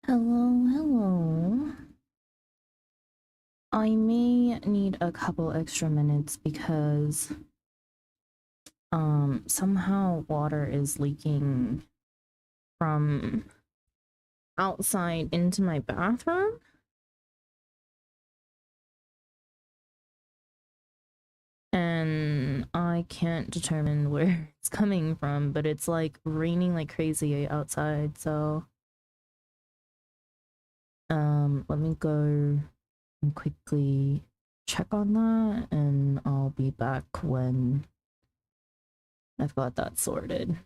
Hello, hello. I may need a couple extra minutes because somehow water is leaking from outside into my bathroom. And I can't determine where it's coming from, but it's like raining like crazy outside, so let me go and quickly check on that and I'll be back when I've got that sorted.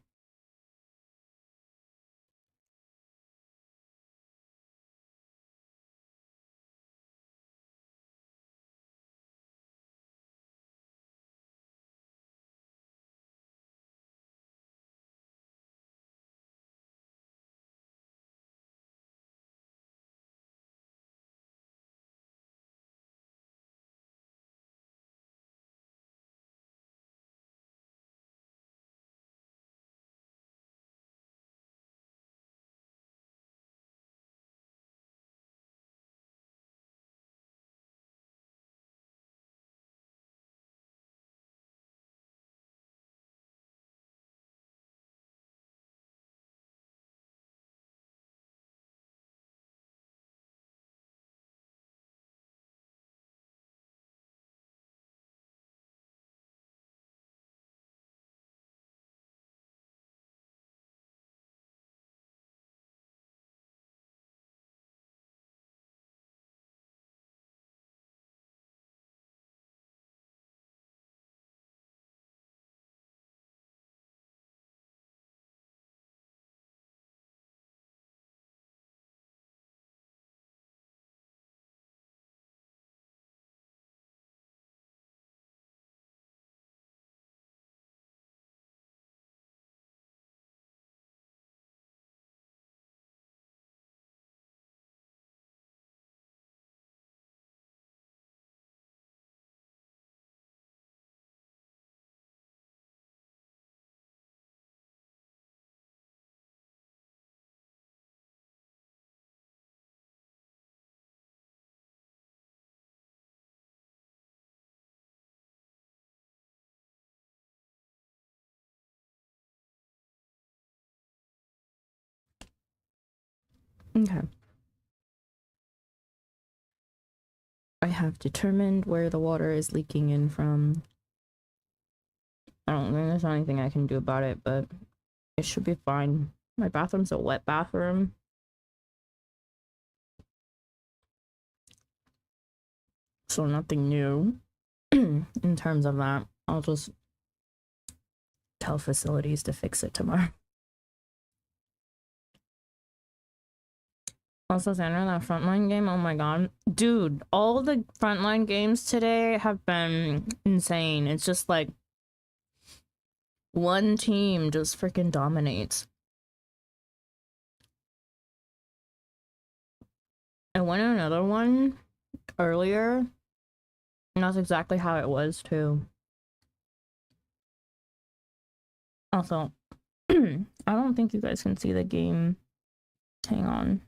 Okay. I have determined where the water is leaking in from. I don't think there's anything I can do about it, but it should be fine. My bathroom's a wet bathroom. So nothing new in terms of that. I'll just tell facilities to fix it tomorrow. Also, Sandra, that frontline game, oh my god. Dude, all the frontline games today have been insane. It's just like one team just freaking dominates. I went in another one earlier, and that's exactly how it was too. Also, I don't think you guys can see the game. Hang on.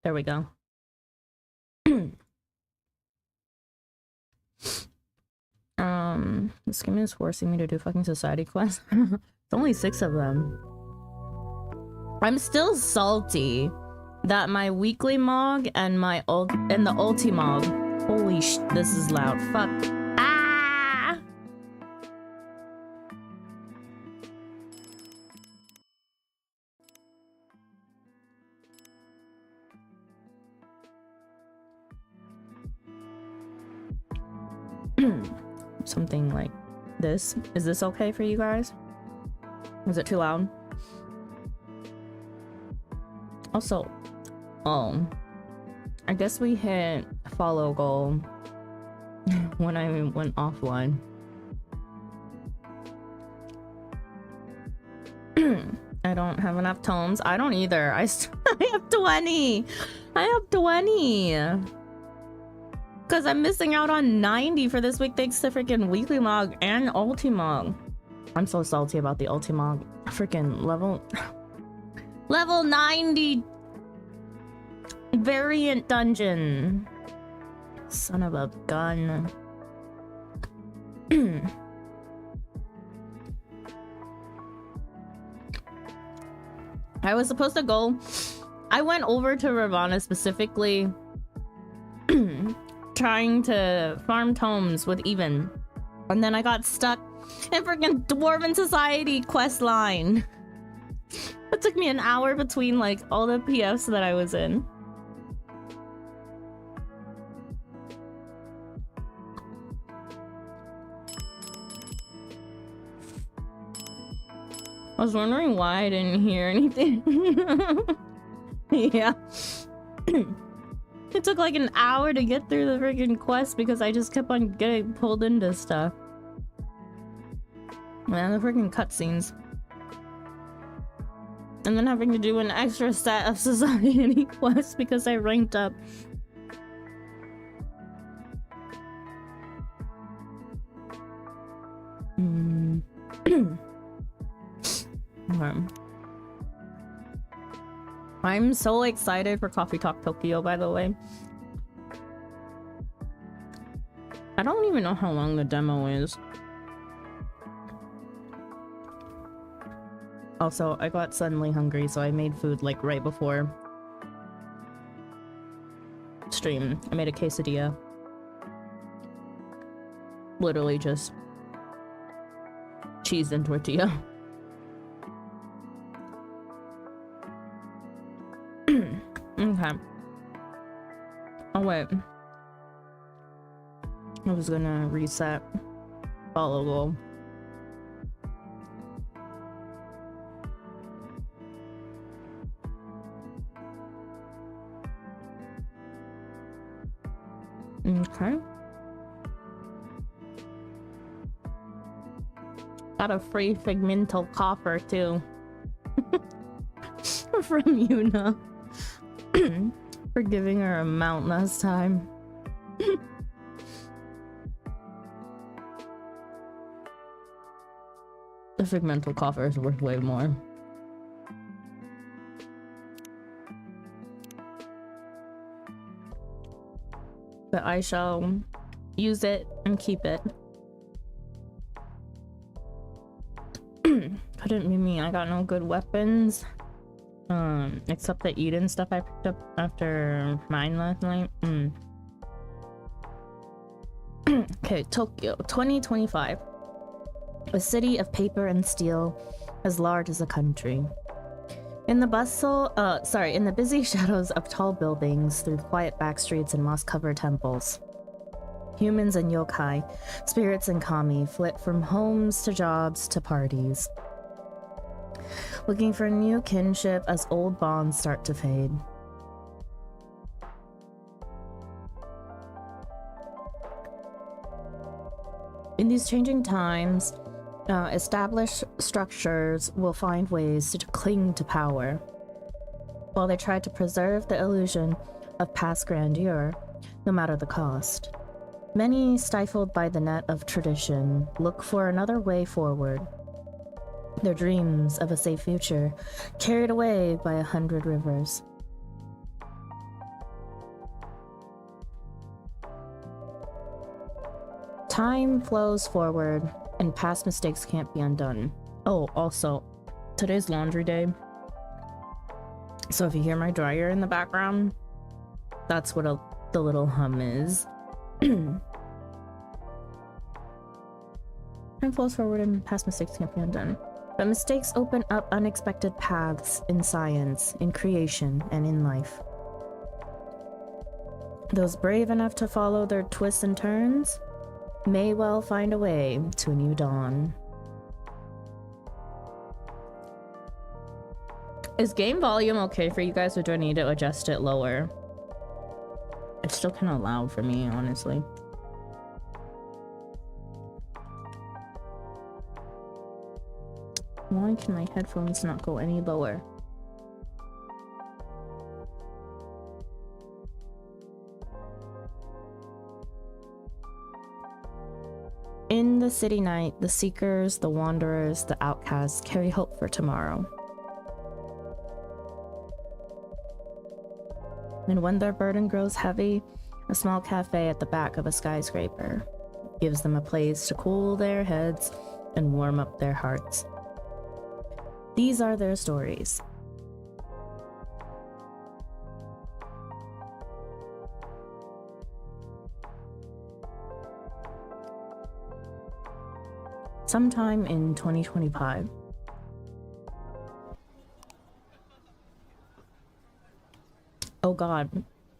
There we go. This game is forcing me to do fucking society quests. It's only 6 of them. I'm still salty that my weekly mog and my the ulti mog. Holy sh! This is loud. Fuck. Ah! Something like this. Is this okay for you guys? Was it too loud? Also, I guess we hit follow goal when I went offline. I don't have enough tomes. I don't either. I have 20. I have 20. Because I'm missing out on 90 for this week thanks to freaking Weekly Mog and Ultimog. I'm so salty about the Ultimog. Freaking level 90 variant dungeon. Son of a gun. I was supposed to go. I went over to Ravana specifically trying to farm tomes with Even. And then I got stuck in freaking Dwarven Society quest line. It took me an hour between like all the PFs that I was in. I was wondering why I didn't hear anything. Yeah. It took like an hour to get through the freaking quest because I just kept on getting pulled into stuff. Man, the freaking cutscenes. And then having to do an extra set of society quests because I ranked up. Okay. I'm so excited for Coffee Talk Tokyo, by the way. I don't even know how long the demo is. Also, I got suddenly hungry, so I made food like right before stream. I made a quesadilla. Literally just cheese and tortilla. Okay. Oh wait. I was gonna reset follow goal. Okay. Got a free Figmental coffer too. From Yuna. For giving her a mount last time. The Figmental coffer is worth way more. But I shall use it and keep it. Couldn't be me. I got no good weapons. Except the Eden stuff I picked up after mine last night. Okay, Tokyo, 2025. A city of paper and steel, as large as a country. In the in the busy shadows of tall buildings, through quiet back streets and moss-covered temples, humans and yokai, spirits and kami, flit from homes to jobs to parties, looking for new kinship as old bonds start to fade. In these changing times, established structures will find ways to cling to power, while they try to preserve the illusion of past grandeur, no matter the cost. Many, stifled by the net of tradition, look for another way forward. Their dreams of a safe future, carried away by 100 rivers. Time flows forward, and past mistakes can't be undone. Oh, also, today's laundry day. So if you hear my dryer in the background, that's what the little hum is. Time flows forward, and past mistakes can't be undone. But mistakes open up unexpected paths in science, in creation, and in life. Those brave enough to follow their twists and turns may well find a way to a new dawn. Is game volume okay for you guys, or do I need to adjust it lower? It's still kind of loud for me, honestly. Why can my headphones not go any lower? In the city night, the seekers, the wanderers, the outcasts carry hope for tomorrow. And when their burden grows heavy, a small cafe at the back of a skyscraper gives them a place to cool their heads and warm up their hearts. These are their stories. Sometime in 2025. Oh god.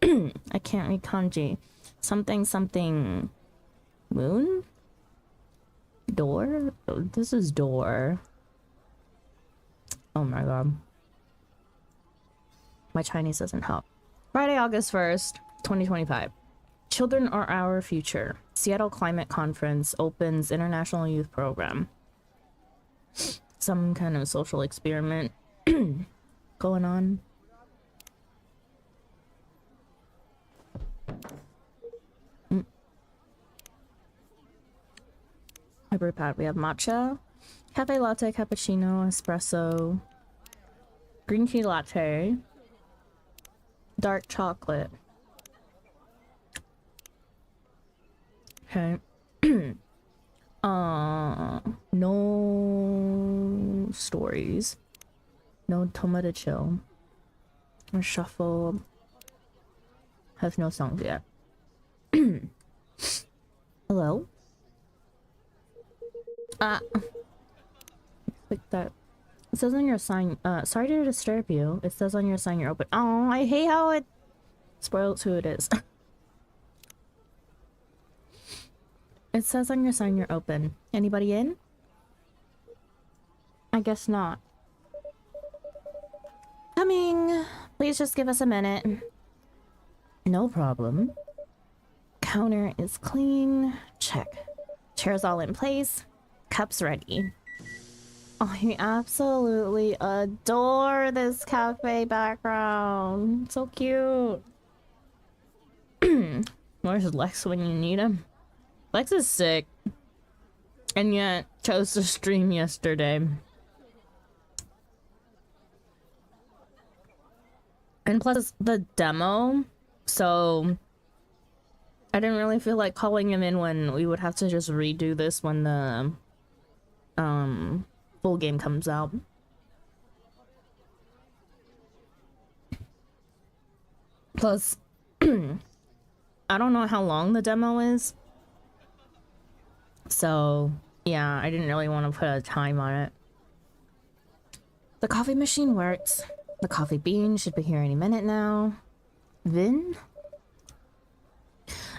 I can't read kanji. Something moon? Door? Oh, this is door. Oh my god. My Chinese doesn't help. Friday, August 1st, 2025. Children are our future. Seattle Climate Conference opens International Youth Program. Some kind of social experiment going on. Hyperpad. We have matcha, cafe latte, cappuccino, espresso, green tea latte, dark chocolate. Okay. No stories. No tomato chill. Or shuffle. Has no songs yet. Hello? Click that. It says on your sign, sorry to disturb you. It says on your sign you're open. Oh, I hate how it spoils who it is. It says on your sign you're open. Anybody in? I guess not. Coming. Please just give us a minute. No problem. Counter is clean. Check. Chairs all in place. Cups ready. Oh, I absolutely adore this cafe background. So cute. Where's Lex when you need him? Lex is sick. And yet chose to stream yesterday. And plus the demo, so I didn't really feel like calling him in when we would have to just redo this when the full game comes out. Plus I don't know how long the demo is, so yeah, I didn't really want to put a time on it. The coffee machine works. The coffee bean should be here any minute now. Vin?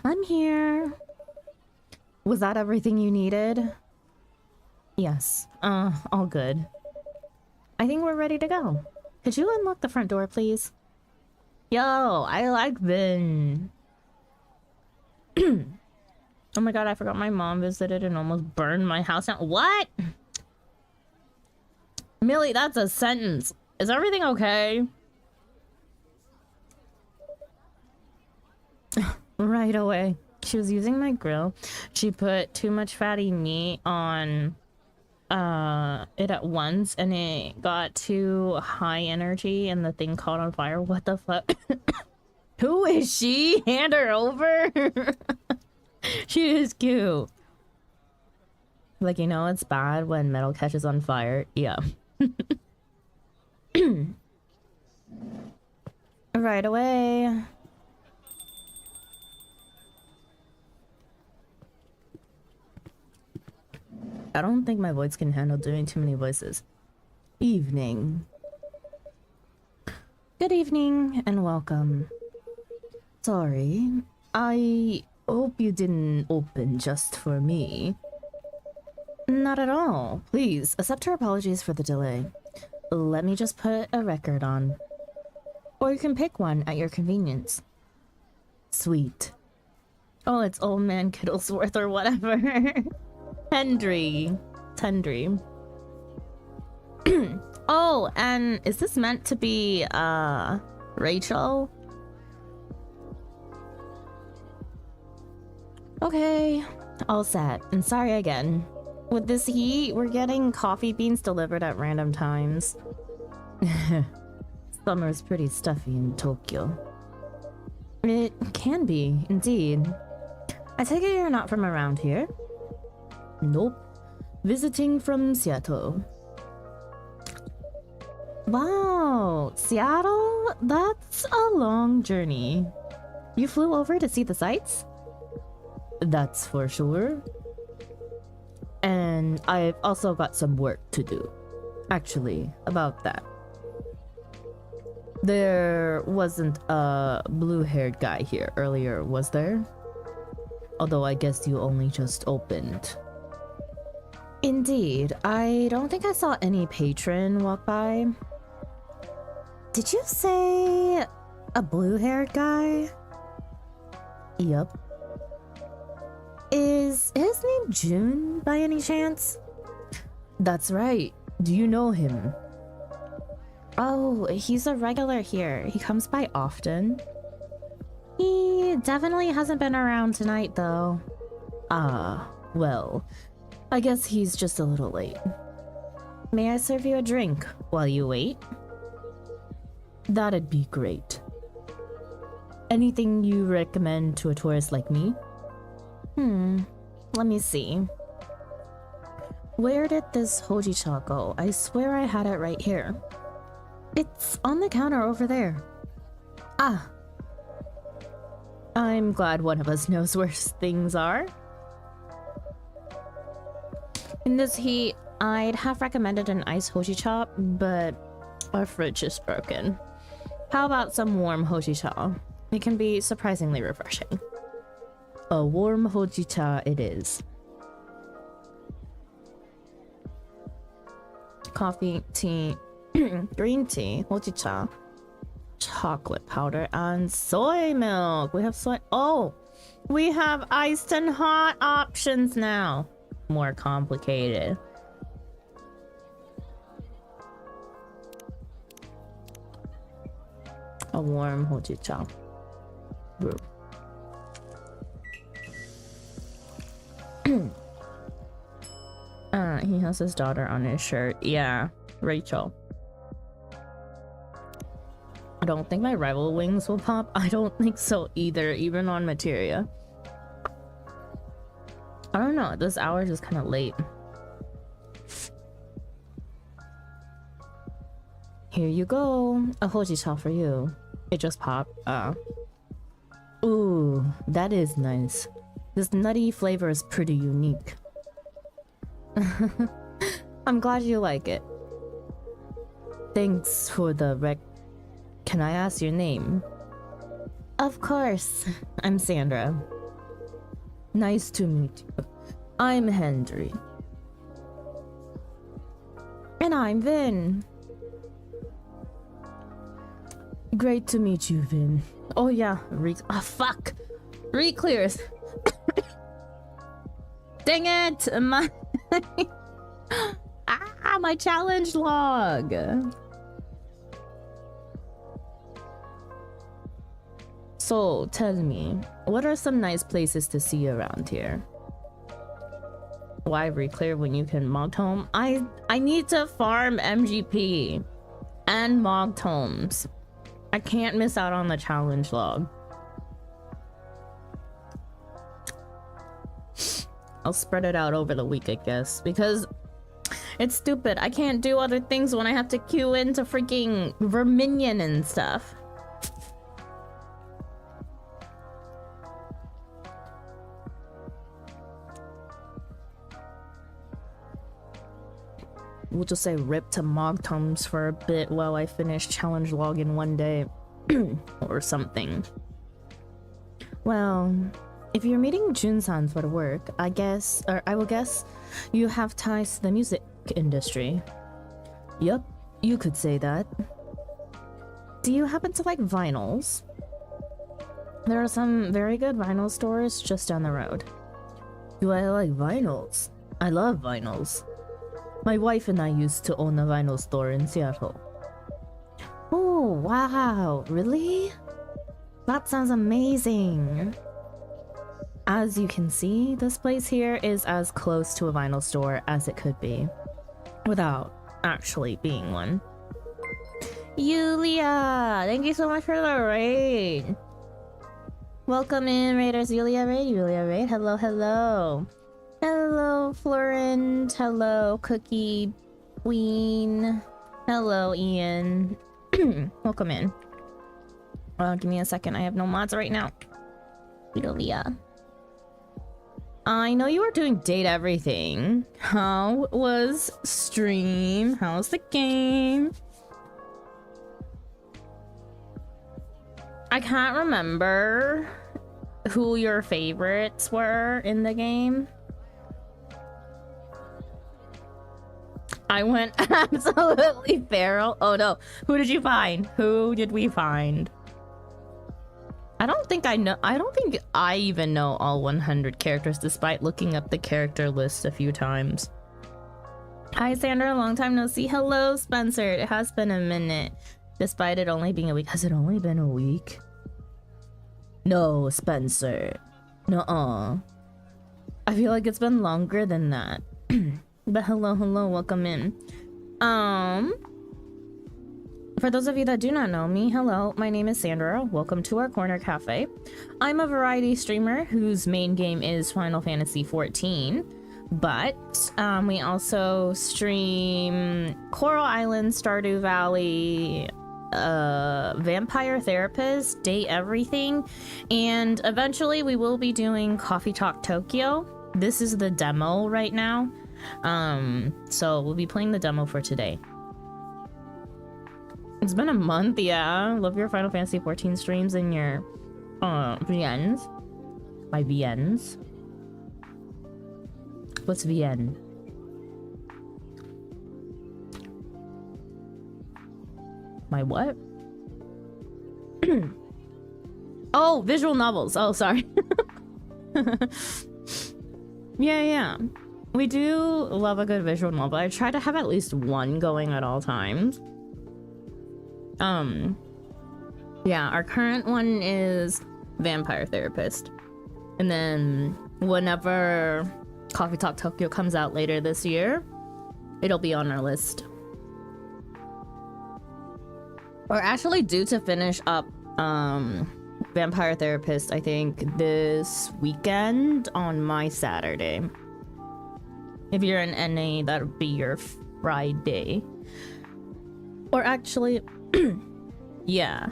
I'm here. Was that everything you needed? Yes. All good. I think we're ready to go. Could you unlock the front door, please? Yo, I like Vin. Oh my god, I forgot my mom visited and almost burned my house down. What? Millie, that's a sentence. Is everything okay? Right away. She was using my grill. She put too much fatty meat on it at once and it got too high energy and the thing caught on fire. What the fuck? Who is she? Hand her over. She is cute. Like, you know, it's bad when metal catches on fire. Yeah. Right away. I don't think my voice can handle doing too many voices. Evening. Good evening and welcome. Sorry, I hope you didn't open just for me. Not at all. Please accept her apologies for the delay. Let me just put a record on. Or you can pick one at your convenience. Sweet. Oh, it's Old Man Kittlesworth or whatever. Tendry. Oh, and is this meant to be, Rachel? Okay, all set. And sorry again. With this heat, we're getting coffee beans delivered at random times. Summer's pretty stuffy in Tokyo. It can be, indeed. I take it you're not from around here? Nope. Visiting from Seattle. Wow, Seattle? That's a long journey. You flew over to see the sights? That's for sure. And I've also got some work to do. Actually, about that. There wasn't a blue-haired guy here earlier, was there? Although I guess you only just opened. Indeed, I don't think I saw any patron walk by. Did you say a blue-haired guy? Yup. Is his name Jun by any chance? That's right. Do you know him? Oh, he's a regular here. He comes by often. He definitely hasn't been around tonight, though. Ah, well, I guess he's just a little late. May I serve you a drink while you wait? That'd be great. Anything you recommend to a tourist like me? Let me see. Where did this hojicha go? I swear I had it right here. It's on the counter over there. Ah. I'm glad one of us knows where things are. In this heat, I'd have recommended an iced hojicha, but our fridge is broken. How about some warm hojicha? It can be surprisingly refreshing. A warm hojicha it is. Coffee, tea, green tea, hojicha, chocolate powder, and soy milk. We have soy. Oh, we have iced and hot options now. More complicated. A warm hojicha. Brew. He has his daughter on his shirt. Yeah, Rachel. I don't think my rival wings will pop. I don't think so either, even on materia. I don't know, this hour is just kind of late. Here you go. A hojicha for you. It just popped. Ooh, that is nice. This nutty flavor is pretty unique. I'm glad you like it. Thanks for the rec. Can I ask your name? Of course. I'm Sandra. Nice to meet you. I'm Henry. And I'm Vin. Great to meet you, Vin. Oh yeah, fuck! Re-clears! Dang it! My challenge log! So, tell me, what are some nice places to see around here? Why re-clear when you can Mogged Home? I need to farm MGP and Mogged Homes. I can't miss out on the challenge log. I'll spread it out over the week, I guess, because it's stupid. I can't do other things when I have to queue into freaking Verminion and stuff. We'll just say rip to Mogged Homes for a bit while I finish challenge log in one day. Or something. Well, if you're meeting Jun-san for work, I will guess you have ties to the music industry. Yup, you could say that. Do you happen to like vinyls? There are some very good vinyl stores just down the road. Do I like vinyls? I love vinyls. My wife and I used to own a vinyl store in Seattle. Oh, wow. Really? That sounds amazing. As you can see, this place here is as close to a vinyl store as it could be, without actually being one. Yulia! Thank you so much for the raid! Welcome in, Raiders. Yulia Raid, Yulia Raid. Hello, hello. Hello, Florent. Hello, Cookie Queen. Hello, Ian. Welcome in. Give me a second. I have no mods right now. Yulia. I know you were doing Date Everything. How was stream? How's the game? I can't remember who your favorites were in the game. I went absolutely feral. Oh no. Who did you find? Who did we find? I don't think I even know all 100 characters despite looking up the character list a few times. Hi Sandra, long time no see. Hello Spencer, it has been a minute. Despite it only being a week. Has it only been a week? No, Spencer. Nuh-uh. I feel like it's been longer than that. But hello, welcome in. For those of you that do not know me, hello, my name is Sandra. Welcome to our corner cafe. I'm a variety streamer whose main game is Final Fantasy XIV, but we also stream Coral Island, Stardew Valley, Vampire Therapist, Date Everything, and eventually we will be doing Coffee Talk Tokyo. This is the demo right now, so we'll be playing the demo for today. It's been a month, yeah. Love your Final Fantasy XIV streams and your VNs. My VNs. What's VN? My what? Oh, visual novels. Oh, sorry. Yeah. We do love a good visual novel. I try to have at least one going at all times. Yeah, our current one is Vampire Therapist. And then whenever Coffee Talk Tokyo comes out later this year, it'll be on our list. We're actually due to finish up Vampire Therapist, I think, this weekend on my Saturday. If you're an NA, that would be your Friday. Or actually, yeah.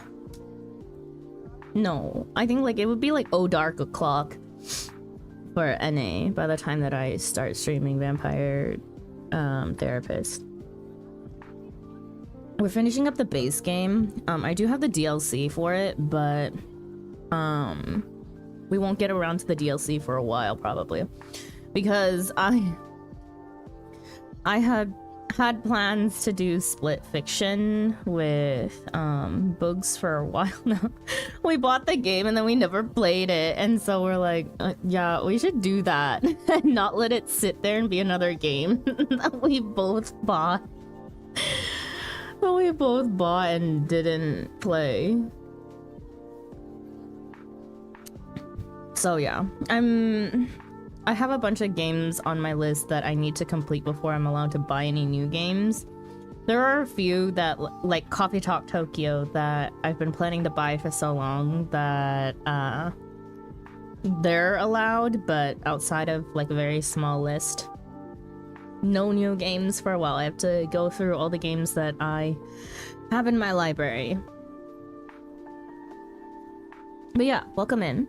No, I think like it would be like dark o'clock for NA by the time that I start streaming Vampire Therapist. We're finishing up the base game. I do have the DLC for it, but we won't get around to the DLC for a while probably, because I had plans to do Split Fiction with Bugs for a while now. We bought the game and then we never played it, and so we're like, yeah, we should do that and not let it sit there and be another game that we both bought. But we both bought and didn't play. So yeah, I have a bunch of games on my list that I need to complete before I'm allowed to buy any new games. There are a few that, like Coffee Talk Tokyo, that I've been planning to buy for so long that they're allowed, but outside of like a very small list. No new games for a while. I have to go through all the games that I have in my library. But yeah, welcome in.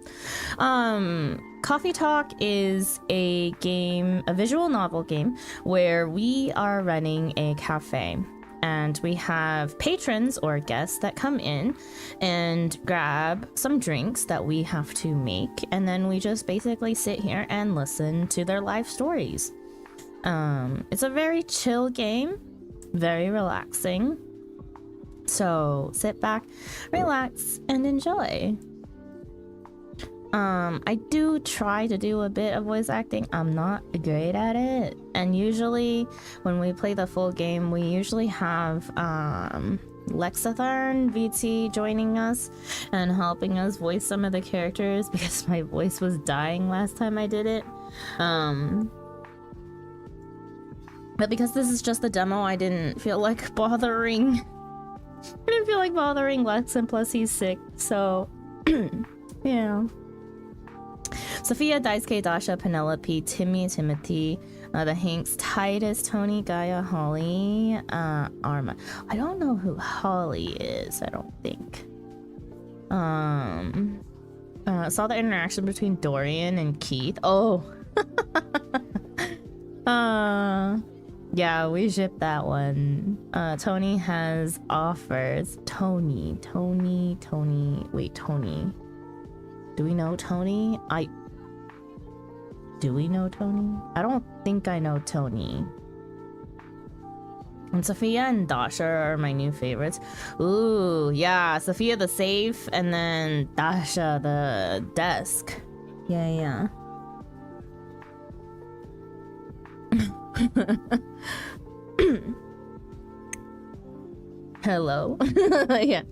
Coffee Talk is a game, a visual novel game, where we are running a cafe. And we have patrons or guests that come in and grab some drinks that we have to make. And then we just basically sit here and listen to their life stories. It's a very chill game, very relaxing. So sit back, relax, and enjoy. I do try to do a bit of voice acting. I'm not great at it. And usually when we play the full game, we usually have Lexatharn VT joining us and helping us voice some of the characters because my voice was dying last time I did it. But because this is just a demo, I didn't feel like bothering. I didn't feel like bothering Lex, and plus he's sick, so yeah. Sophia, Daisuke, Dasha, Penelope, Timmy, Timothy, the Hanks, Titus, Tony, Gaia, Holly, Arma. I don't know who Holly is, I don't think. Saw the interaction between Dorian and Keith. Oh. Yeah, we shipped that one. Tony has offers. Tony. Wait, Tony. Do we know Tony? Do we know Tony? I don't think I know Tony. And Sophia and Dasha are my new favorites. Ooh, yeah. Sophia the safe, and then Dasha the desk. Yeah. Hello. Yeah.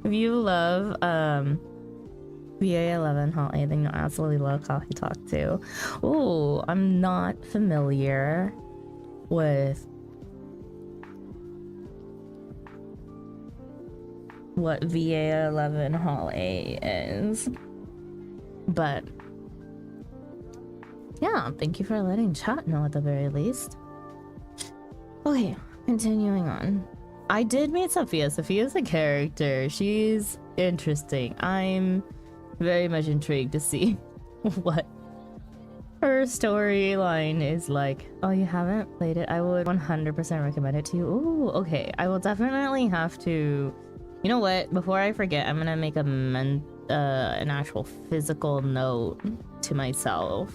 If you love VA11 Holly, then you'll absolutely love Coffee Talk too. Ooh, I'm not familiar with what VA11 Holly is, but yeah, thank you for letting chat know at the very least. Okay, continuing on. I did meet Sophia. Sophia's a character. She's interesting. I'm very much intrigued to see what her storyline is like. Oh, you haven't played it? I would 100% recommend it to you. Ooh, okay. I will definitely have to... You know what? Before I forget, I'm gonna make an actual physical note to myself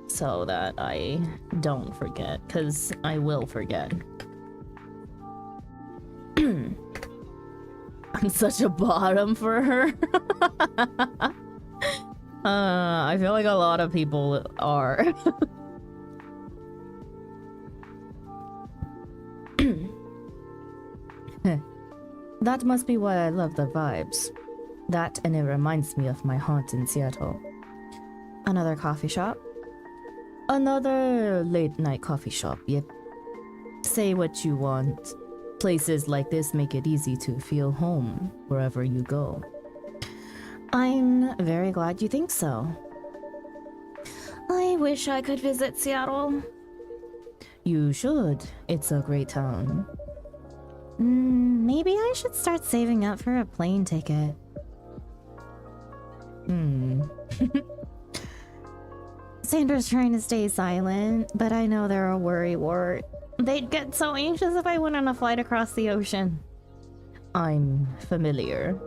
so that I don't forget, because I will forget. I'm such a bottom for her. I feel like a lot of people are. That must be why I love the vibes. That, and it reminds me of my haunt in Seattle. Another coffee shop? Another late night coffee shop, yep. Say what you want. Places like this make it easy to feel home wherever you go. I'm very glad you think so. I wish I could visit Seattle. You should. It's a great town. Maybe I should start saving up for a plane ticket. Sandra's trying to stay silent, but I know they're a worrywart. They'd get so anxious if I went on a flight across the ocean. I'm familiar.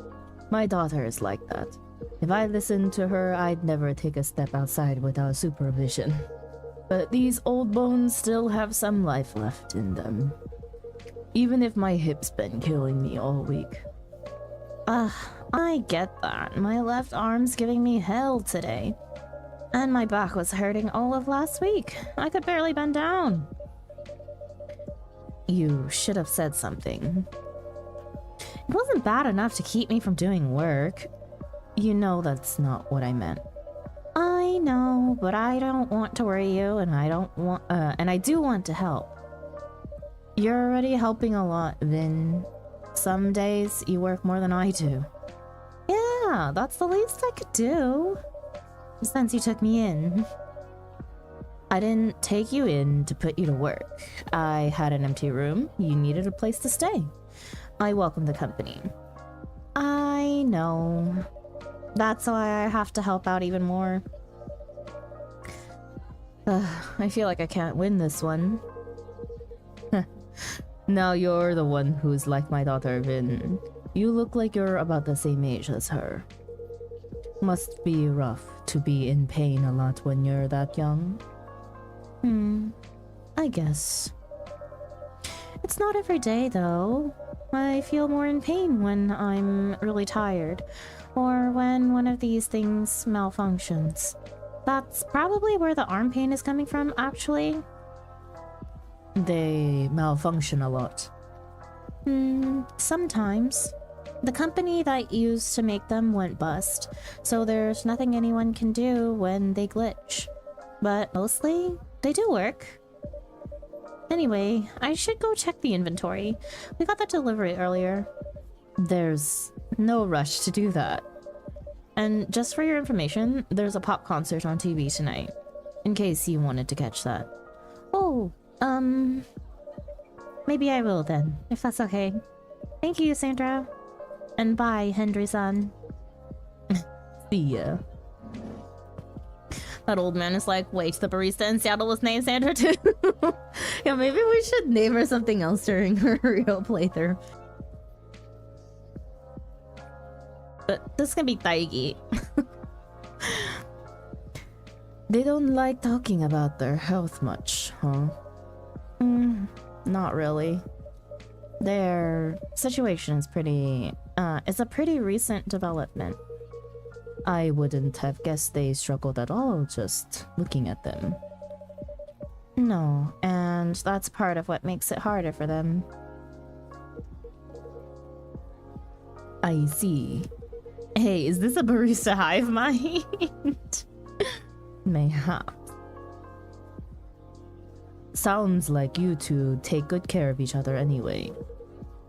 My daughter is like that. If I listened to her, I'd never take a step outside without supervision. But these old bones still have some life left in them. Even if my hip's been killing me all week. I get that. My left arm's giving me hell today. And my back was hurting all of last week. I could barely bend down. You should have said something. It wasn't bad enough to keep me from doing work. You know that's not what I meant. I know, but I don't want to worry you, and I do want to help. You're already helping a lot, Vin. Some days you work more than I do. Yeah, that's the least I could do. Since you took me in. I didn't take you in to put you to work. I had an empty room. You needed a place to stay. I welcome the company. I know. That's why I have to help out even more. I feel like I can't win this one. Now you're the one who's like my daughter, Vin. You look like you're about the same age as her. Must be rough to be in pain a lot when you're that young. I guess. It's not every day, though. I feel more in pain when I'm really tired, or when one of these things malfunctions. That's probably where the arm pain is coming from, actually. They malfunction a lot. Sometimes. The company that used to make them went bust, so there's nothing anyone can do when they glitch. But mostly, they do work. Anyway, I should go check the inventory. We got that delivery earlier. There's no rush to do that. And just for your information, there's a pop concert on TV tonight, in case you wanted to catch that. Oh, maybe I will then, if that's okay. Thank you, Sandra. And bye, Henry-san. See ya. That old man is like, wait, the barista in Seattle was named Sandra too? Yeah, maybe we should name her something else during her real playthrough. But this can be Taigi. They don't like talking about their health much, huh? Not really. Their situation is pretty... it's a pretty recent development. I wouldn't have guessed they struggled at all just looking at them. No, and that's part of what makes it harder for them. I see. Hey, is this a barista hive mind? Mayhaps. Sounds like you two take good care of each other anyway.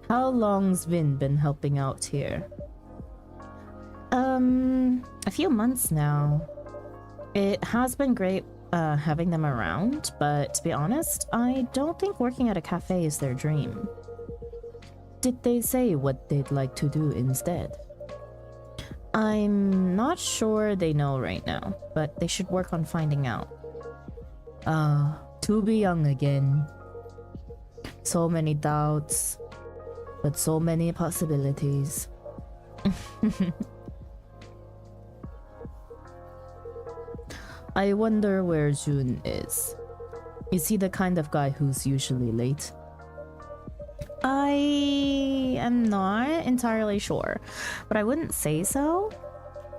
How long's Vin been helping out here? A few months now. It has been great having them around, but to be honest, I don't think working at a cafe is their dream. Did they say what they'd like to do instead? I'm not sure they know right now, but they should work on finding out. To be young again. So many doubts, but so many possibilities. I wonder where Jun is. Is he the kind of guy who's usually late? I am not entirely sure, but I wouldn't say so.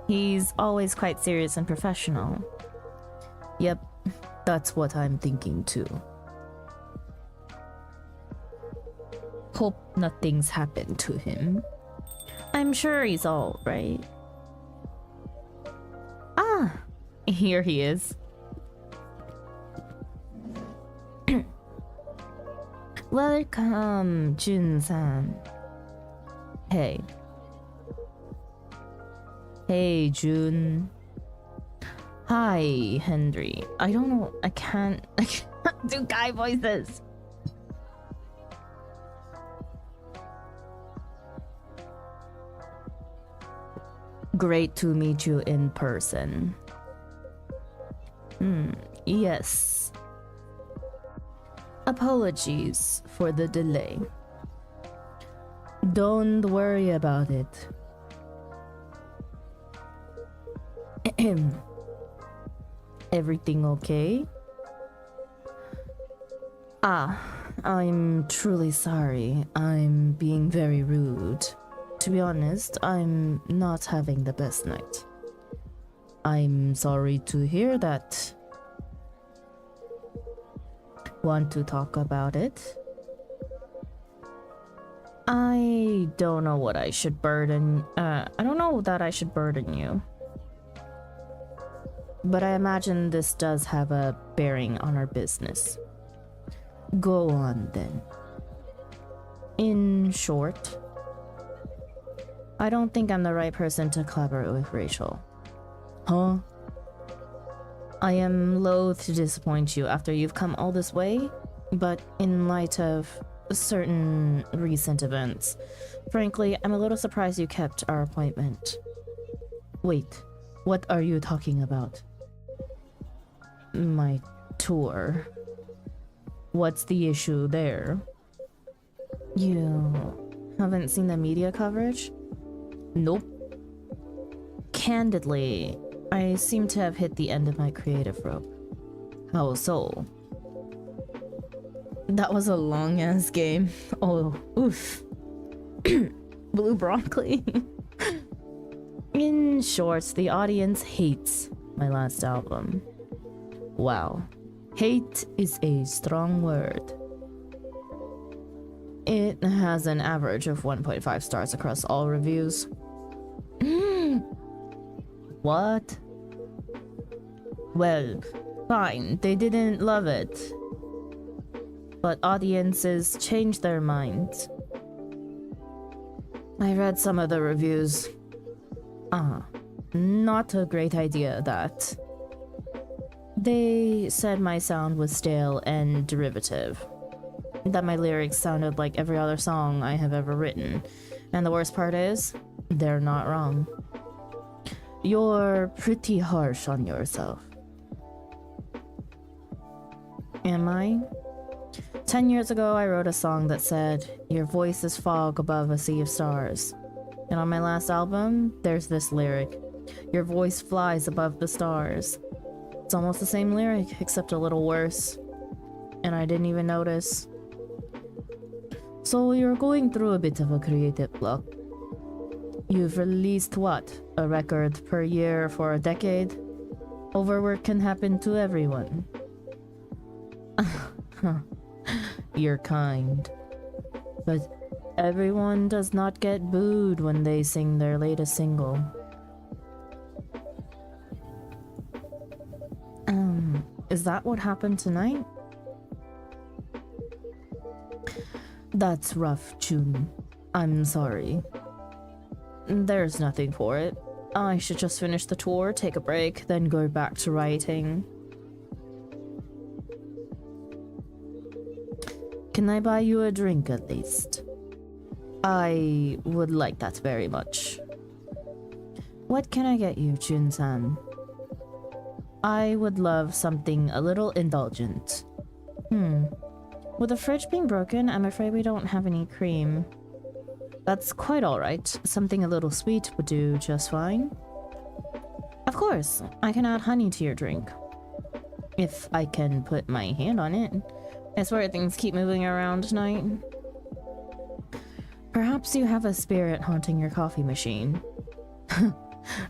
He's always quite serious and professional. Yep, that's what I'm thinking too. Hope nothing's happened to him. I'm sure he's all right. Ah, here he is. Welcome, Jun-san. Hey. Hey, Jun. Hi, Henry. I don't know. I can't do guy voices. Great to meet you in person. Yes. Apologies for the delay. Don't worry about it. Everything okay? I'm truly sorry. I'm being very rude. To be honest, I'm not having the best night. I'm sorry to hear that. Want to talk about it? I don't know what I should burden. I don't know that I should burden you. But I imagine this does have a bearing on our business. Go on then. In short, I don't think I'm the right person to collaborate with Rachel. Huh? I am loath to disappoint you after you've come all this way, but in light of certain recent events, frankly, I'm a little surprised you kept our appointment. Wait, what are you talking about? My tour. What's the issue there? You haven't seen the media coverage? Nope. Candidly, I seem to have hit the end of my creative rope. How so? That was a long-ass game. Oh, oof. Blue broccoli. In short, the audience hates my last album. Wow. Hate is a strong word. It has an average of 1.5 stars across all reviews. What? Well, fine, they didn't love it. But audiences change their minds. I read some of the reviews. Not a great idea, that. They said my sound was stale and derivative. That my lyrics sounded like every other song I have ever written. And the worst part is, they're not wrong. You're pretty harsh on yourself. Am I? 10 years ago, I wrote a song that said, "Your voice is fog above a sea of stars." And on my last album, there's this lyric, "Your voice flies above the stars." It's almost the same lyric, except a little worse. And I didn't even notice. So you're going through a bit of a creative block. You've released what? A record per year for a decade? Overwork can happen to everyone. You're kind. But everyone does not get booed when they sing their latest single. Is that what happened tonight? That's rough, June. I'm sorry. There's nothing for it. I should just finish the tour, take a break, then go back to writing. Can I buy you a drink at least? I would like that very much. What can I get you, Jun-san? I would love something a little indulgent. With the fridge being broken, I'm afraid we don't have any cream. That's quite alright. Something a little sweet would do just fine. Of course, I can add honey to your drink. If I can put my hand on it. I swear things keep moving around tonight. Perhaps you have a spirit haunting your coffee machine.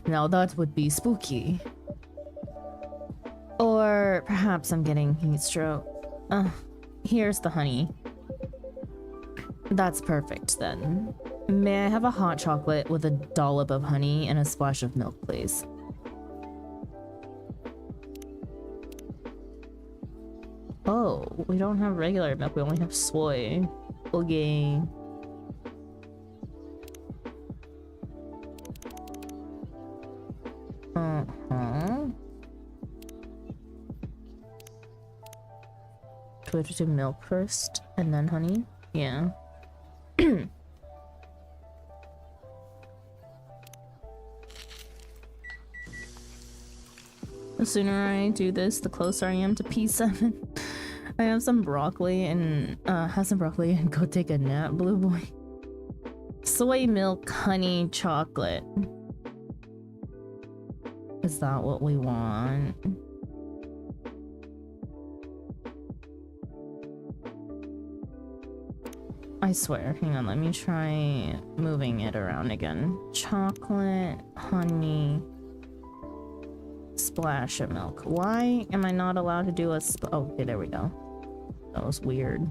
Now that would be spooky. Or perhaps I'm getting heat stroke. Here's the honey. That's perfect then. May I have a hot chocolate with a dollop of honey and a splash of milk, please? Oh, we don't have regular milk, we only have soy. Okay. Do we have to do milk first and then honey? Yeah. The sooner I do this, the closer I am to P7. I have some broccoli and have some broccoli and go take a nap, blue boy. Soy milk, honey, chocolate. Is that what we want? I swear, hang on, let me try moving it around again. Chocolate, honey, splash of milk. Why am I not allowed to do a oh, okay, there we go. That was weird.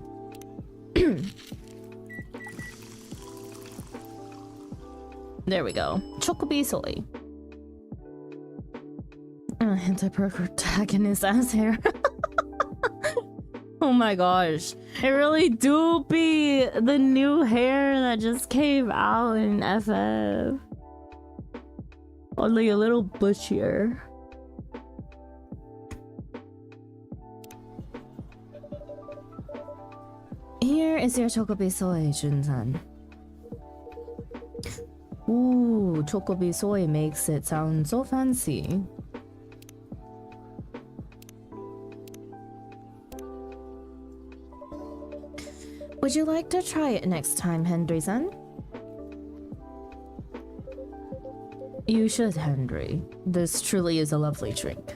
There we go. Chocobi soy. Anti-protagonist ass hair. Oh my gosh. It really do be the new hair that just came out in FF. Only a little bushier. Here is your Chocobi soy, Jun-san. Ooh, Chocobi soy makes it sound so fancy. Would you like to try it next time, Henry-san? You should, Henry. This truly is a lovely drink.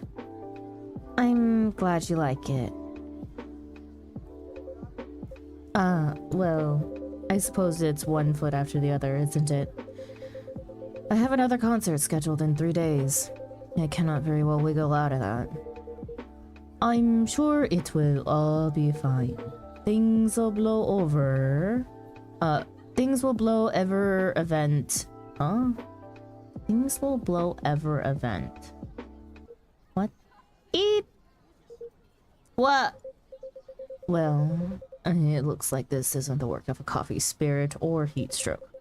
I'm glad you like it. Well, I suppose it's one foot after the other, isn't it? I have another concert scheduled in 3 days. I cannot very well wiggle out of that. I'm sure it will all be fine. Things will blow over. Things will blow ever event. Huh? Things will blow ever event. What? Eep! What? Well, it looks like this isn't the work of a coffee spirit or heat stroke.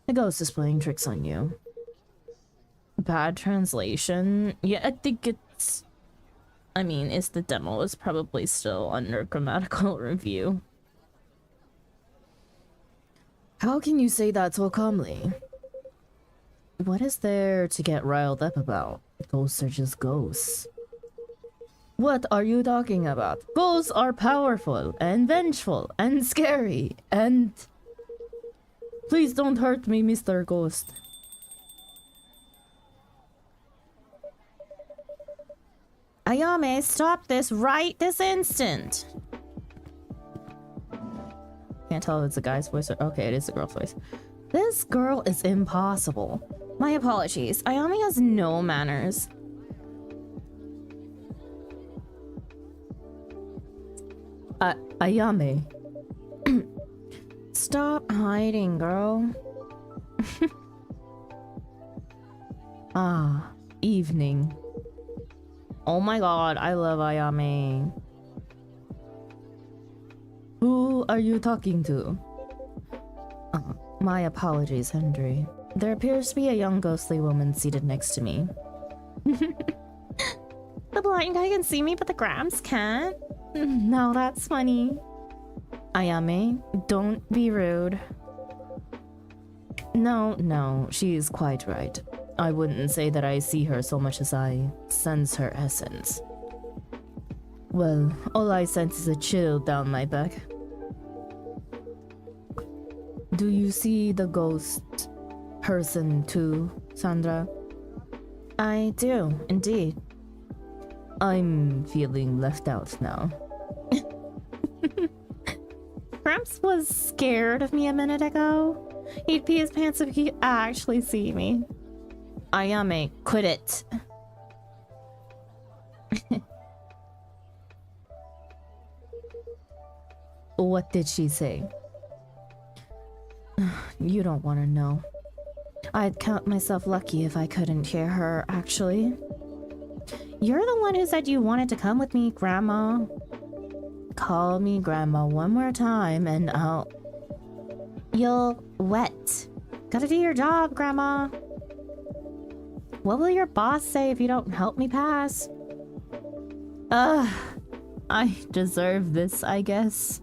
The ghost is playing tricks on you. Bad translation? Yeah, I think it's... I mean, the demo is probably still under grammatical review. How can you say that so calmly? What is there to get riled up about? Ghosts are just ghosts. What are you talking about? Ghosts are powerful and vengeful and scary and... Please don't hurt me, Mr. Ghost. Ayame, stop this right this instant! Can't tell if it's a guy's voice or... Okay, it is a girl's voice. This girl is impossible. My apologies. Ayame has no manners. Ayame. Stop hiding, girl. Ah, evening. Oh my god, I love Ayame. Who are you talking to? My apologies, Henry. There appears to be a young ghostly woman seated next to me. The blind guy can see me, but the Grams can't. No, that's funny. Ayame, don't be rude. No, she's quite right. I wouldn't say that I see her so much as I sense her essence. Well, all I sense is a chill down my back. Do you see the ghost person too, Sandra? I do, indeed. I'm feeling left out now. Gramps was scared of me a minute ago. He'd pee his pants if he actually see me. Ayame, quit it. What did she say? You don't want to know. I'd count myself lucky if I couldn't hear her, actually. You're the one who said you wanted to come with me, Grandma. Call me Grandma one more time and You'll wet. Gotta do your job, Grandma. What will your boss say if you don't help me pass? I deserve this, I guess.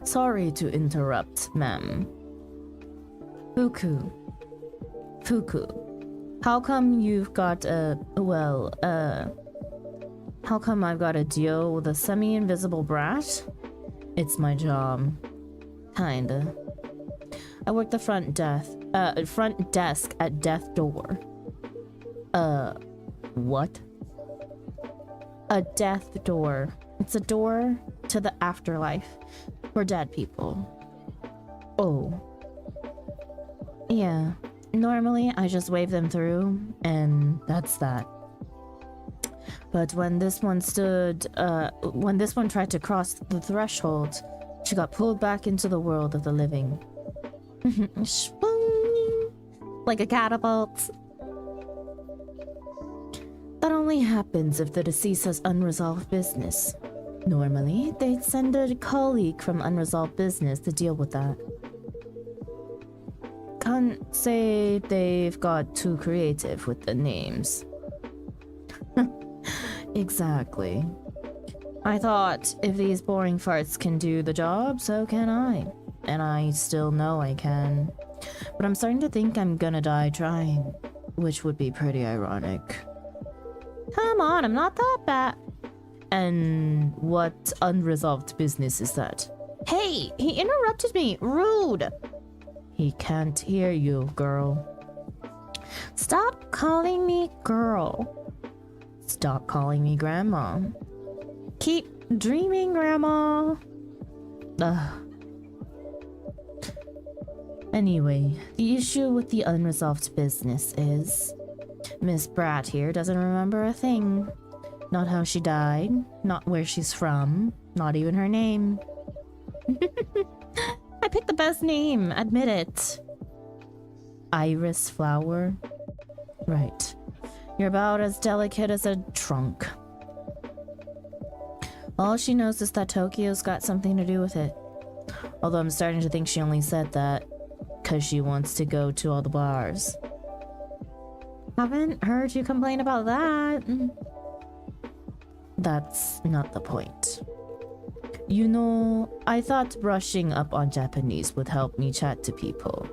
Sorry to interrupt, ma'am. Fuku. How come you've got how come I've got to deal with a semi-invisible brat? It's my job. Kinda. I work the front desk at Death Door. What? A death door. It's a door to the afterlife for dead people. Oh. Yeah. Normally, I just wave them through, and that's that. But when this one tried to cross the threshold, she got pulled back into the world of the living. Like a catapult. That only happens if the deceased has unresolved business. Normally, they'd send a colleague from unresolved business to deal with that. Can't say they've got too creative with the names. Exactly. I thought, if these boring farts can do the job, so can I. And I still know I can. But I'm starting to think I'm gonna die trying, which would be pretty ironic. Come on, I'm not that bad. And what unresolved business is that? Hey, he interrupted me. Rude. He can't hear you, girl. Stop calling me girl. Stop calling me Grandma. Keep dreaming, Grandma. Ugh. Anyway, the issue with the unresolved business is Miss Brat here doesn't remember a thing. Not how she died, not where she's from, not even her name. I picked the best name, admit it. Iris Flower? Right. You're about as delicate as a trunk. All she knows is that Tokyo's got something to do with it. Although I'm starting to think she only said that because she wants to go to all the bars. Haven't heard you complain about that. That's not the point. You know, I thought brushing up on Japanese would help me chat to people.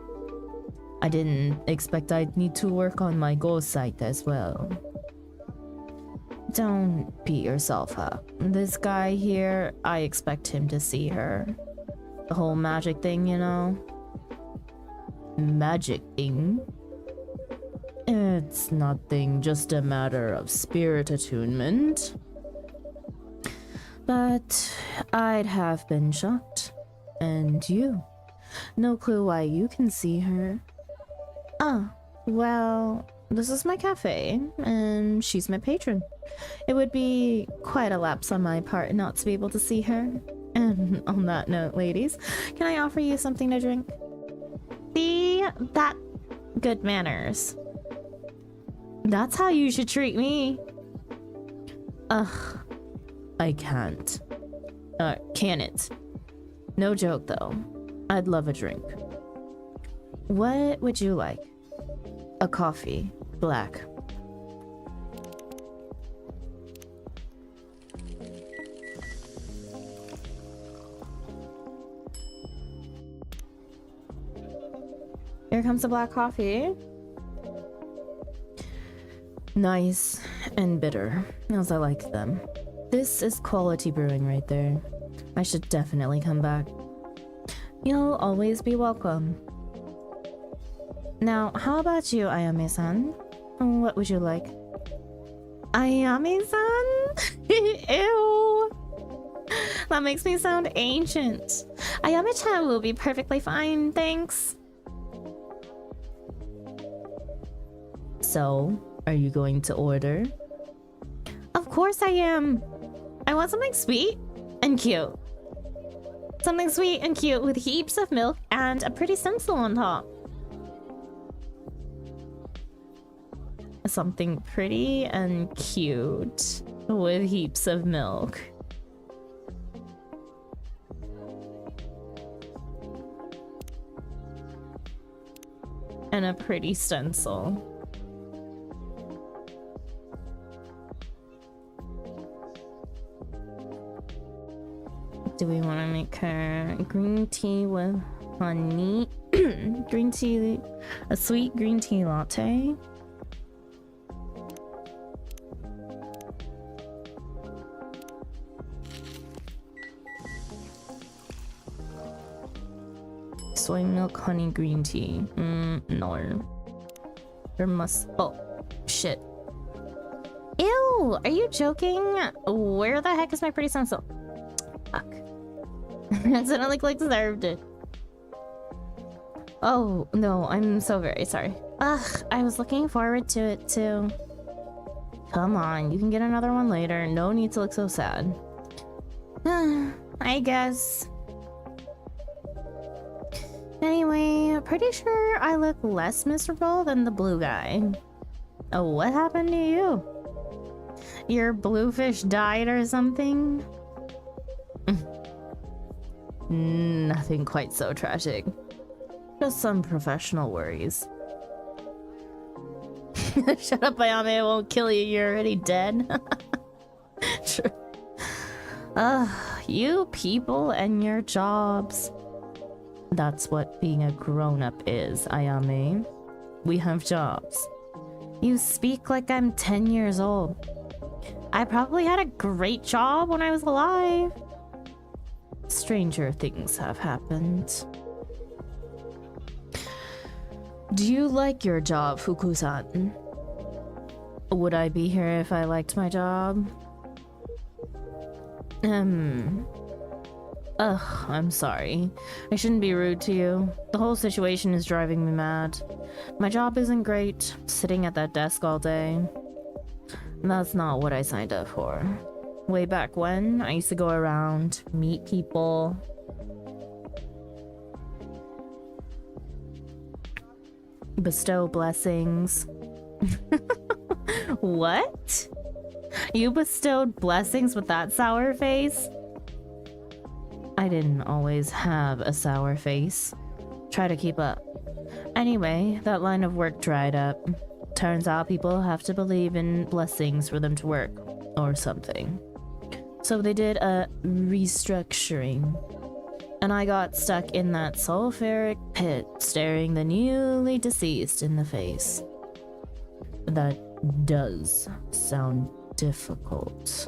I didn't expect I'd need to work on my Go site as well. Don't beat yourself up. This guy here, I expect him to see her. The whole magic thing, you know? Magic thing? It's nothing, just a matter of spirit attunement. But I'd have been shocked. And you? No clue why you can see her. Ah, well, this is my cafe, and she's my patron. It would be quite a lapse on my part not to be able to see her. And on that note, ladies, can I offer you something to drink? See? That good manners. That's how you should treat me. Ugh. I can't. Can it? No joke, though. I'd love a drink. What would you like? A coffee. Black. Here comes the black coffee. Nice and bitter, as I like them. This is quality brewing right there. I should definitely come back. You'll always be welcome. Now, how about you, Ayame-san? What would you like? Ayame-san? Ew! That makes me sound ancient. Ayame-chan will be perfectly fine, thanks. So, are you going to order? Of course I am. I want something sweet and cute. Something sweet and cute with heaps of milk and a pretty stencil on top. Something pretty and cute with heaps of milk. And a pretty stencil. Do we want to make her green tea with honey? Green tea, a sweet green tea latte. Soy milk, honey, green tea. No. There must. Oh, shit. Ew! Are you joking? Where the heck is my pretty stencil? Fuck. I accidentally clicked served it. Oh, no, I'm so very sorry. Ugh, I was looking forward to it too. Come on, you can get another one later. No need to look so sad. I guess. Anyway, pretty sure I look less miserable than the blue guy. Oh, what happened to you? Your bluefish died or something? Nothing quite so tragic. Just some professional worries. Shut up, Ayame, it won't kill you, you're already dead. True. You people and your jobs. That's what being a grown-up is, Ayame. We have jobs. You speak like I'm 10 years old. I probably had a great job when I was alive. Stranger things have happened. Do you like your job, Fuku-san? Would I be here if I liked my job? Ugh, I'm sorry. I shouldn't be rude to you. The whole situation is driving me mad. My job isn't great, sitting at that desk all day. That's not what I signed up for. Way back when, I used to go around, meet people, bestow blessings. What? You bestowed blessings with that sour face? I didn't always have a sour face. Try to keep up. Anyway, that line of work dried up. Turns out people have to believe in blessings for them to work, or something. So they did a restructuring. And I got stuck in that sulfuric pit, staring the newly deceased in the face. That does sound difficult.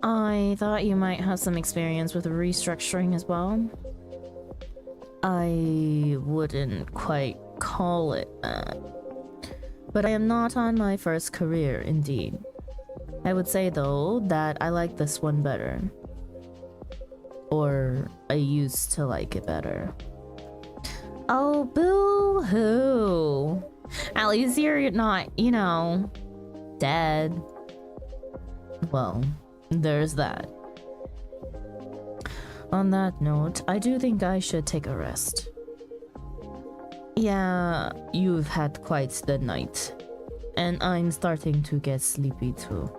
I thought you might have some experience with restructuring as well. I wouldn't quite call it that. But I am not on my first career, indeed. I would say, though, that I like this one better. Or I used to like it better. Oh, boo-hoo. At least you're not, you know, dead. Well, there's that. On that note, I do think I should take a rest. Yeah, you've had quite the night. And I'm starting to get sleepy too.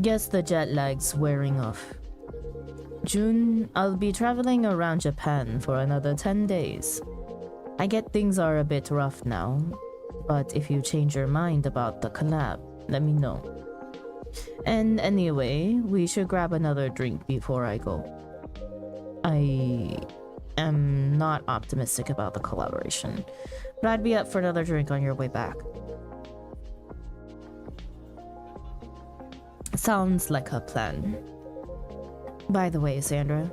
Guess the jet lag's wearing off. June, I'll be traveling around Japan for another 10 days. I get things are a bit rough now, but if you change your mind about the collab, let me know. And anyway, we should grab another drink before I go. I am not optimistic about the collaboration, but I'd be up for another drink on your way back. Sounds like a plan. By the way, Sandra,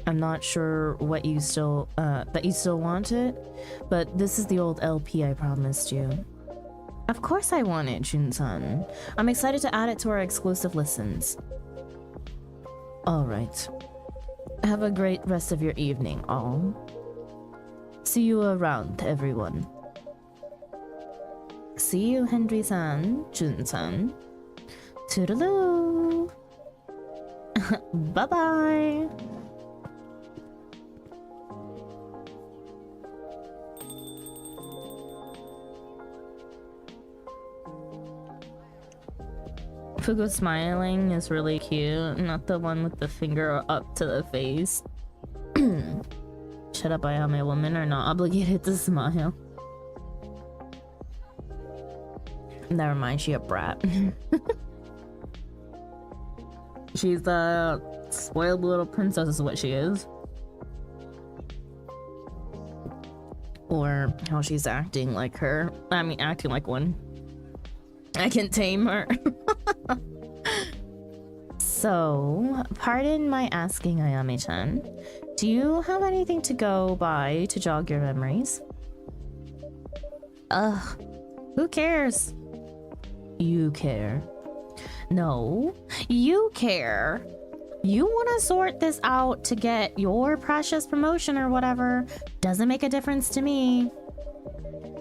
I'm not sure what you still that you still want it, but this is the old LP I promised you. Of course I want it, Jun-san. I'm excited to add it to our exclusive listens. Alright. Have a great rest of your evening, all. See you around, everyone. See you, Henry-san, Jun-san. Toodaloo! Bye-bye! Fugo smiling is really cute, not the one with the finger up to the face. Shut up, Ayame. Women are not obligated to smile. Never mind, she a brat. She's a spoiled little princess is what she is. Or how she's acting like her. I mean, acting like one. I can tame her. So, pardon my asking, Ayame-chan. Do you have anything to go by to jog your memories? Ugh, who cares? You care. No, you care. You want to sort this out to get your precious promotion or whatever. Doesn't make a difference to me.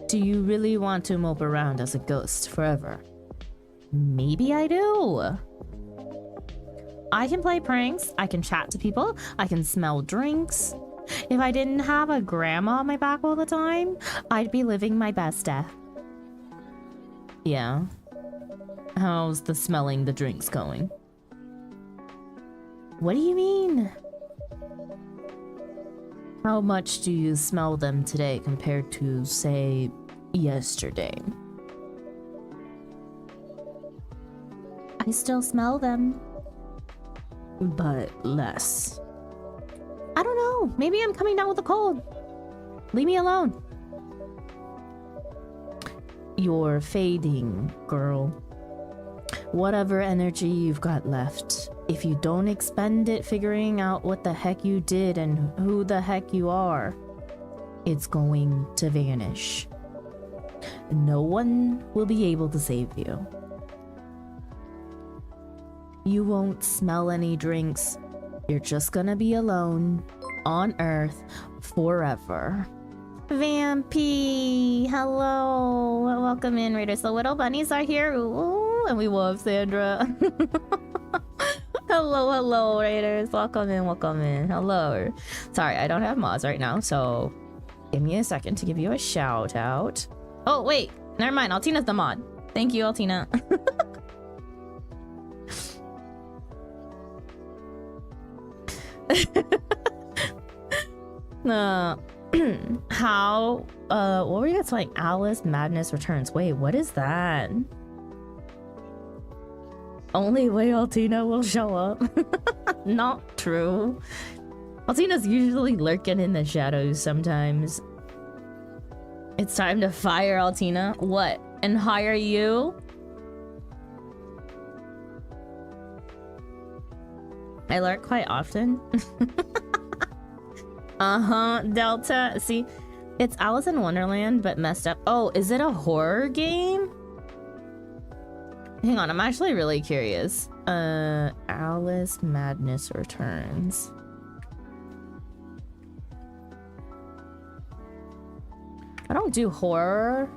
Do you really want to mope around as a ghost forever? Maybe I do. I can play pranks, I can chat to people, I can smell drinks. If I didn't have a grandma on my back all the time, I'd be living my best death. Yeah. How's the smelling the drinks going? What do you mean? How much do you smell them today compared to, say, yesterday? I still smell them. But less. I don't know. Maybe I'm coming down with a cold. Leave me alone. You're fading, girl. Whatever energy you've got left, if you don't expend it figuring out what the heck you did and who the heck you are, it's going to vanish. No one will be able to save you. You won't smell any drinks. You're just gonna be alone on Earth forever. Vampy, hello, welcome in, Raiders. The little bunnies are here. Ooh, and we love Sandra. Hello, Raiders. Welcome in. Hello. Sorry, I don't have mods right now, so give me a second to give you a shout out. Oh, wait, never mind. Altina's the mod. Thank you, Altina. How what were you guys like? Alice Madness Returns. Wait, what is that? Only way Altina will show up. Not true. Altina's usually lurking in the shadows sometimes. It's time to fire Altina. What? And hire you? I lurk quite often. Delta. See, it's Alice in Wonderland, but messed up. Oh, is it a horror game? Hang on, I'm actually really curious. Alice Madness Returns. I don't do horror.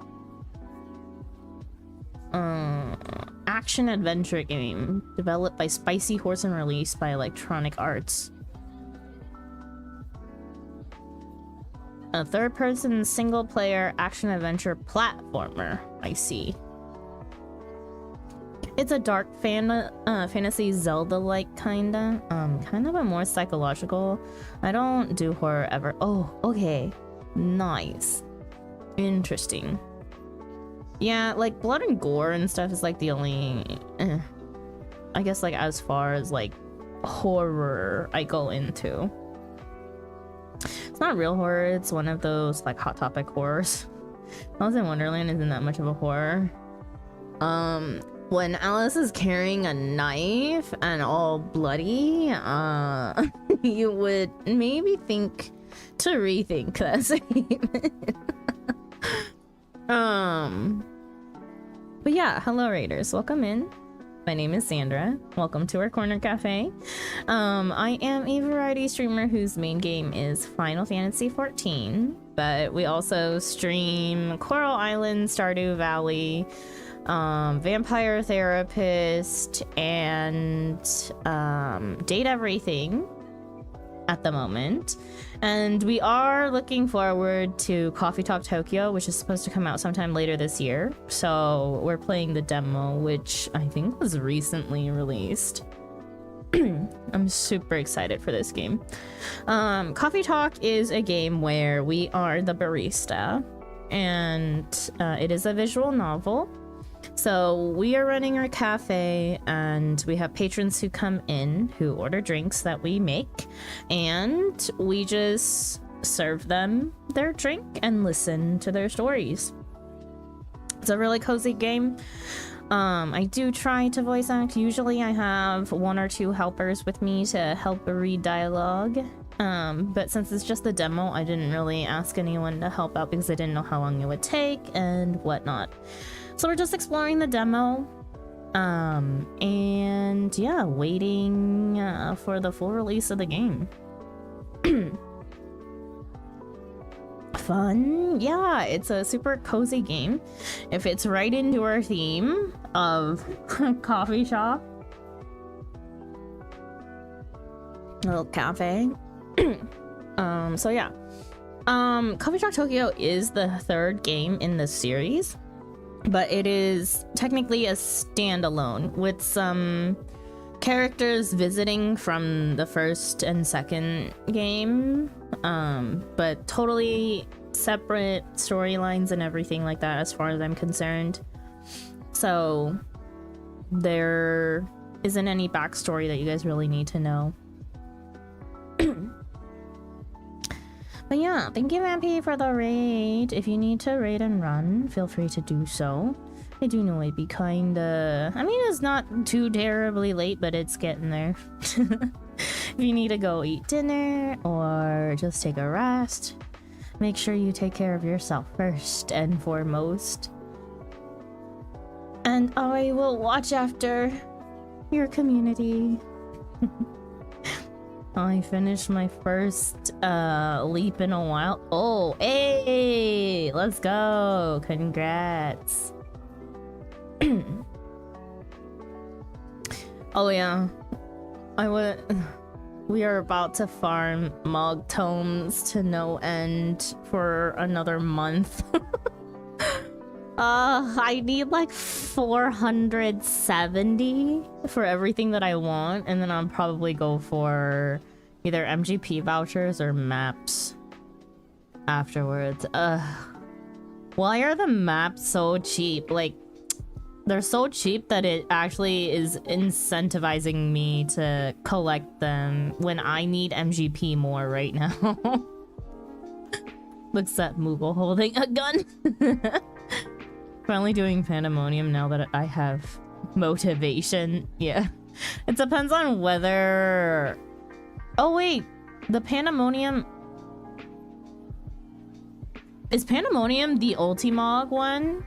Action adventure game developed by Spicy Horse and released by Electronic Arts. A third-person single-player action adventure platformer. I see. It's a dark fantasy Zelda-like kinda. Kind of a more psychological. I don't do horror ever. Oh, okay. Nice. Interesting. Yeah, like blood and gore and stuff is like the only I guess like as far as like horror I go into. It's not real horror, it's one of those like Hot Topic horrors. Alice in Wonderland isn't that much of a horror. When Alice is carrying a knife and all bloody, you would maybe think to rethink that statement. But yeah, hello Raiders, welcome in. My name is Sandra. Welcome to our corner cafe. I am a variety streamer whose main game is Final Fantasy XIV, but we also stream Coral Island, Stardew Valley, Vampire Therapist, and Date Everything at the moment. And we are looking forward to Coffee Talk Tokyo, which is supposed to come out sometime later this year. So we're playing the demo, which I think was recently released. I'm super excited for this game. Coffee Talk is a game where we are the barista, and it is a visual novel. So we are running our cafe, and we have patrons who come in who order drinks that we make, and we just serve them their drink and listen to their stories. It's a really cozy game. I do try to voice act. Usually I have one or two helpers with me to help read dialogue. But since it's just a demo, I didn't really ask anyone to help out because I didn't know how long it would take and whatnot. So we're just exploring the demo, and yeah, waiting for the full release of the game. Fun, yeah, it's a super cozy game. It fits right into our theme of coffee shop, little cafe. So yeah, Coffee Talk Tokyo is the third game in the series, but it is technically a standalone with some characters visiting from the first and second game, but totally separate storylines and everything like that as far as I'm concerned. So there isn't any backstory that you guys really need to know. But yeah, thank you, Vampy, for the raid. If you need to raid and run, feel free to do so. I do know it'd be kinda... I mean, it's not too terribly late, but it's getting there. If you need to go eat dinner or just take a rest, make sure you take care of yourself first and foremost. And I will watch after your community. I finished my first leap in a while. Oh, hey, let's go. Congrats. Oh yeah, we are about to farm Mog Tomes to no end for another month. I need like 470 for everything that I want, and then I'll probably go for either MGP vouchers or maps afterwards. Why are the maps so cheap? Like, they're so cheap that it actually is incentivizing me to collect them when I need MGP more right now. Looks at Moogle holding a gun. Finally doing Pandemonium now that I have motivation. Yeah. It depends on whether... Oh wait, the Pandemonium... Is Pandemonium the Ultimog one?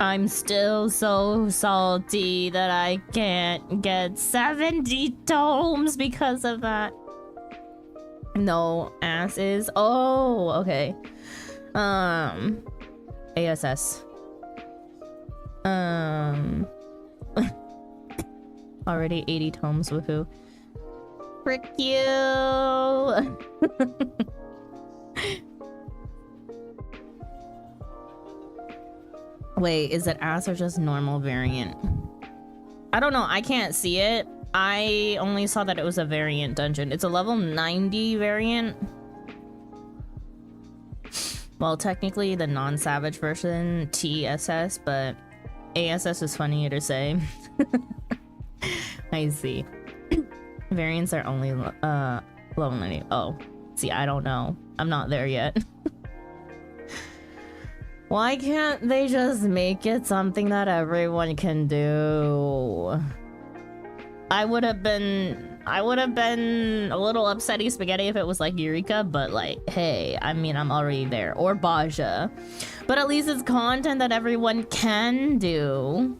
I'm still so salty that I can't get 70 tomes because of that. No asses. Oh, okay. ASS. Already 80 tomes, woohoo. Frick you! Wait, is it ass or just normal variant? I don't know, I can't see it. I only saw that it was a variant dungeon. It's a level 90 variant. Well, technically the non-savage version, TSS, but ASS is funnier to say. I see. Variants are only level 90. Oh, see, I don't know. I'm not there yet. Why can't they just make it something that everyone can do? I would have been a little upsetty spaghetti if it was like Eureka, but like, hey, I mean, I'm already there. Or Baja. But at least it's content that everyone can do.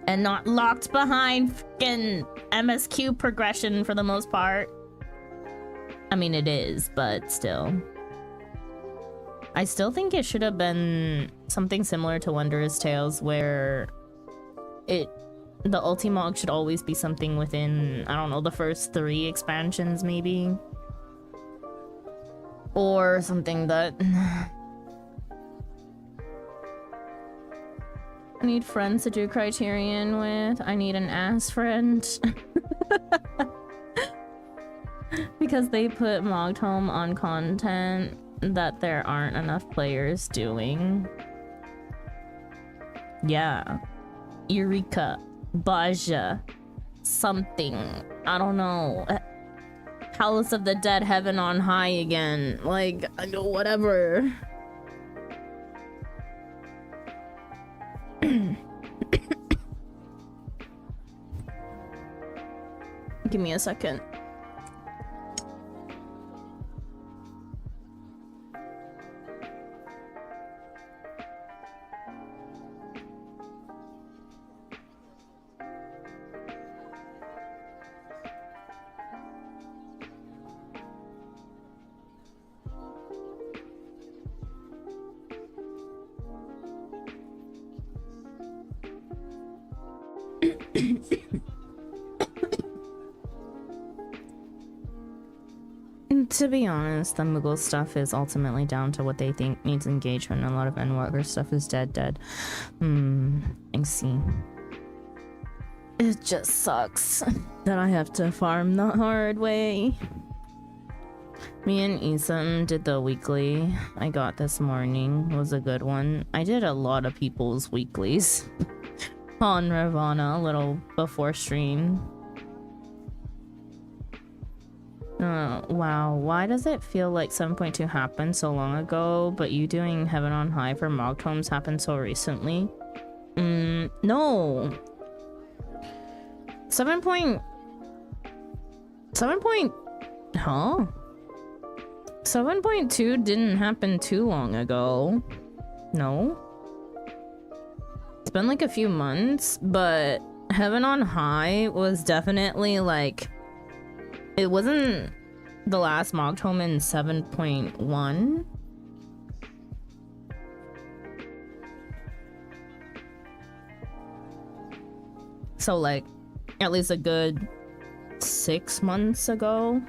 And not locked behind fucking MSQ progression for the most part. I mean, it is, but still. I still think it should have been something similar to Wondrous Tales, where the Ultimog should always be something within, I don't know, the first 3 expansions maybe, or something that I need friends to do Criterion with. I need an ass friend. Because they put Mogtome on content that there aren't enough players doing. Yeah. Eureka. Baja. Something. I don't know. Palace of the Dead, Heaven on High again. Like, whatever. Give me a second. To be honest, the Moogle stuff is ultimately down to what they think needs engagement. A lot of Endwalker stuff is dead. I see. It just sucks that I have to farm the hard way. Me and Isam did the weekly I got this morning. It was a good one. I did a lot of people's weeklies on Ravana a little before stream. Wow, why does it feel like 7.2 happened so long ago, but you doing Heaven on High for Mogtomes happened so recently? No. 7. Huh? 7.2 didn't happen too long ago. No? been like a few months, but Heaven on High was definitely like, it wasn't the last mock home in 7.1. So like at least a good 6 months ago.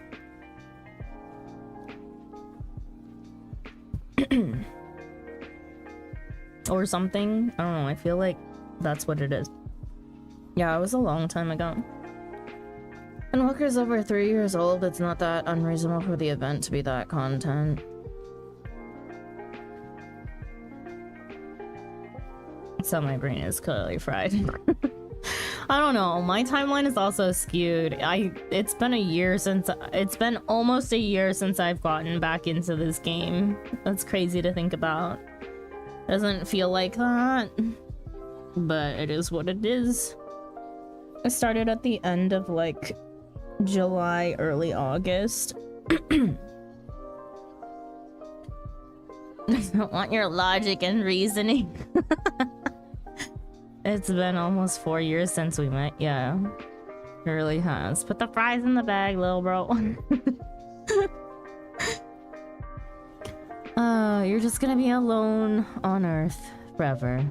Or something. I don't know. I feel like that's what it is. Yeah, it was a long time ago. And Hooker's over 3 years old. It's not that unreasonable for the event to be that content. So my brain is clearly fried. I don't know. My timeline is also skewed. It's been almost a year since I've gotten back into this game. That's crazy to think about. Doesn't feel like that, but it is what it is. I started at the end of like July, early August. I don't want your logic and reasoning. It's been almost 4 years since we met. Yeah, it really has. Put the fries in the bag, little bro. You're just gonna be alone on Earth forever.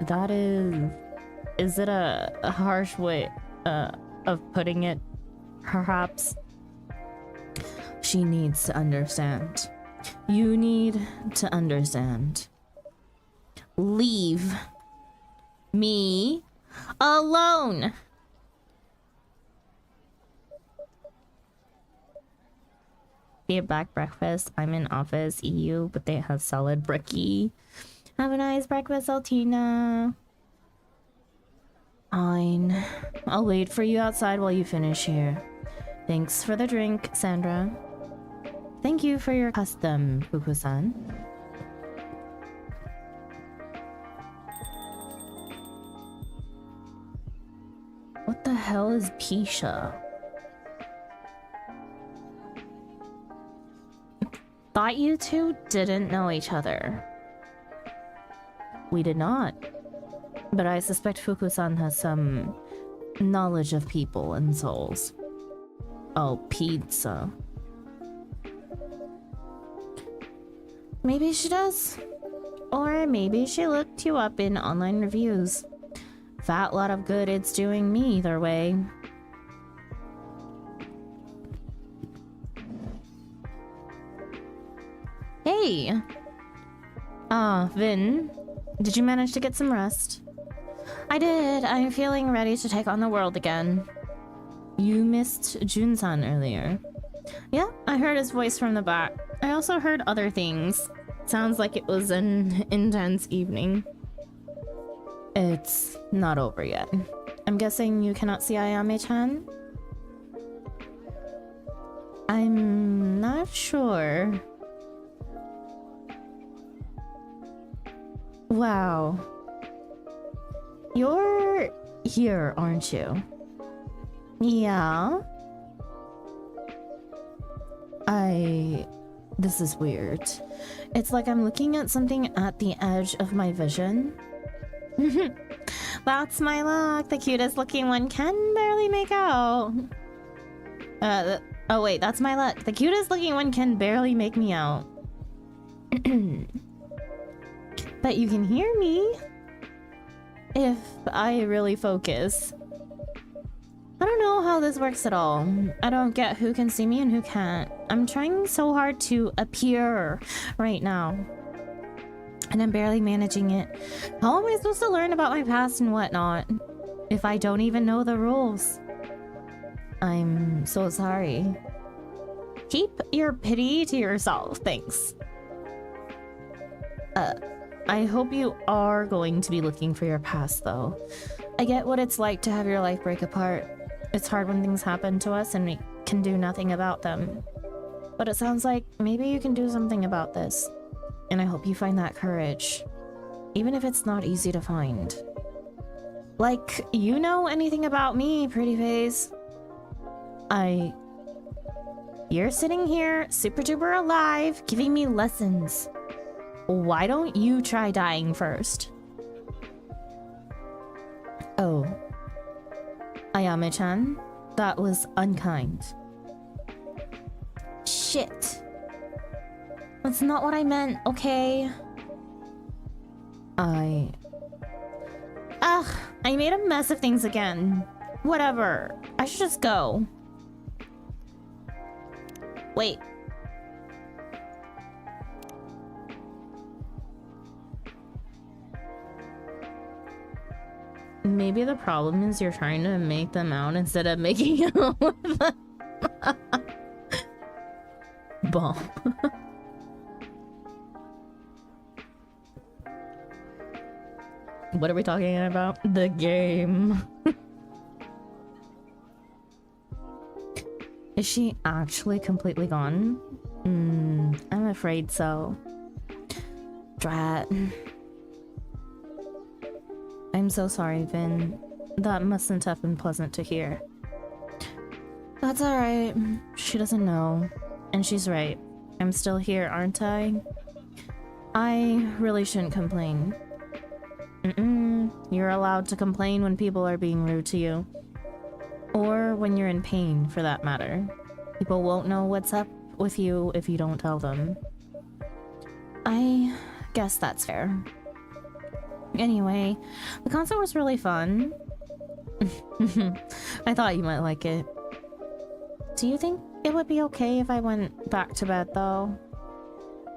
That is it a harsh way of putting it? Perhaps. She needs to understand. You need to understand. Leave me alone. Be a black breakfast. I'm in office EU, but they have solid bricky. Have a nice breakfast, Altina. Fine. I'll wait for you outside while you finish here. Thanks for the drink, Sandra. Thank you for your custom, Fuku-san. What the hell is Pisha? Thought you two didn't know each other. We did not. But I suspect Fuku-san has some knowledge of people and souls. Oh, pizza. Maybe she does. Or maybe she looked you up in online reviews. Fat lot of good it's doing me either way. Hey! Vin. Did you manage to get some rest? I did. I'm feeling ready to take on the world again. You missed Jun-san earlier. Yeah, I heard his voice from the back. I also heard other things. Sounds like it was an intense evening. It's not over yet. I'm guessing you cannot see Ayame-chan? I'm not sure. Wow. You're here, aren't you? Yeah. This is weird. It's like I'm looking at something at the edge of my vision. That's my luck. The cutest looking one can barely make out. Oh wait, that's my luck. The cutest looking one can barely make me out. But you can hear me if I really focus. I don't know how this works at all. I don't get who can see me and who can't. I'm trying so hard to appear right now, and I'm barely managing it. How am I supposed to learn about my past and whatnot if I don't even know the rules? I'm so sorry. Keep your pity to yourself, thanks. I hope you are going to be looking for your past, though. I get what it's like to have your life break apart. It's hard when things happen to us and we can do nothing about them. But it sounds like maybe you can do something about this. And I hope you find that courage. Even if it's not easy to find. Like, you know anything about me, pretty face? You're sitting here, super duper alive, giving me lessons. Why don't you try dying first? Oh. Ayame-chan, that was unkind. Shit. That's not what I meant, okay? Ugh, I made a mess of things again. Whatever. I should just go. Wait. Maybe the problem is you're trying to make them out instead of making out with them. Bomb. What are we talking about? The game. Is she actually completely gone? I'm afraid so. Drat. I'm so sorry, Vin. That mustn't have been pleasant to hear. That's alright. She doesn't know. And she's right. I'm still here, aren't I? I really shouldn't complain. You're allowed to complain when people are being rude to you. Or when you're in pain, for that matter. People won't know what's up with you if you don't tell them. I guess that's fair. Anyway, the concert was really fun. I thought you might like it. Do you think it would be okay if I went back to bed, though?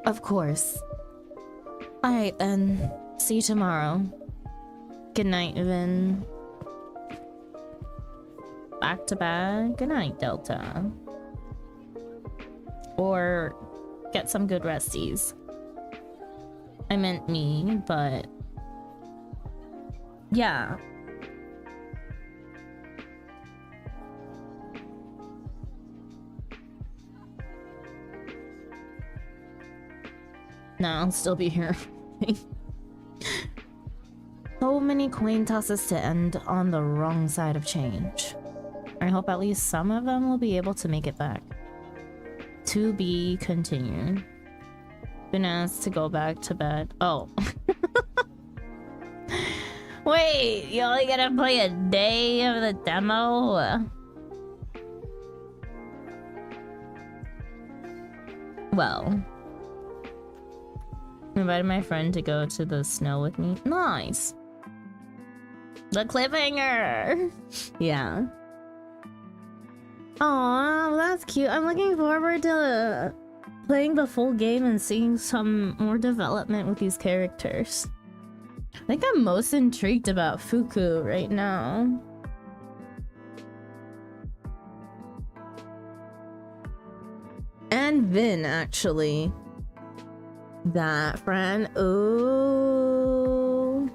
Of course. Alright then. See you tomorrow. Good night, Vin. Back to bed. Good night, Delta. Or get some good resties. I meant me, but yeah. No, I'll still be here. So many coin tosses to end on the wrong side of change. I hope at least some of them will be able to make it back. To be continued. Been asked to go back to bed. Oh. Wait, you only gotta play a day of the demo? Well. Invited my friend to go to the snow with me. Nice. The cliffhanger. Yeah. Aw, that's cute. I'm looking forward to playing the full game and seeing some more development with these characters. I think I'm most intrigued about Fuku right now. And Vin, actually. That friend. Ooh.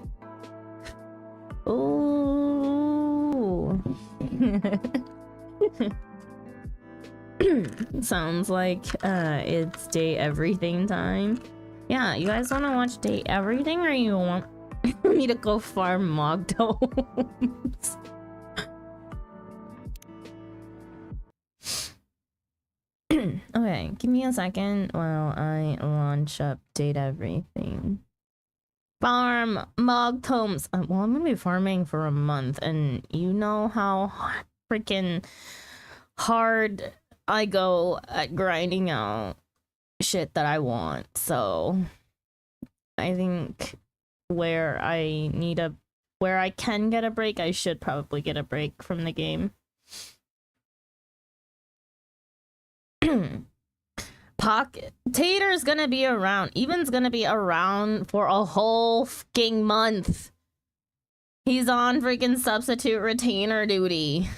Ooh. Sounds like it's day everything time. Yeah, you guys want to watch day everything, or you want me to go farm Mogdomes? Okay, give me a second while I launch up date everything. Farm Mogdomes. Well, I'm gonna be farming for a month, and you know how freaking hard I go at grinding out shit that I want. So I think where I can get a break, I should probably get a break from the game. Pocket Tater's gonna be around. Evan's gonna be around for a whole fucking month. He's on freaking substitute retainer duty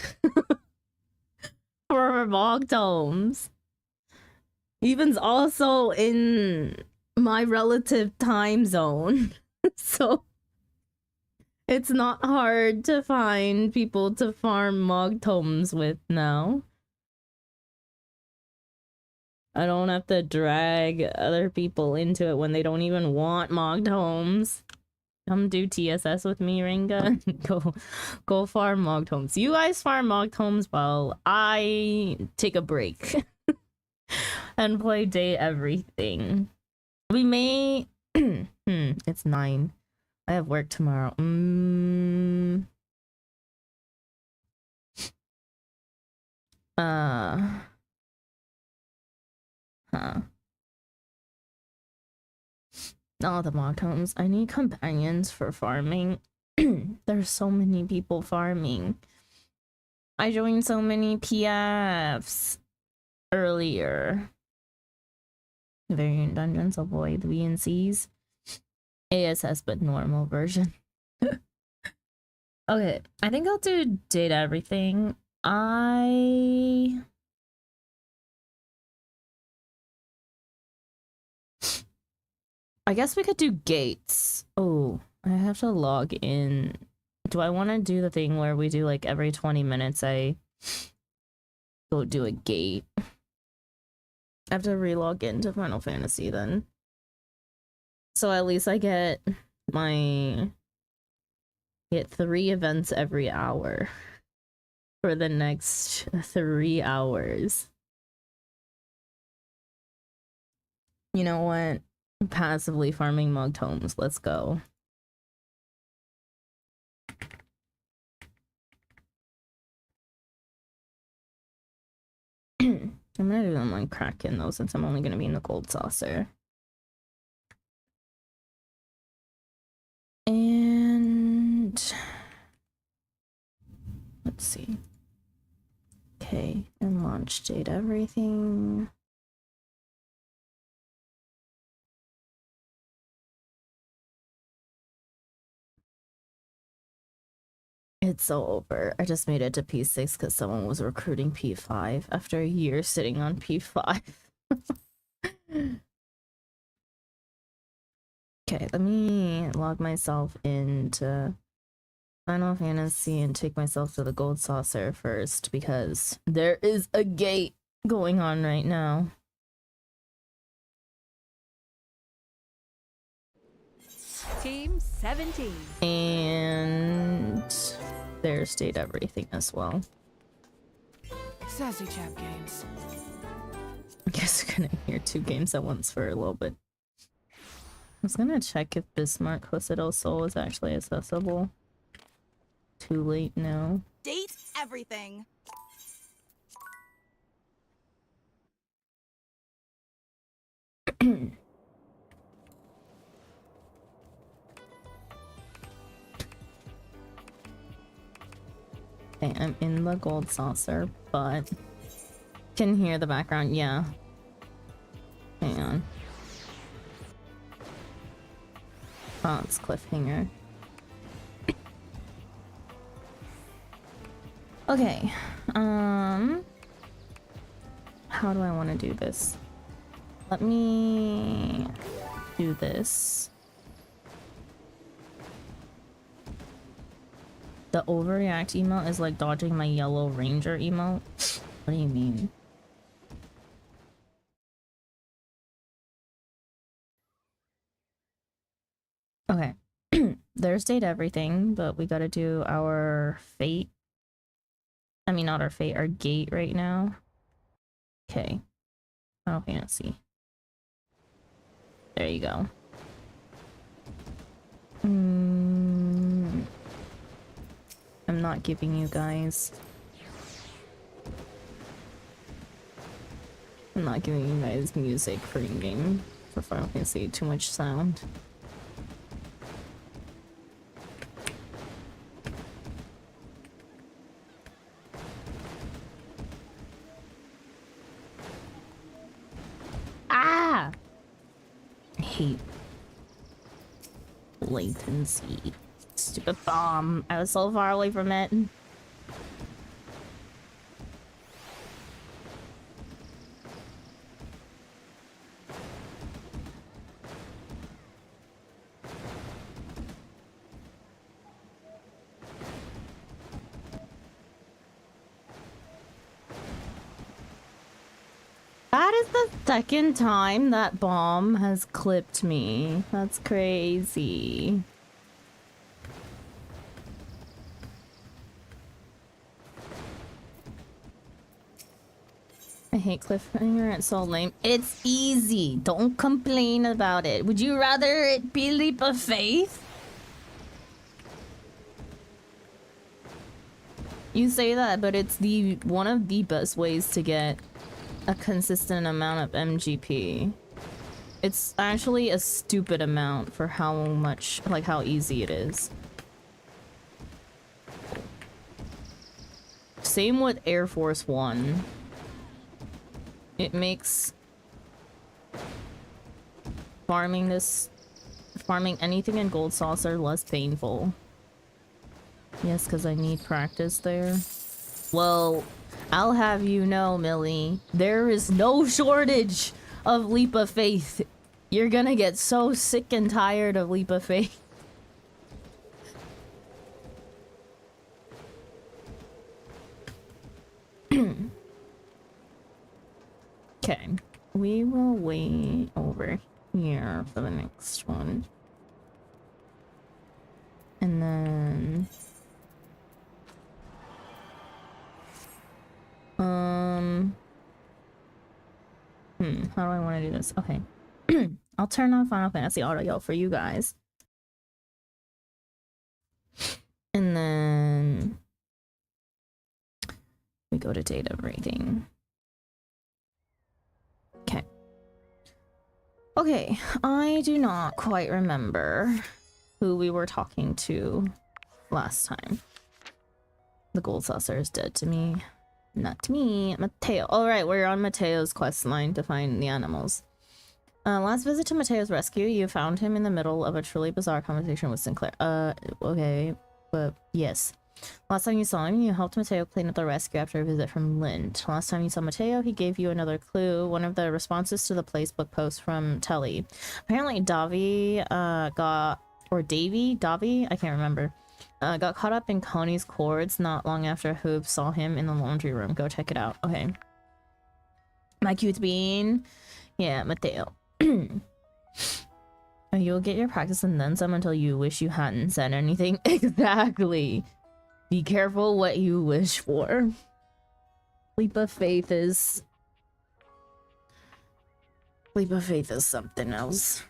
for Mogdomes. Evan's also in my relative time zone, so it's not hard to find people to farm Mogdomes with now. I don't have to drag other people into it when they don't even want Mogdomes. Come do TSS with me, Ringa. Go farm Mogdomes. You guys farm Mogdomes while I take a break and play day everything. We may it's 9. I have work tomorrow. Huh. All the mock homes. I need companions for farming. There's so many people farming. I joined so many PFs earlier. Variant dungeons avoid VNCs. ASS but normal version. Okay, I think I'll do data everything. I guess we could do gates. Oh, I have to log in. Do I want to do the thing where we do like every 20 minutes I go do a gate? I have to relog into Final Fantasy then. So at least I get 3 events every hour for the next 3 hours. You know what? Passively farming mugged homes. Let's go. I'm gonna do them on Kraken though, since I'm only gonna be in the gold saucer. And let's see. Okay, and launch date everything. It's so over. I just made it to P6 because someone was recruiting P5 after a year sitting on P5. Okay, let me log myself into Final Fantasy and take myself to the gold saucer first because there is a gate going on right now. Team 17. And there's state everything as well. Sassy Chap Games. I guess we're gonna hear 2 games at once for a little bit. I was gonna check if Bismarck Hospital Soul is actually accessible. Too late now. Date everything. Okay, I'm in the gold saucer, but can hear the background. Yeah. Hang on. Oh, it's cliffhanger. Okay. How do I want to do this? Let me do this. The overreact emote is like dodging my yellow ranger emote. What do you mean? Okay. There's date everything, but we gotta do our fate. I mean, not our fate, our gate right now. Okay. Final Fantasy. There you go. I'm not giving you guys. I'm not giving you guys music for in-game for Final Fantasy. Too much sound. Ah! I hate latency. Stupid bomb. I was so far away from it. That is the second time that bomb has clipped me. That's crazy. I hate cliffhanger. It's so lame. It's easy. Don't complain about it. Would you rather it be leap of faith? You say that, but it's the one of the best ways to get a consistent amount of MGP. It's actually a stupid amount for how much, like how easy it is. Same with Air Force One. It makes farming anything in Gold Saucer less painful. Yes, because I need practice there. Well, I'll have you know, Millie, there is no shortage of Leap of Faith. You're gonna get so sick and tired of Leap of Faith. Okay, we will wait over here for the next one. And then... how do I want to do this? Okay. I'll turn on Final Fantasy audio for you guys. And then... we go to data rating. Okay. Okay, I do not quite remember who we were talking to last time. The Gold Saucer is dead to me. Not me, Mateo. Alright, we're on Mateo's quest line to find the animals. Last visit to Mateo's rescue, you found him in the middle of a truly bizarre conversation with Sinclair. Okay, but yes. Last time you saw him, you helped Mateo clean up the rescue after a visit from Lind. Last time you saw Mateo, he gave you another clue, one of the responses to the Placebook post from Telly. Apparently Davy, I can't remember, got caught up in Connie's cords not long after Hoop saw him in the laundry room. Go check it out. Okay. My cute bean. Yeah, Mateo. You'll get your practice and then some until you wish you hadn't said anything. Exactly. Be careful what you wish for. Leap of Faith is something else.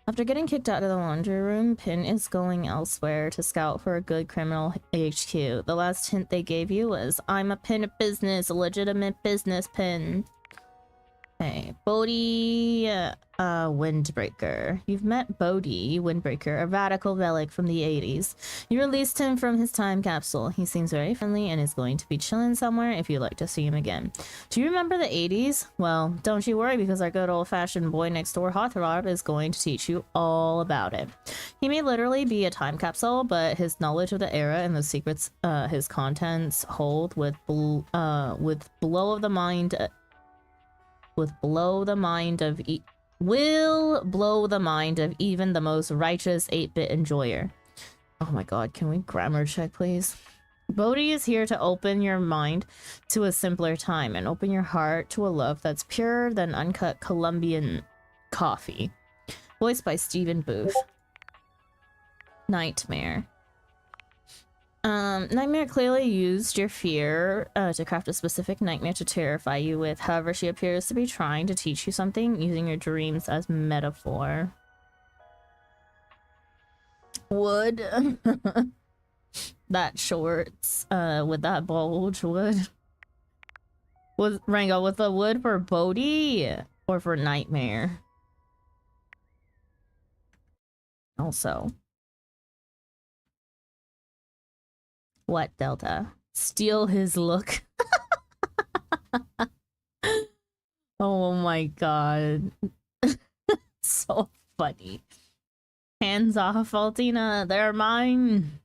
After getting kicked out of the laundry room, Pin is going elsewhere to scout for a good criminal HQ. The last hint they gave you was, I'm a pin of business, a legitimate business pin. Okay, Bodhi, Windbreaker. You've met Bodhi, Windbreaker, a radical relic from the 80s. You released him from his time capsule. He seems very friendly and is going to be chilling somewhere if you'd like to see him again. Do you remember the 80s? Well, don't you worry, because our good old-fashioned boy next door, Hothrod, is going to teach you all about it. He may literally be a time capsule, but his knowledge of the era and the secrets his contents hold will blow the mind of even the most righteous 8-bit enjoyer. Oh my god, can we grammar check, please? Bodhi is here to open your mind to a simpler time and open your heart to a love that's purer than uncut Colombian coffee. Voiced by Stephen Booth. Nightmare. Nightmare clearly used your fear to craft a specific nightmare to terrify you with. However, she appears to be trying to teach you something using your dreams as metaphor. Wood. That shorts with that bulge wood. Was Rango with the wood for Bodhi or for Nightmare? Also. What, Delta? Steal his look. Oh my god. So funny. Hands off, Altina. They're mine.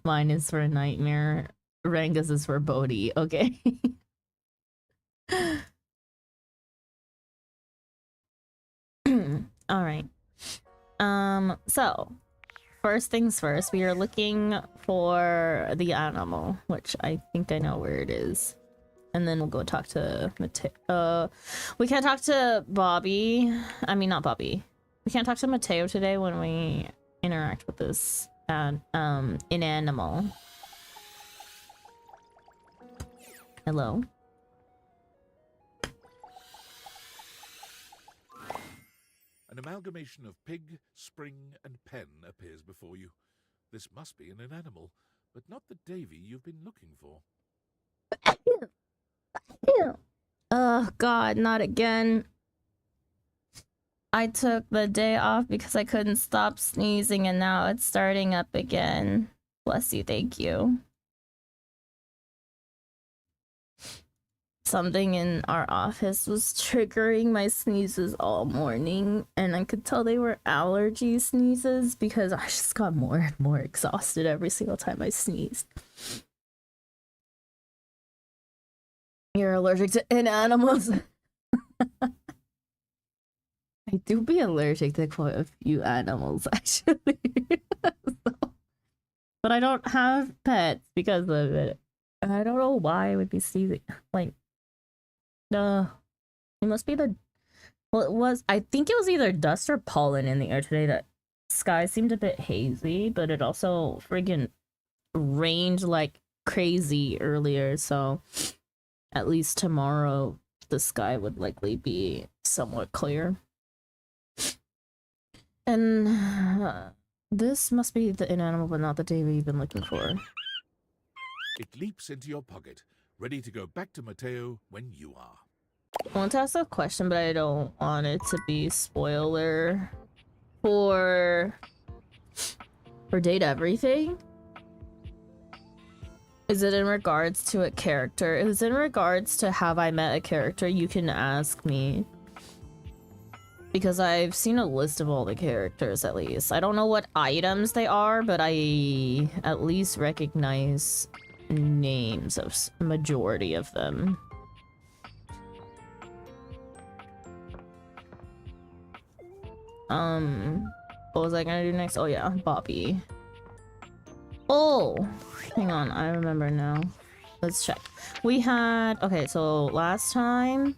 Mine is for Nightmare. Rangus is for Bodhi. Okay. Alright. So first things first, we are looking for the animal, which I think I know where it is. And then we'll go talk to Mateo. We can't talk to Bobby. I mean, not Bobby. We can't talk to Mateo today when we interact with this inanimal. Hello? An amalgamation of pig, spring, and pen appears before you. This must be an animal, but not the Davy you've been looking for. Oh god, not again. I took the day off because I couldn't stop sneezing and now it's starting up again. Bless you, thank you. Something in our office was triggering my sneezes all morning, and I could tell they were allergy sneezes because I just got more and more exhausted every single time I sneezed. You're allergic to animals. I do be allergic to quite a few animals, actually. But I don't have pets because of it. And I don't know why I would be sneezing. Like, it must be the... Well, it was... I think it was either dust or pollen in the air today. That sky seemed a bit hazy, but it also friggin' rained like crazy earlier, so at least tomorrow the sky would likely be somewhat clear. And this must be the inanimal, but not the Davy you've been looking for. It leaps into your pocket, ready to go back to Mateo when you are. I want to ask a question, but I don't want it to be spoiler for Date Everything. Is it in regards to a character? If it's in regards to have I met a character, you can ask me. Because I've seen a list of all the characters, at least. I don't know what items they are, but I at least recognize names of majority of them. What was I gonna do next? Oh yeah, Bobby. Oh, hang on, I remember now. Let's check. We had, okay, so last time,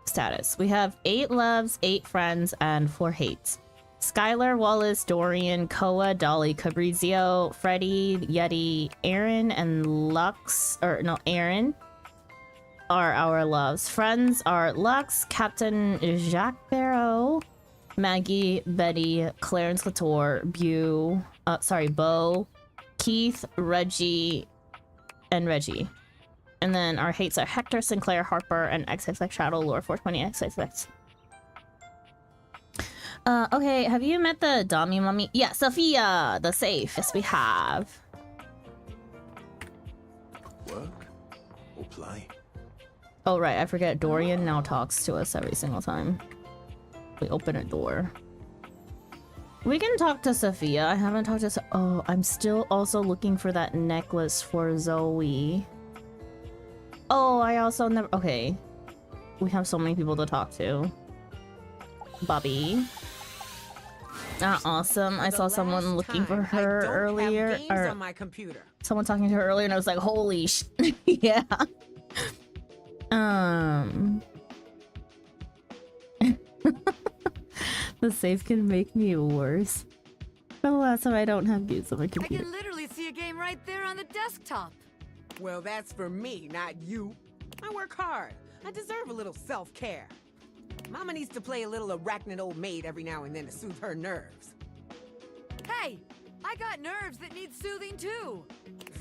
status. We have 8 loves, 8 friends, and 4 hates. Skylar, Wallace, Dorian, Koa, Dolly, Cabrizio, Freddy, Yeti, Aaron, and Lux, or no, Aaron are our loves. Friends are Lux, Captain Jacques Barrow, Maggie, Betty, Clarence Latour, Bo, Keith, Reggie, and Reggie. And then our hates are Hector, Sinclair, Harper, and XXX Shadow Lore 420 XXX. Okay, have you met the Dami Mummy? Yeah, Sophia, the safe. Yes, we have. Work or play? Oh, right, I forget. Dorian now talks to us every single time we open a door. We can talk to Sophia. I haven't talked to oh, I'm still also looking for that necklace for Zoe. Oh, I also never... Okay. We have so many people to talk to. Bobby. Awesome. I saw someone looking for her earlier. Or on my computer. Someone talking to her earlier and I was like, holy sh... Yeah. The safe can make me worse. But alas, so I don't have games on my I computer. can literally see a game right there on the desktop. Well, that's for me, not you. I work hard. I deserve a little self-care. Mama needs to play a little arachnid old maid every now and then to soothe her nerves. Hey, I got nerves that need soothing too.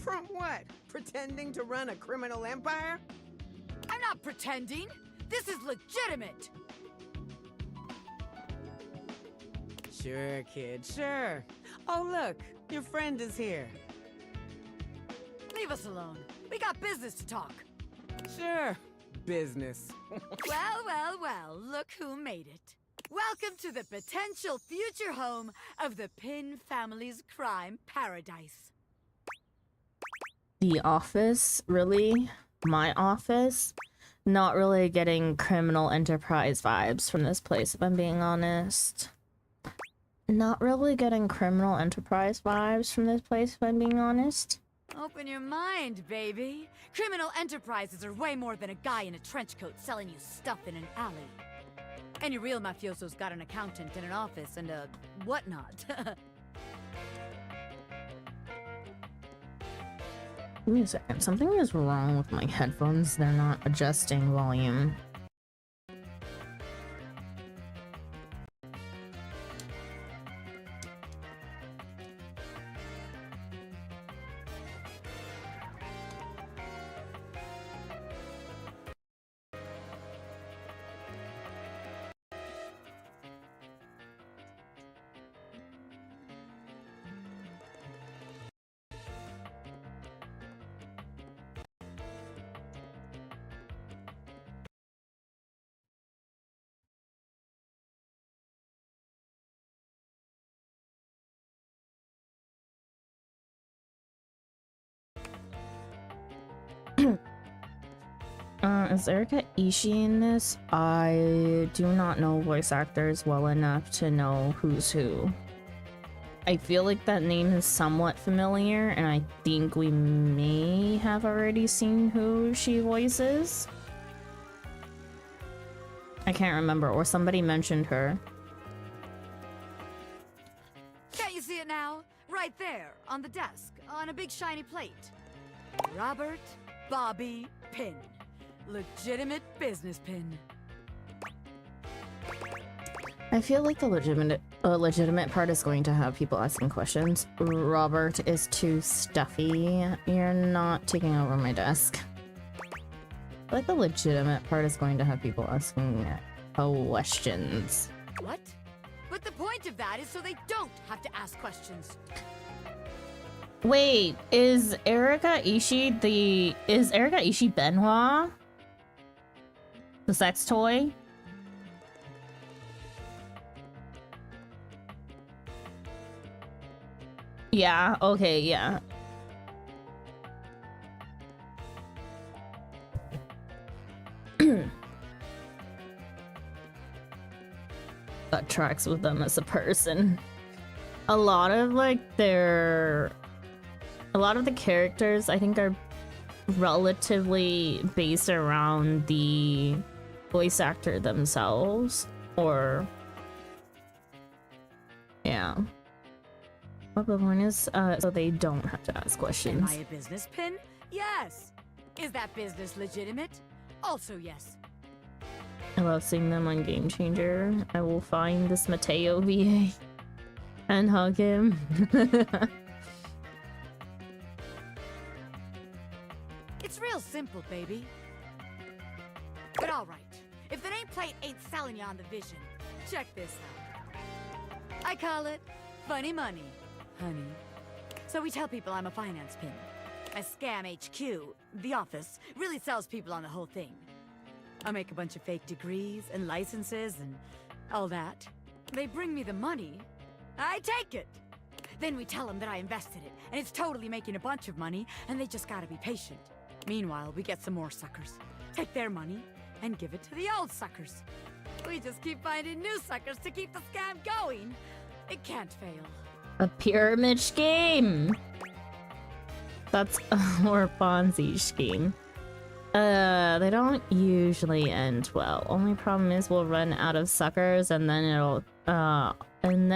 From what? Pretending to run a criminal empire? I'm not pretending. This is legitimate. Sure, kid, sure. Oh, look, your friend is here. Leave us alone. We got business to talk. Sure, business. Well, look who made it. Welcome to the potential future home of the Pin family's crime paradise. The office, really? My office? Not really getting criminal enterprise vibes from this place, if I'm being honest. Not really getting criminal enterprise vibes from this place, if I'm being honest. Open your mind, baby. Criminal enterprises are way more than a guy in a trench coat selling you stuff in an alley. Any real mafioso's got an accountant and an office and a whatnot. Give me a second. Something is wrong with my headphones. They're not adjusting volume. Is Erika Ishii in this? I do not know voice actors well enough to know who's who. I feel like that name is somewhat familiar, and I think we may have already seen who she voices. I can't remember, or somebody mentioned her. Can't you see it now? Right there, on the desk, on a big shiny plate. Robert Bobby Pin. Legitimate business pin. I feel like the legitimate part is going to have people asking questions. Robert is too stuffy. You're not taking over my desk. I feel like the legitimate part is going to have people asking questions. What? But the point of that is so they don't have to ask questions. Wait, is Erika Ishii Benoit? The sex toy? Yeah, okay, yeah. That tracks with them as a person. A lot of the characters I think are relatively based around the voice actor themselves, or yeah. But the point is, so they don't have to ask Am questions. I a business pin? Yes. Is that business legitimate? Also yes. I love seeing them on Game Changer. I will find this Mateo VA and hug him. It's real simple, baby. But alright, if the nameplate ain't selling you on the vision, check this out. I call it funny money, honey. So we tell people I'm a finance pin. My scam HQ, the office, really sells people on the whole thing. I make a bunch of fake degrees and licenses and all that. They bring me the money. I take it. Then we tell them that I invested it, and it's totally making a bunch of money, and they just gotta be patient. Meanwhile, we get some more suckers, take their money, and give it to the old suckers. We just keep finding new suckers to keep the scam going. It can't fail. A pyramid scheme. That's or Ponzi scheme. They don't usually end well. Only problem is we'll run out of suckers and then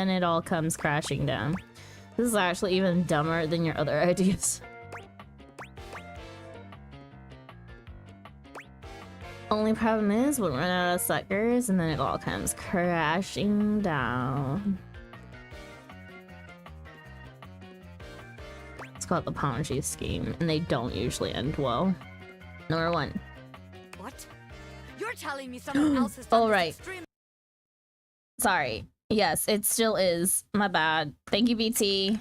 it all comes crashing down. This is actually even dumber than your other ideas. Only problem is we'll run out of suckers and then it all comes crashing down. It's called the Ponzi scheme, and they don't usually end well. Number 1. What? You're telling me someone else has done All this right. extreme... Sorry. Yes, it still is. My bad. Thank you, BT.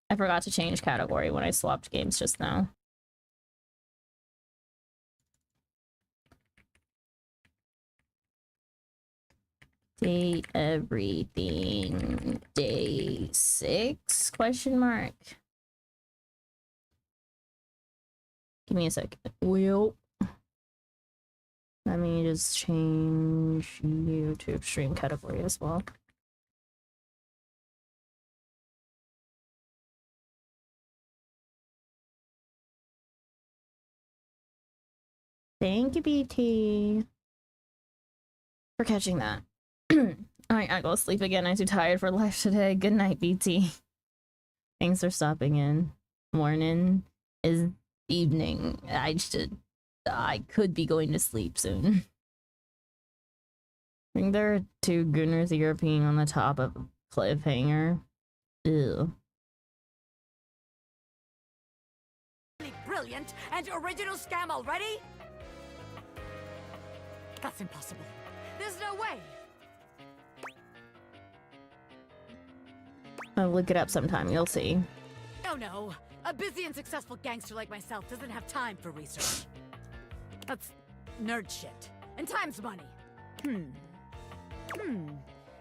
I forgot to change category when I swapped games just now. Date everything. Day 6? Question mark. Give me a second. Well, let me just change YouTube stream category as well. Thank you, BT, for catching that. Alright, I go sleep again. I'm too tired for life today. Good night, BT. Thanks for stopping in. Morning is evening. I could be going to sleep soon. I think there are 2 Gunners European on the top of a cliffhanger. Ew. Brilliant and original scam already? That's impossible. There's no way. I'll look it up sometime, you'll see. Oh no, a busy and successful gangster like myself doesn't have time for research. That's nerd shit. And time's money.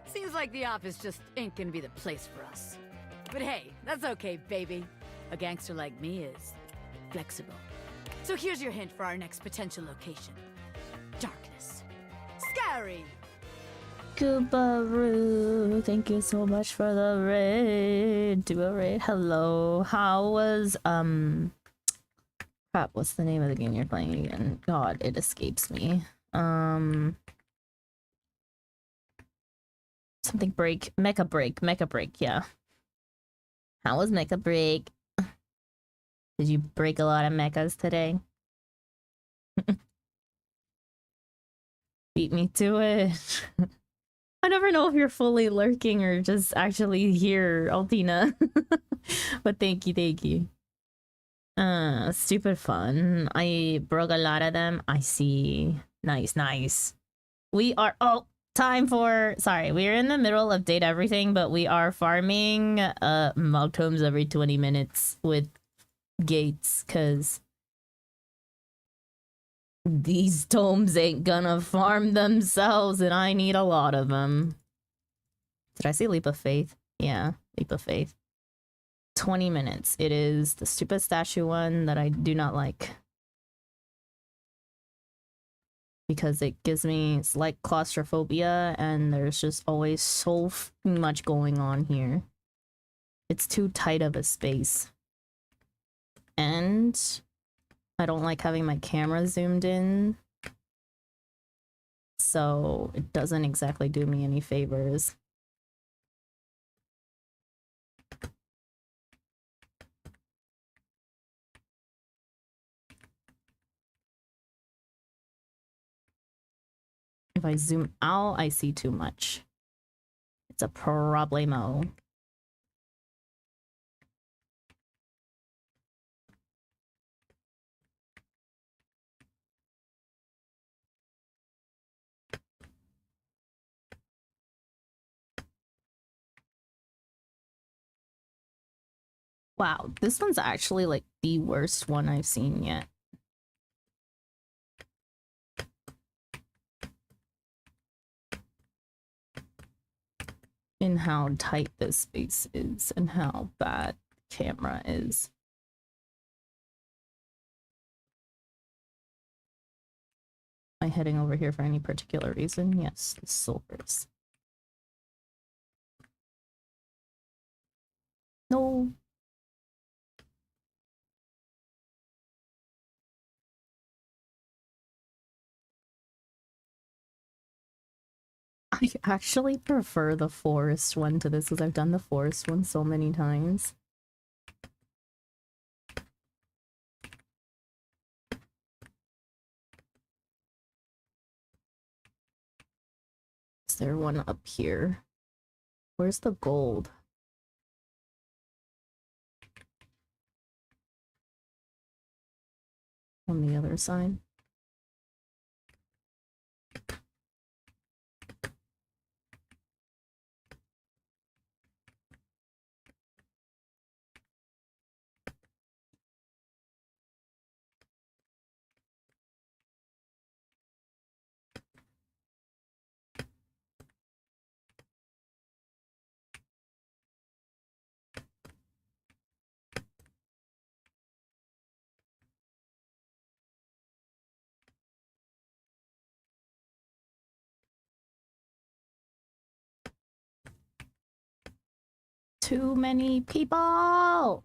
Seems like the office just ain't gonna be the place for us. But hey, that's okay, baby. A gangster like me is flexible. So here's your hint for our next potential location. Darkness. Scary! Kubaru, thank you so much for the raid. Do a raid. Hello. How was crap, what's the name of the game you're playing again? God, it escapes me. Something break. Mecha break, yeah. How was Mecha Break? Did you break a lot of mechas today? Beat me to it. I never know if you're fully lurking or just actually here, Altina. But thank you. Stupid fun. I broke a lot of them. I see. Nice. We are time for we're in the middle of date everything, but we are farming mog tomes every 20 minutes with gates, cause these tomes ain't gonna farm themselves and I need a lot of them. Did I say leap of faith? Yeah, leap of faith. 20 minutes. It is the stupid statue one that I do not like. Because it gives me slight claustrophobia and there's just always so much going on here. It's too tight of a space. And I don't like having my camera zoomed in. So it doesn't exactly do me any favors. If I zoom out, I see too much. It's a problemo. Wow, this one's actually like the worst one I've seen yet. In how tight this space is and how bad the camera is. Am I heading over here for any particular reason? Yes, the silvers. No. I actually prefer the forest one to this because I've done the forest one so many times. Is there one up here? Where's the gold? On the other side. Too many people!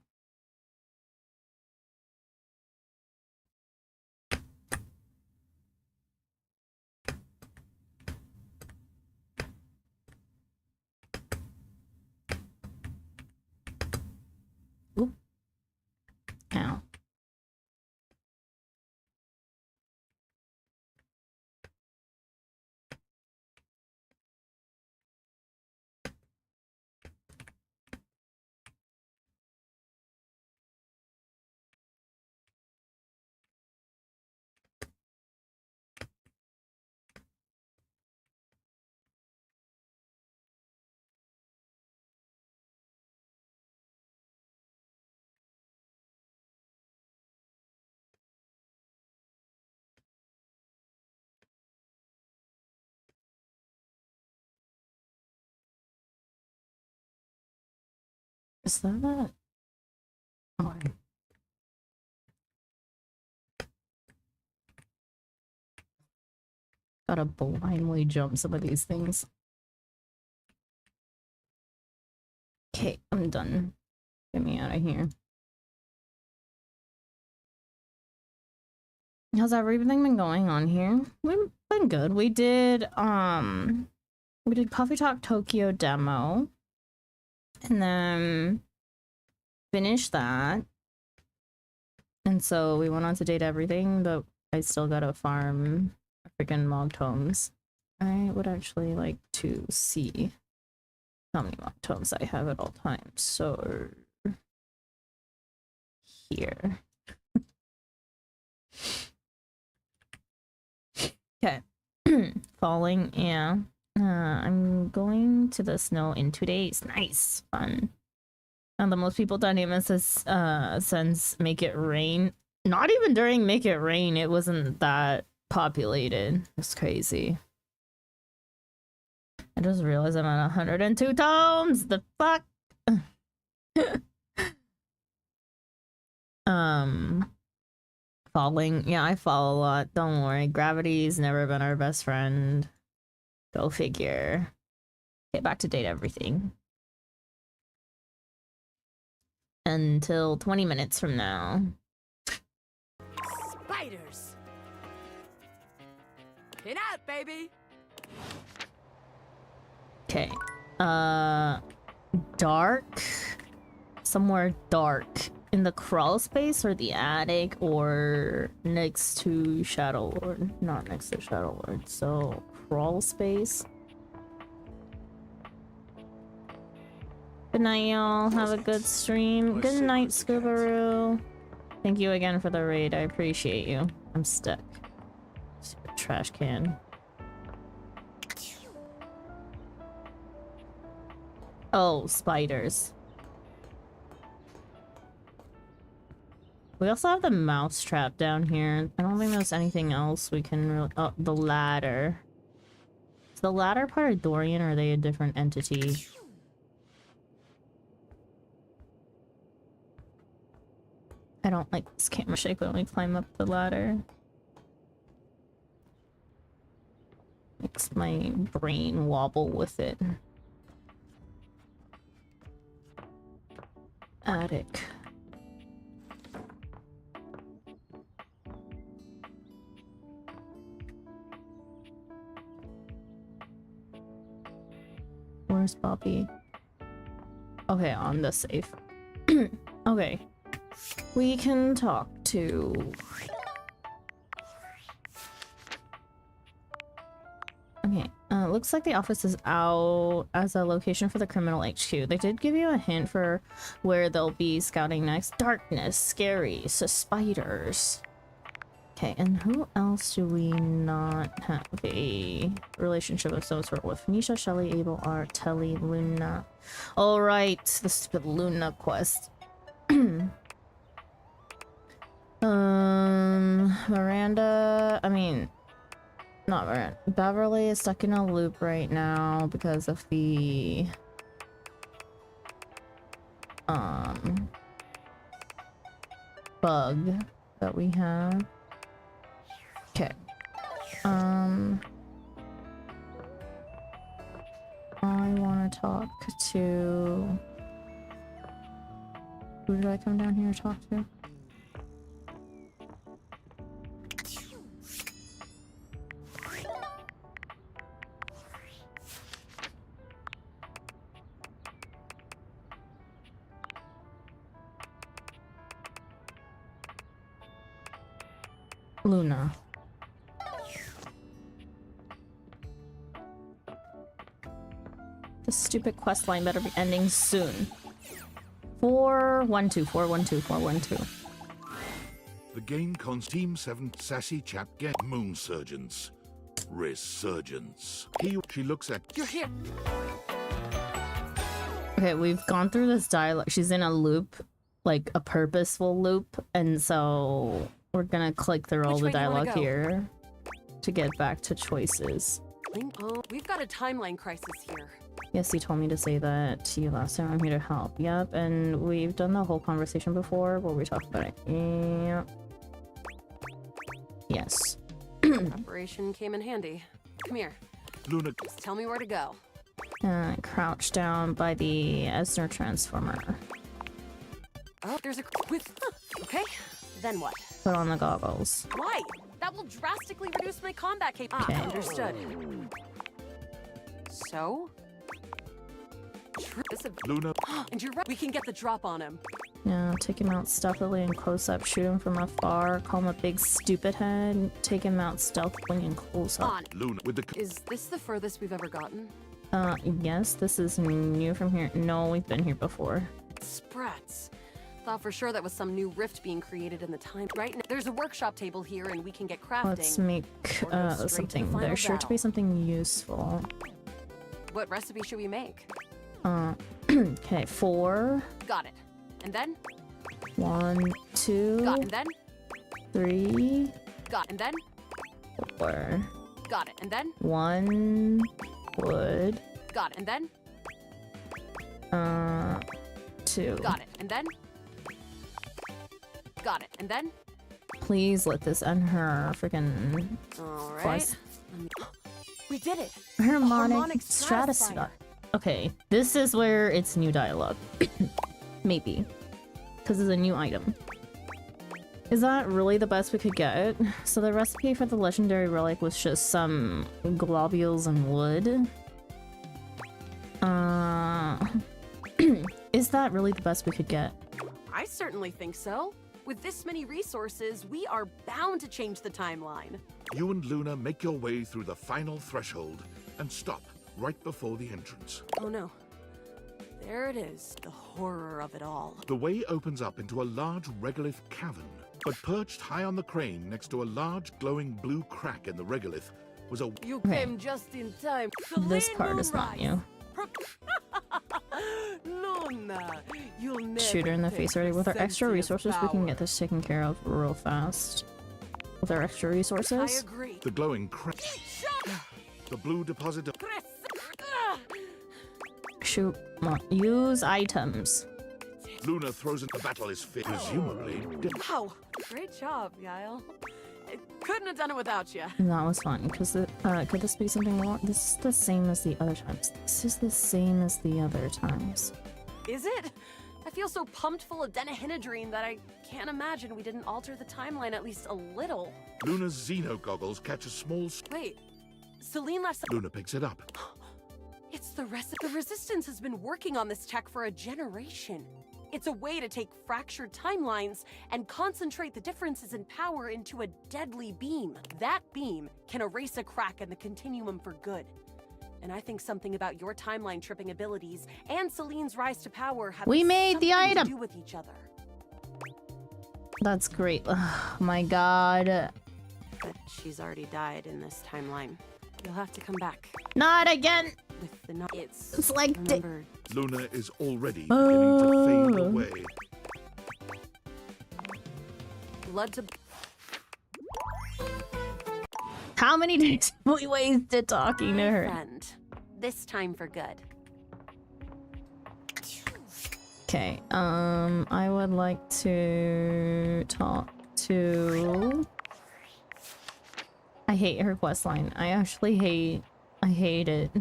Oop. Ow. Is that? Oh. Gotta blindly jump some of these things. Okay, I'm done. Get me out of here. How's everything been going on here? We've been good. We did Coffee Talk Tokyo demo. And then finished that. And so we went on to Date Everything, but I still gotta farm freaking Mog Tomes. I would actually like to see how many Mog Tomes I have at all times. So here. Okay. Falling, yeah. I'm going to the snow in 2 days. Nice. Fun. And the most people done even says since Make It Rain. Not even during Make It Rain, it wasn't that populated. It's crazy. I just realized I'm at 102 tomes. The fuck? Falling. Yeah, I fall a lot. Don't worry. Gravity's never been our best friend. Go figure. Get back to Date Everything. Until 20 minutes from now. Spiders! Get out, baby! Okay. Dark. Somewhere dark. In the crawl space or the attic or next to Shadow Lord. Not next to Shadow Lord. So, crawl space. Good night, y'all. Have a good stream. Good night, Scoobaroo. Thank you again for the raid. I appreciate you. I'm stuck. Stupid trash can. Oh, spiders. We also have the mouse trap down here. I don't think there's anything else we can really... Oh, the ladder. Is the ladder part of Dorian or are they a different entity? I don't like this camera shake when we climb up the ladder. Makes my brain wobble with it. Attic. Where's Bobby? Okay, on the safe. Okay. We can talk to... Okay, looks like the office is out as a location for the criminal HQ. They did give you a hint for where they'll be scouting next. Darkness, scary, so spiders. Okay, and who else do we not have a relationship of some sort with? Nisha, Shelly, Abel, Art, Telly, Luna. Alright, the stupid Luna quest. Miranda, I mean, not Miranda. Beverly is stuck in a loop right now because of the bug that we have. Okay. I want to talk to... Who did I come down here to talk to? Luna. The stupid quest line better be ending soon. 412, 412, 412. The game cons Team 7 sassy chap get moon surgeons. Resurgence. She looks at... You're here! Okay, we've gone through this dialogue. She's in a loop, like a purposeful loop, and so we're gonna click through all Which the way do you wanna dialogue go? here to get back to choices. Oh, we've got a timeline crisis here. Yes, you told me to say that to you last time. I'm here to help. Yep, and we've done the whole conversation before where we talked about it. Yep. Yes. Preparation came in handy. Come here. Luna, Just tell me where to go. Crouch down by the Esner transformer. Oh, there's a with. Okay. Then what? Put on the goggles. Why? That will drastically reduce my combat capability. Okay. Understood. So? This Luna, and you're right. We can get the drop on him. Yeah, take him out stealthily and close up. Shoot him from afar. Call him a big stupid head. Take him out stealthily and close up. On. Luna, with the Is this the furthest we've ever gotten? Yes, this is new from here. No, we've been here before. Sprats. Thought for sure that was some new rift being created in the time. Right now, there's a workshop table here, and we can get crafting. Let's make Or go straight to the something. final There's sure to be battle. something useful. What recipe should we make? Okay, 4. Got it. And then? 1, 2, Got it. And then? 3, Got it. And then? 4. Got it. And then? 1 wood. Got it. And then? 2. Got it. And then? Got it. And then? Please let this end her freaking All right. quest. We did it. Harmonic stratosphere. Okay, this is where it's new dialogue. Maybe. Because it's a new item. Is that really the best we could get? So the recipe for the legendary relic was just some globules and wood. Is that really the best we could get? I certainly think so. With this many resources, we are bound to change the timeline. you and Luna make your way through the final threshold and stop right before the entrance. Oh no. There it is. The horror of it all. The way opens up into a large regolith cavern, but perched high on the crane next to a large glowing blue crack in the regolith was a You Okay. came just in time. This Celine part is not Moonrise. new. Luna, you'll never Shoot her in the take face already. With our extra Sensia's resources, we can power. get this taken care of real fast. With our extra I resources? agree. the glowing crack. The blue deposit of Shoot. Use items. Luna throws in the battle is fit, presumably. Wow. Great job, Guile. I couldn't have done it without you. That was fun. Because could this be something more? This is the same as the other times. This is the same as the other times. Is it? I feel so pumped full of denahydrine that I can't imagine we didn't alter the timeline at least a little. Luna's Xeno goggles catch a small. Wait, Celine left some. Luna picks it up. It's the recipe. The Resistance has been working on this tech for a generation. It's a way to take fractured timelines and concentrate the differences in power into a deadly beam. That beam can erase a crack in the continuum for good. And I think something about your timeline tripping abilities and Celine's rise to power have We made the something item. to do with each other. That's great. Oh my god. But she's already died in this timeline. You'll have to come back Not again! with the It's like remember. Luna is already beginning to fade Oh. away. Blood to How many days have we wasted talking to her? friend. This time for good. Okay, I would like to talk to... I hate her questline. I actually I hate it.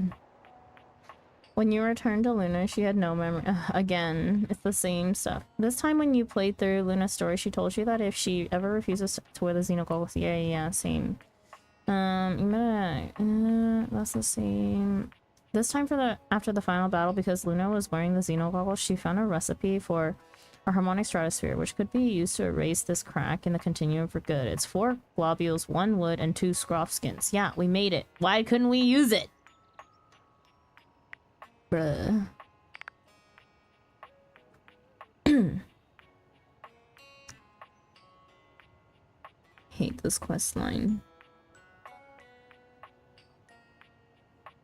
When you returned to Luna, she had no memory. Again, it's the same stuff. This time when you played through Luna's story, she told you that if she ever refuses to wear the Xenogoggles, yeah, same. That's the same. This time after the final battle, because Luna was wearing the Xenogoggles, she found a recipe for a harmonic stratosphere, which could be used to erase this crack in the continuum for good. It's 4 globules, 1 wood, and 2 scroff skins. Yeah, we made it. Why couldn't we use it? Bruh. Hate this quest line.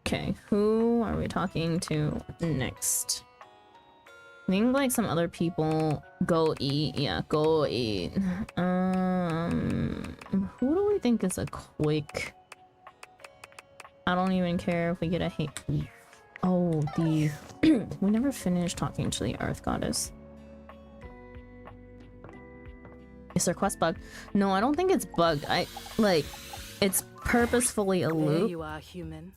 Okay, who are we talking to next? I think like some other people. Go eat. Yeah, go eat. Who do we think is a quick? I don't even care if we get a hate. Oh, the we never finished talking to the Earth Goddess. Is there quest bug? No, I don't think it's bugged. It's purposefully a There loop. you are, human.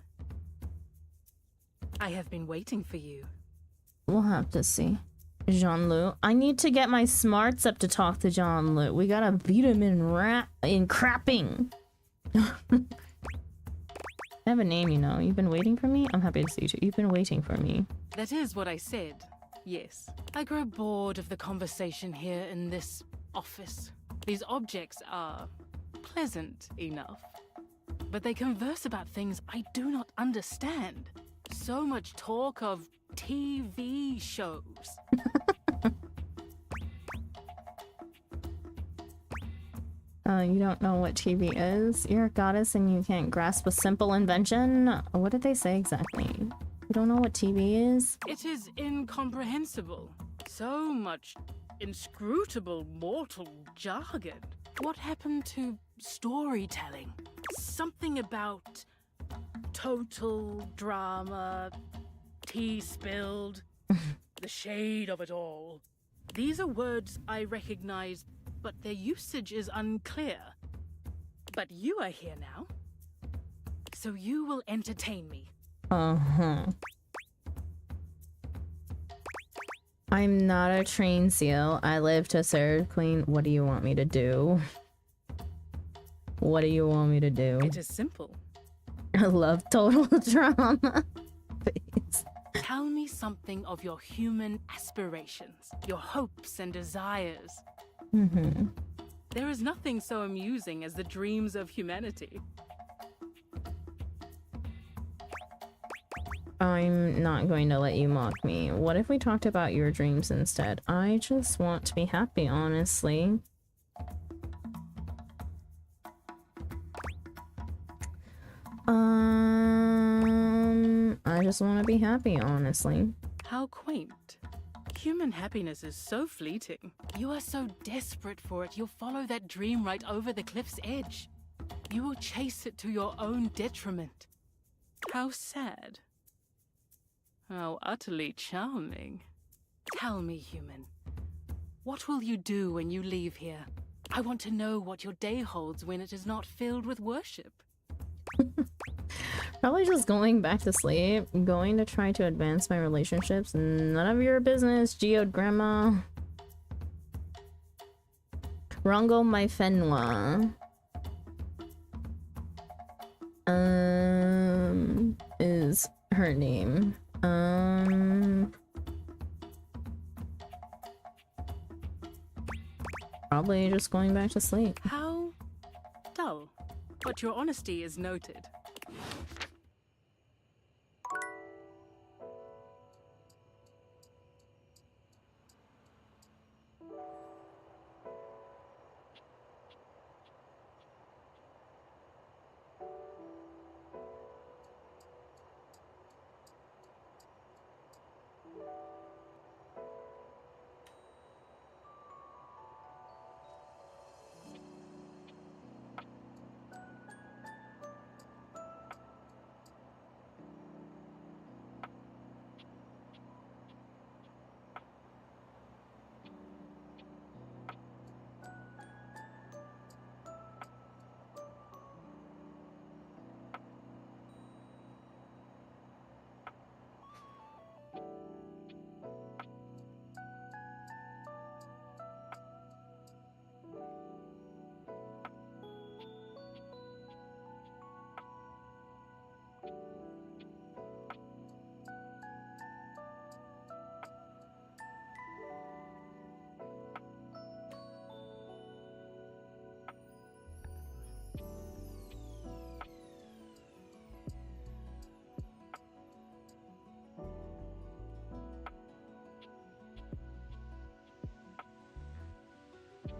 I have been waiting for you. We'll have to see. Jean-Luc. I need to get my smarts up to talk to Jean-Luc. We gotta beat him in crapping. I have a name, you know. You've been waiting for me? I'm happy to see you too. You've been waiting for me. That is what I said. Yes. I grow bored of the conversation here in this office. These objects are pleasant enough, but they converse about things I do not understand. So much talk of TV shows. You don't know what TV is? You're a goddess and you can't grasp a simple invention? What did they say exactly? You don't know what TV is? It is incomprehensible. So much inscrutable mortal jargon. What happened to storytelling? Something about total drama, tea spilled, the shade of it all. These are words I recognize, but their usage is unclear. But you are here now, so you will entertain me. Uh-huh. I'm not a train seal. I live to serve Queen. What do you want me to do? What do you want me to do? It is simple. I love total drama. Please. Tell me something of your human aspirations, your hopes and desires. Mm-hmm. There is nothing so amusing as the dreams of humanity. I'm not going to let you mock me. What if we talked about your dreams instead? I just want to be happy, honestly. I just want to be happy, honestly. How quaint. Human happiness is so fleeting. You are so desperate for it, you'll follow that dream right over the cliff's edge. You will chase it to your own detriment. How sad. How utterly charming. Tell me, human, what will you do when you leave here? I want to know what your day holds when it is not filled with worship. Probably just going back to sleep, going to try to advance my relationships. None of your business, Geode Grandma. Rongo my Fenwa. Is her name. Probably just going back to sleep. How dull. But your honesty is noted.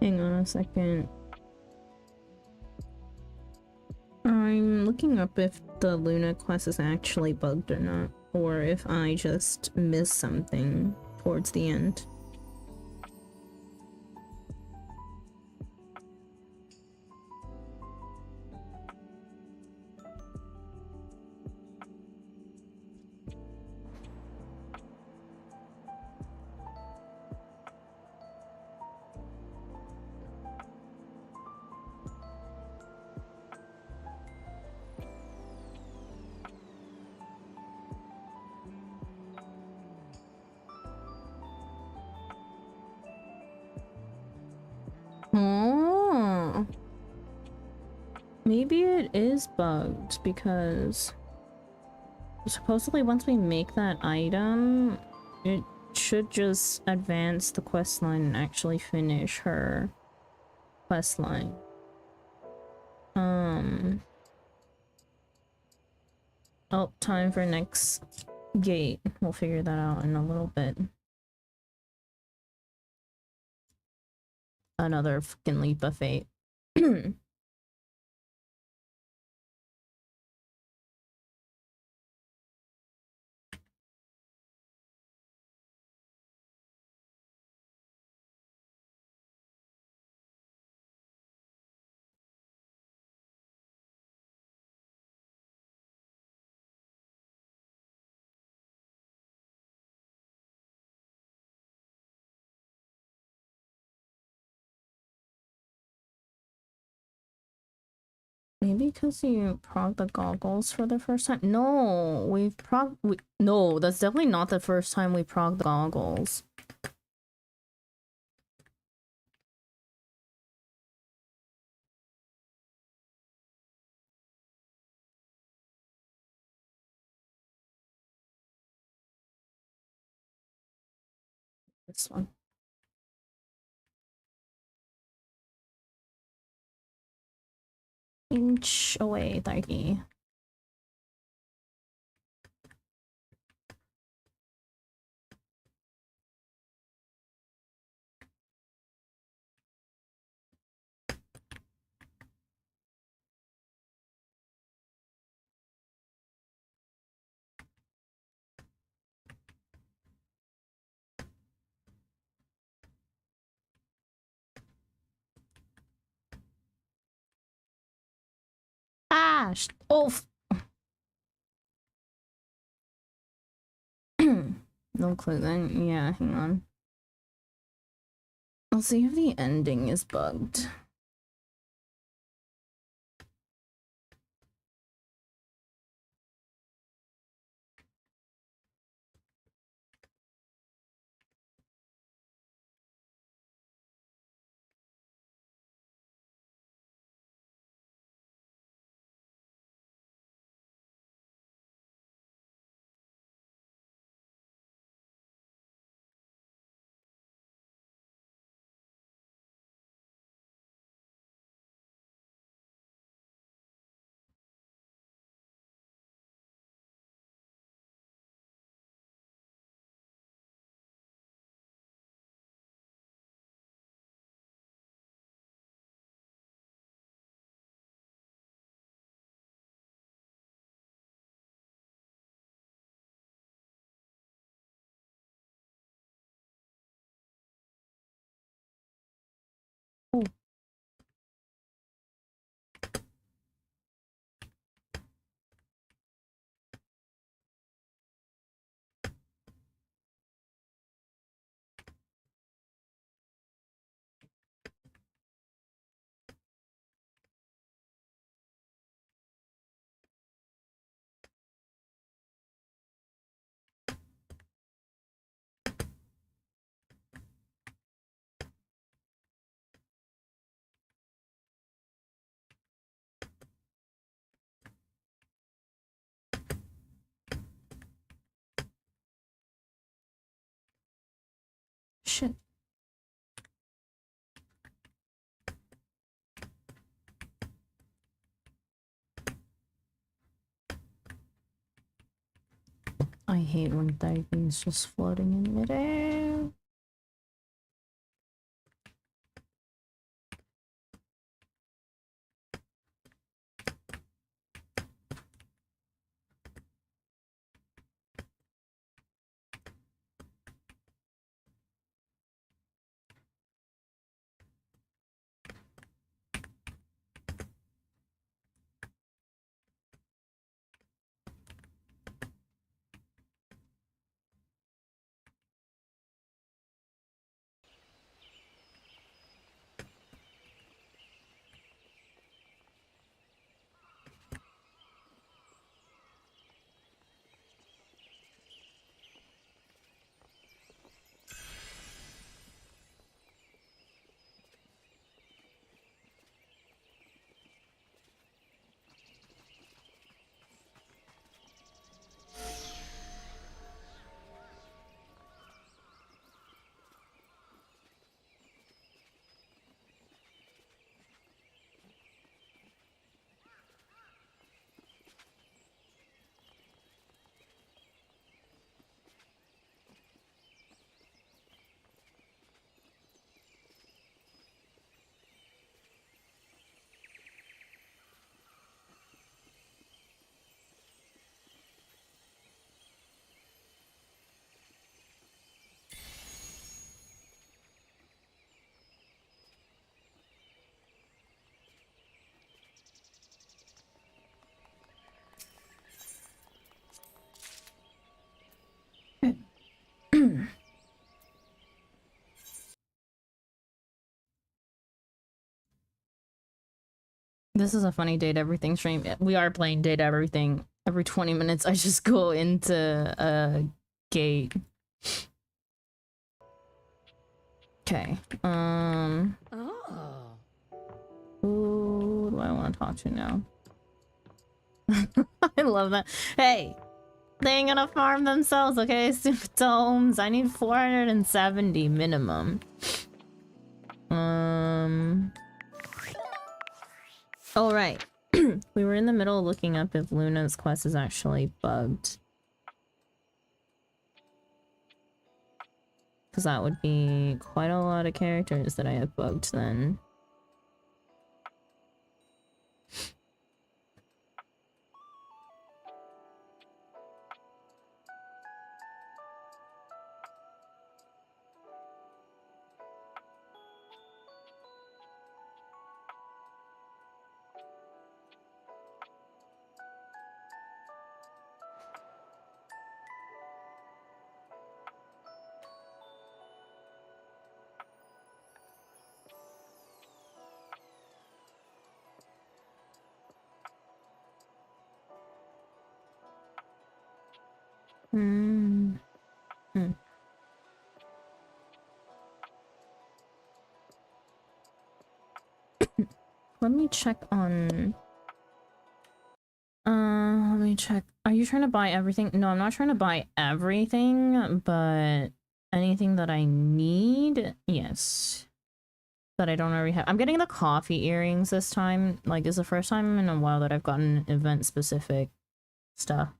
Hang on a second. I'm looking up if the Luna quest is actually bugged or not, or if I just missed something towards the end. Oh. Maybe it is bugged because supposedly once we make that item, it should just advance the quest line and actually finish her quest line. Oh, time for next gate. We'll figure that out in a little bit. Another fucking leap of fate. Maybe because you prog the goggles for the first time? No, no, that's definitely not the first time we prog the goggles. This one. Inch away, Darky. Ah! Oh! No clue then. Yeah, hang on. I'll see if the ending is bugged. Shit. I hate when Darky's just floating in midair. This is a funny date everything stream. We are playing date everything. Every 20 minutes I just go into a gate. Okay. Oh. Who do I want to talk to now? I love that. Hey, they ain't gonna farm themselves, okay? Symptoms. I need 470 minimum. All right. We were in the middle of looking up if Luna's quest is actually bugged. Because that would be quite a lot of characters that I have bugged then. Let me check on... let me check. Are you trying to buy everything? No, I'm not trying to buy everything, but anything that I need, yes. That I don't already have. I'm getting the coffee earrings this time. Like, it's the first time in a while that I've gotten event-specific stuff.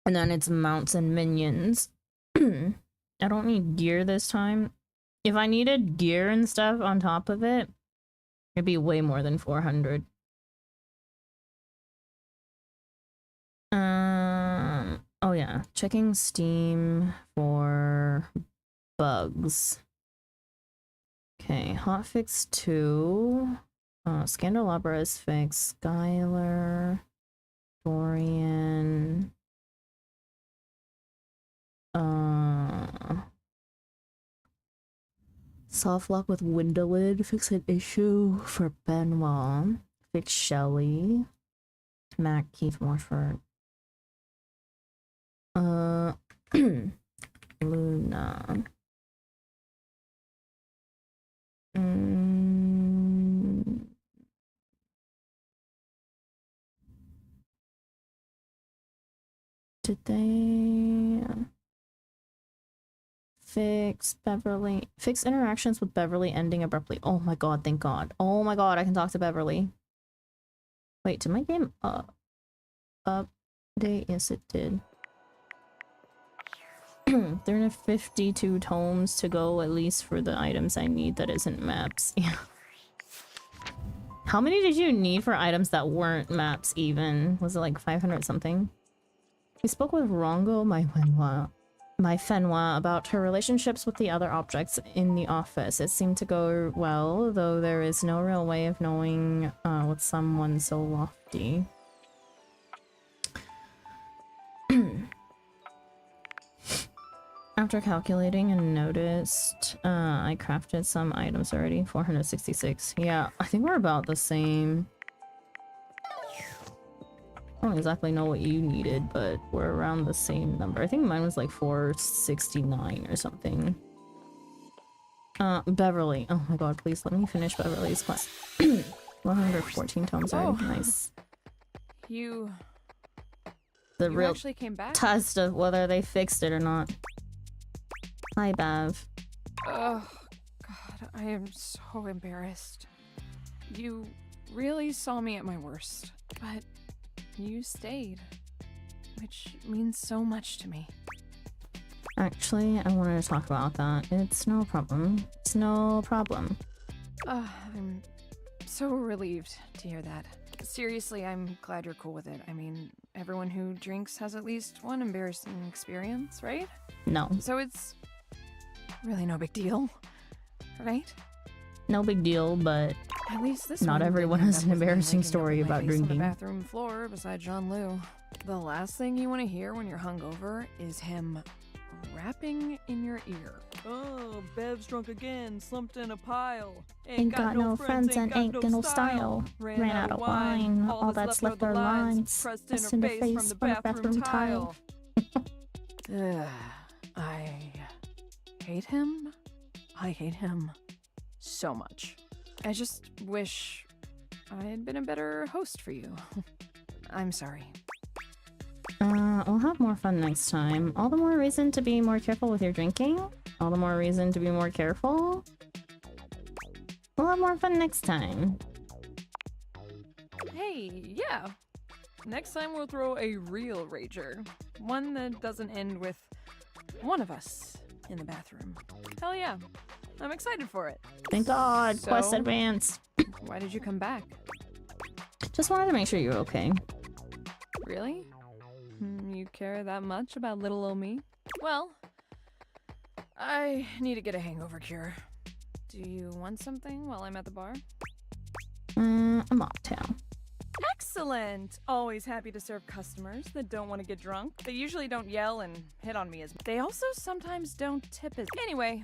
And then it's mounts and minions. I don't need gear this time. If I needed gear and stuff on top of it, it'd be way more than 400. Oh yeah, checking Steam for bugs. Okay, hotfix 2. Scandalabra is fixed. Skylar. Dorian. Soft lock with window lid. Fix an issue for Benoit. Fix Shelly. Mac Keith Morford. Luna. Did they fix Beverly? Fix interactions with Beverly ending abruptly. Oh my god, thank god. Oh my god, I can talk to Beverly. Wait, did my game update? Yes, it did. 352 tomes to go at least for the items I need that isn't maps. Yeah. How many did you need for items that weren't maps even? Was it like 500 something? We spoke with Rongo, my Fenwa, about her relationships with the other objects in the office. It seemed to go well, though there is no real way of knowing with someone so lofty. After calculating and noticed, I crafted some items already. 466. Yeah, I think we're about the same. I don't exactly know what you needed, but we're around the same number. I think mine was like 469 or something. Beverly. Oh my god, please let me finish Beverly's quest. 114 tomes already. Nice. You real actually came back? Test of whether they fixed it or not. Hi, Bev. Oh, God, I am so embarrassed. You really saw me at my worst, but you stayed, which means so much to me. Actually, I wanted to talk about that. It's no problem. It's no problem. I'm so relieved to hear that. Seriously, I'm glad you're cool with it. I mean, everyone who drinks has at least one embarrassing experience, right? No. So it's really no big deal, right? No big deal, but at least this not one everyone didn't has end an up with me embarrassing waking up story with my about face on drinking. the bathroom floor beside John Liu. The last thing you want to hear when you're hungover is him rapping in your ear. Oh, Bev's drunk again, slumped in a pile. Ain't got no friends and ain't got no style. Ran out of wine, all that's left are lines. Pressed in her face from the bathroom tile. I hate him. I hate him so much. I just wish I had been a better host for you. I'm sorry. We'll have more fun next time. All the more reason to be more careful with your drinking. All the more reason to be more careful. We'll have more fun next time. Hey, yeah. Next time we'll throw a real rager. One that doesn't end with one of us in the bathroom. Hell yeah. I'm excited for it. Thank God, So, quest advanced. Why did you come back? Just wanted to make sure you were okay. Really? You care that much about little old me? Well, I need to get a hangover cure. Do you want something while I'm at the bar? A mocktail. Excellent! Always happy to serve customers that don't want to get drunk. They usually don't yell and hit on me as much. They also sometimes don't tip as... Anyway,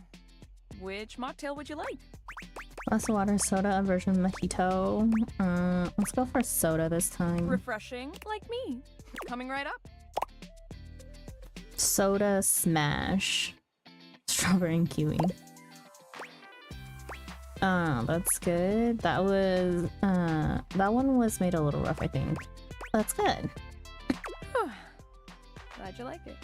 which mocktail would you like? Glass of water, soda, a version mojito. Let's go for soda this time. Refreshing, like me. Coming right up. Soda smash. Strawberry and kiwi. That's good. That was, that one was made a little rough, I think. That's good. Glad you like it.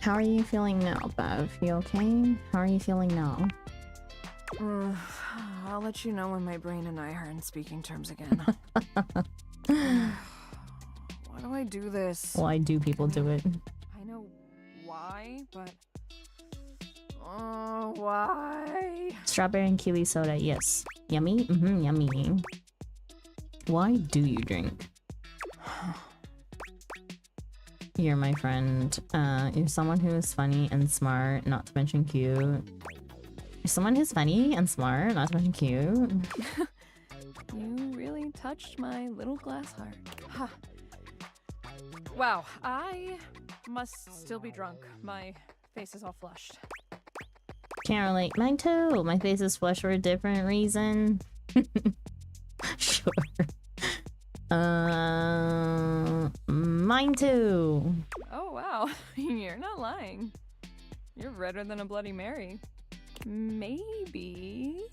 How are you feeling now, Bev? You okay? How are you feeling now? I'll let you know when my brain and I are in speaking terms again. Why do I do this? Why do people do it? I know why, but... Oh, why? Strawberry and kiwi soda, yes. Yummy? Yummy. Why do you drink? You're my friend. You're someone who is funny and smart, not to mention cute. You're someone who's funny and smart, not to mention cute. You really touched my little glass heart. Huh. Wow, I must still be drunk. My face is all flushed. Can't relate. Mine too. My face is flushed for a different reason. Sure. Mine too. Oh wow, you're not lying. You're redder than a Bloody Mary. Maybe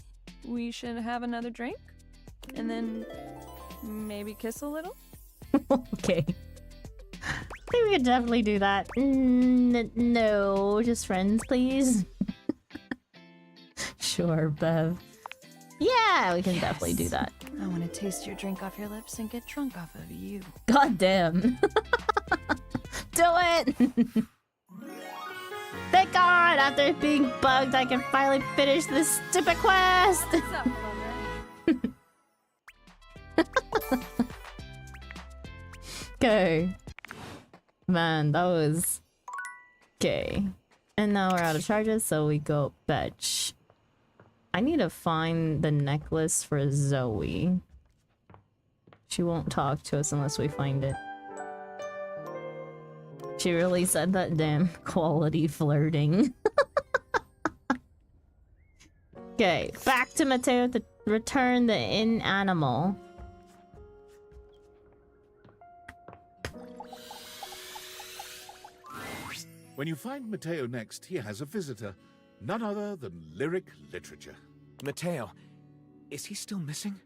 we should have another drink? And then maybe kiss a little? Okay. I think we could definitely do that. No, just friends, please. Sure, Bev. Yeah, we can definitely do that. I want to taste your drink off your lips and get drunk off of you. God damn. Do it! Thank God, after being bugged, I can finally finish this stupid quest! What's up, Conrad? Okay. Man, that was... Okay. And now we're out of charges, so we go fetch. I need to find the necklace for Zoe. She won't talk to us unless we find it. She really said that damn quality flirting. Okay, back to Mateo to return the inanimal. When you find Mateo next, he has a visitor. None other than lyric literature. Mateo, is he still missing?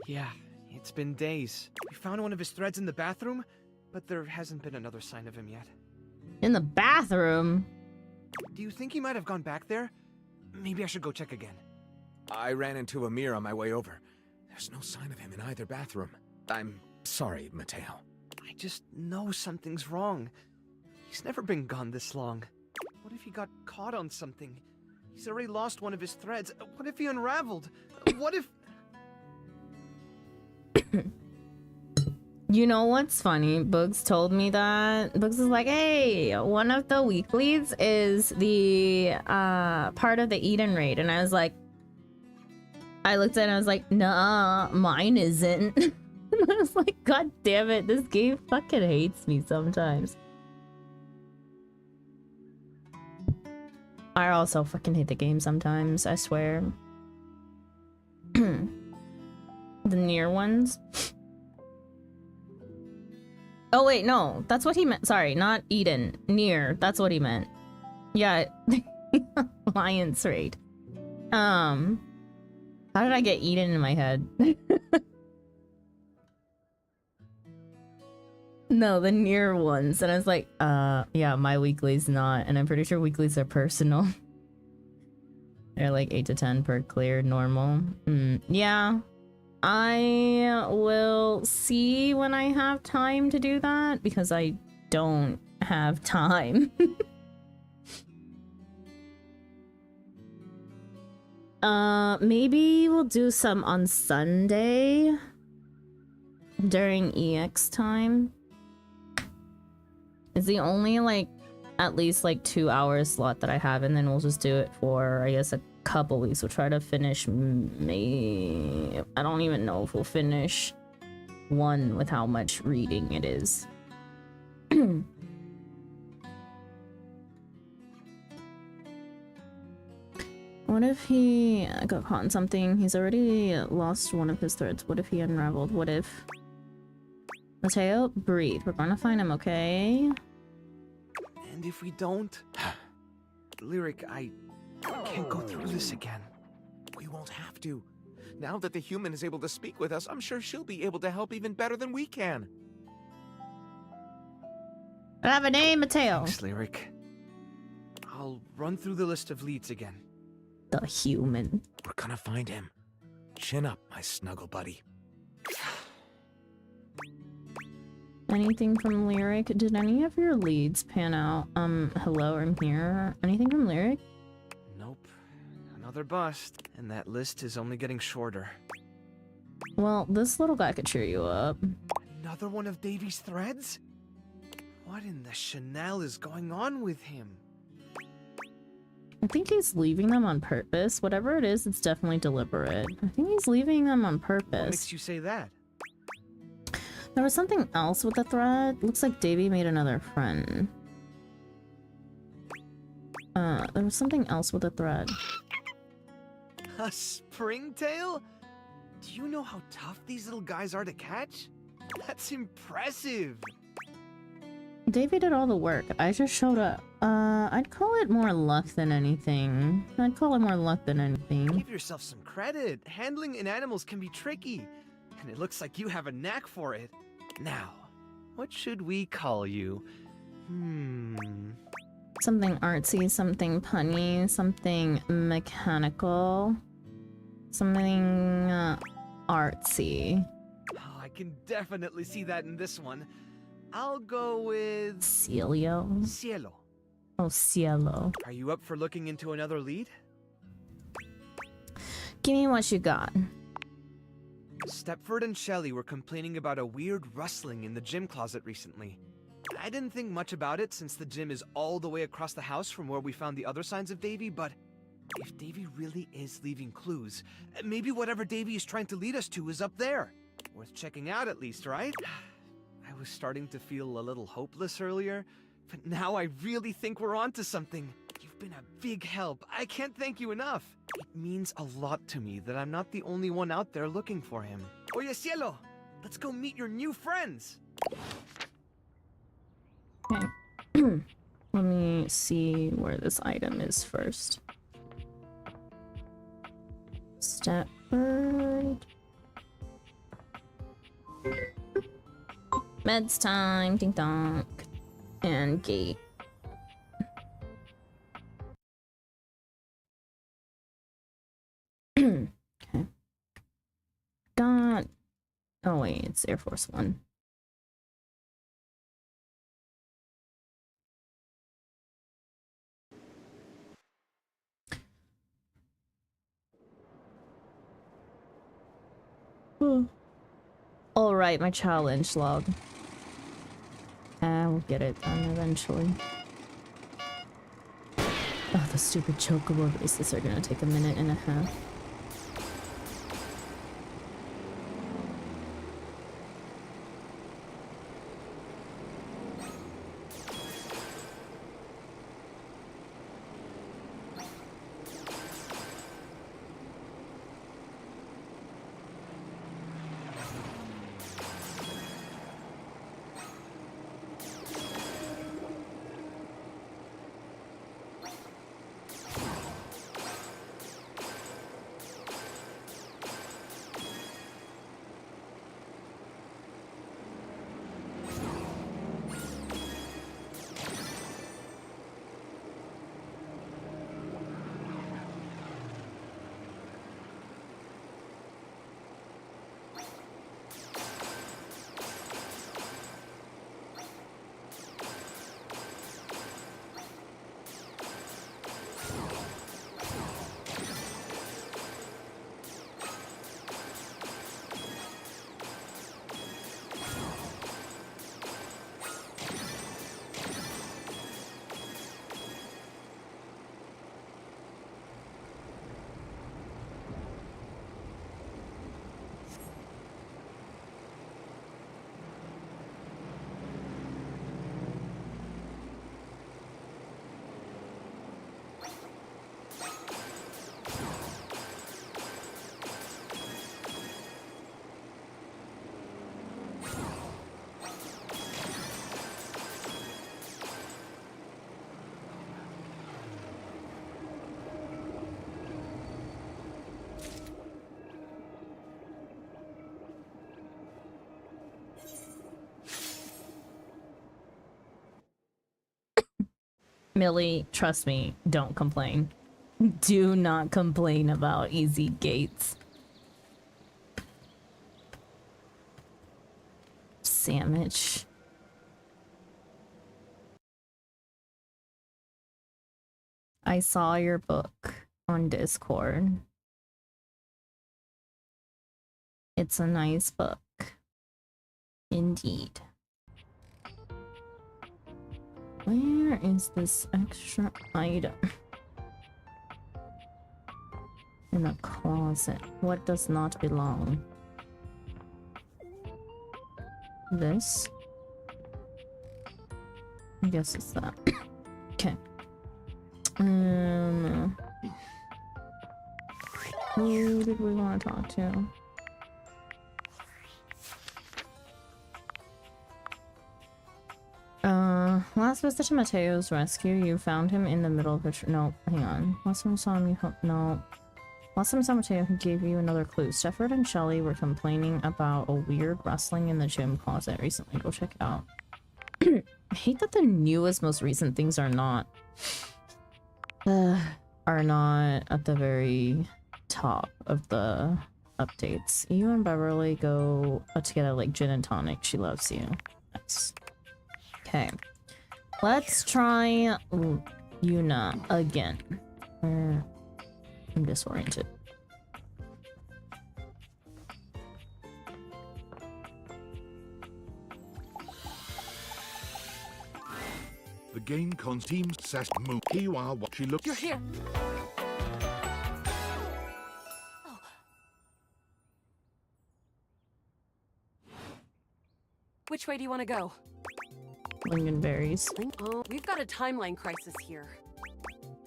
Yeah, it's been days. We found one of his threads in the bathroom, but there hasn't been another sign of him yet. In the bathroom? Do you think he might have gone back there? Maybe I should go check again. I ran into Amir on my way over. There's no sign of him in either bathroom. I'm sorry, Mateo. I just know something's wrong. He's never been gone this long. What if he got caught on something? He's already lost one of his threads. What if he unraveled? What if... You know what's funny? Boogs told me that. Boogs is like, hey, one of the weeklies is the part of the Eden raid. And I was like, I looked at it and I was like, nah, mine isn't. And I was like, God damn it, this game fucking hates me sometimes. I also fucking hate the game sometimes, I swear. The near ones. Oh wait, no, that's what he meant. Sorry, not Eden. Near, that's what he meant. Yeah, Alliance raid. How did I get Eden in my head? No, the near ones. And I was like, yeah, my weekly's not. And I'm pretty sure weeklies are personal. They're like 8 to 10 per clear, normal. Yeah. I will see when I have time to do that, because I don't have time. Maybe we'll do some on Sunday during EX time. It's the only like at least like 2 hours slot that I have, and then we'll just do it for I guess a couple weeks. We'll try to finish May. I don't even know if we'll finish one with how much reading it is. What if he got caught in something? He's already lost one of his threads. What if he unraveled? What if... Mateo, breathe. We're gonna find him, okay? And if we don't... Lyric, I can't go through this again. We won't have to. Now that the human is able to speak with us, I'm sure she'll be able to help even better than we can. I have a name, Mateo. Thanks, Lyric. I'll run through the list of leads again. The human. We're gonna find him. Chin up, my snuggle buddy. Anything from Lyric? Did any of your leads pan out? Hello, I'm here. Anything from Lyric? Nope. Another bust. And that list is only getting shorter. Well, this little guy could cheer you up. Another one of Davy's threads? What in the Chanel is going on with him? I think he's leaving them on purpose. Whatever it is, it's definitely deliberate. I think he's leaving them on What purpose. makes you say that? There was something else with the thread. Looks like Davy made another friend. There was something else with the thread. A springtail? Do you know how tough these little guys are to catch? That's impressive! Davy did all the work. I just showed up. I'd call it more luck than anything. I'd call it more luck than anything. Give yourself some credit. Handling animals can be tricky. And it looks like you have a knack for it. Now, what should we call you? Something artsy, something punny, something mechanical. Something artsy. Oh, I can definitely see that in this one. I'll go with... Celio? Cielo. Oh, Cielo. Are you up for looking into another lead? Give me what you got. Stepford and Shelley were complaining about a weird rustling in the gym closet recently. I didn't think much about it since the gym is all the way across the house from where we found the other signs of Davy, but if Davy really is leaving clues, maybe whatever Davy is trying to lead us to is up there. Worth checking out at least, right? I was starting to feel a little hopeless earlier, but now I really think we're onto something. You've been a big help. I can't thank you enough. It means a lot to me that I'm not the only one out there looking for him. Oye, Cielo! Let's go meet your new friends! Okay. Let me see where this item is first. Stepford. Meds time, ding dong. And gate. Okay. Got... Oh wait, it's Air Force One. Alright, my challenge log. We'll get it done eventually. Oh, the stupid chocobo races are gonna take a minute and a half. Millie, trust me, don't complain. Do not complain about easy gates. Sandwich. I saw your book on Discord. It's a nice book. Indeed. Where is this extra item? In a closet. What does not belong? This? I guess it's that. Okay. Who did we want to talk to? Last visit to Mateo's rescue, you found him in the middle of a no, hang on. Last time I saw him, no. Last time I saw Mateo, he gave you another clue. Stefford and Shelly were complaining about a weird rustling in the gym closet recently. Go check it out. I hate that the newest, most recent things are not at the very top of the updates. You and Beverly go together like gin and tonic. She loves you. Nice. Okay. Let's try Yuna again. I'm disoriented. The game team's sash move. Kiwa, what she looks. You're here. Oh. Which way do you want to go? Lingonberries. Oh, we've got a timeline crisis here.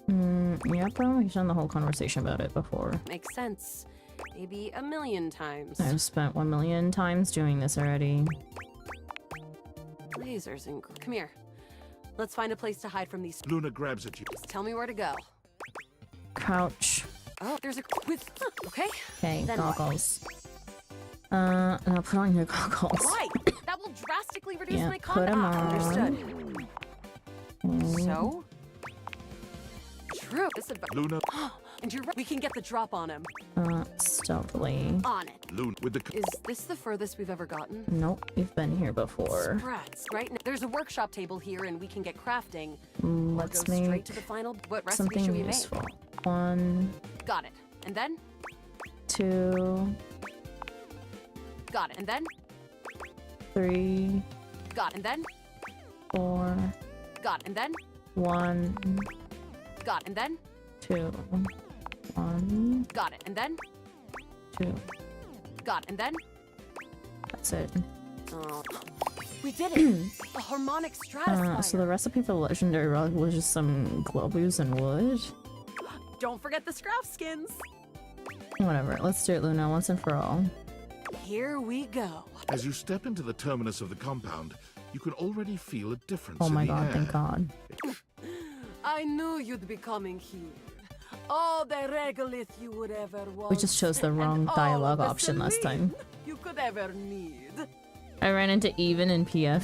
Yeah, probably we've done the whole conversation about it before. Makes sense. Maybe a million times. I've spent 1 million times doing this already. Lasers and come here. Let's find a place to hide from these. Luna grabs at you. Just tell me where to go. Couch. Oh, there's a with. Okay. Okay, then goggles. Now put on your goggles. Right. That will drastically reduce Yeah, my put 'em on. Understood. So. True. This about Luna. And you're right. We can get the drop on him. Stealthily. On it. Luna with the. Is this the furthest we've ever gotten? Nope, we've been here before. Sprats, right? There's a workshop table here, and we can get crafting. Let's go make straight to the final. What recipe something should we useful. make? 1. Got it. And then? 2. Got it. And then? 3. Got it. And then? 4. Got it. And then? 1. Got it. And then? 2. 1. Got it. And then? 2. Got it. And then? That's it. Oh. We did it! A harmonic stratifier. So the recipe for the legendary rug was just some globus and wood? Don't forget the scrap skins! Whatever, let's do it, Luna, once and for all. Here we go. As you step into the terminus of the compound, you can already feel a difference Oh in my the god, air. thank god. I knew you'd be coming here. All the regolith you would ever want. We just chose the wrong dialogue option last time. You could ever need. I ran into Even in PF.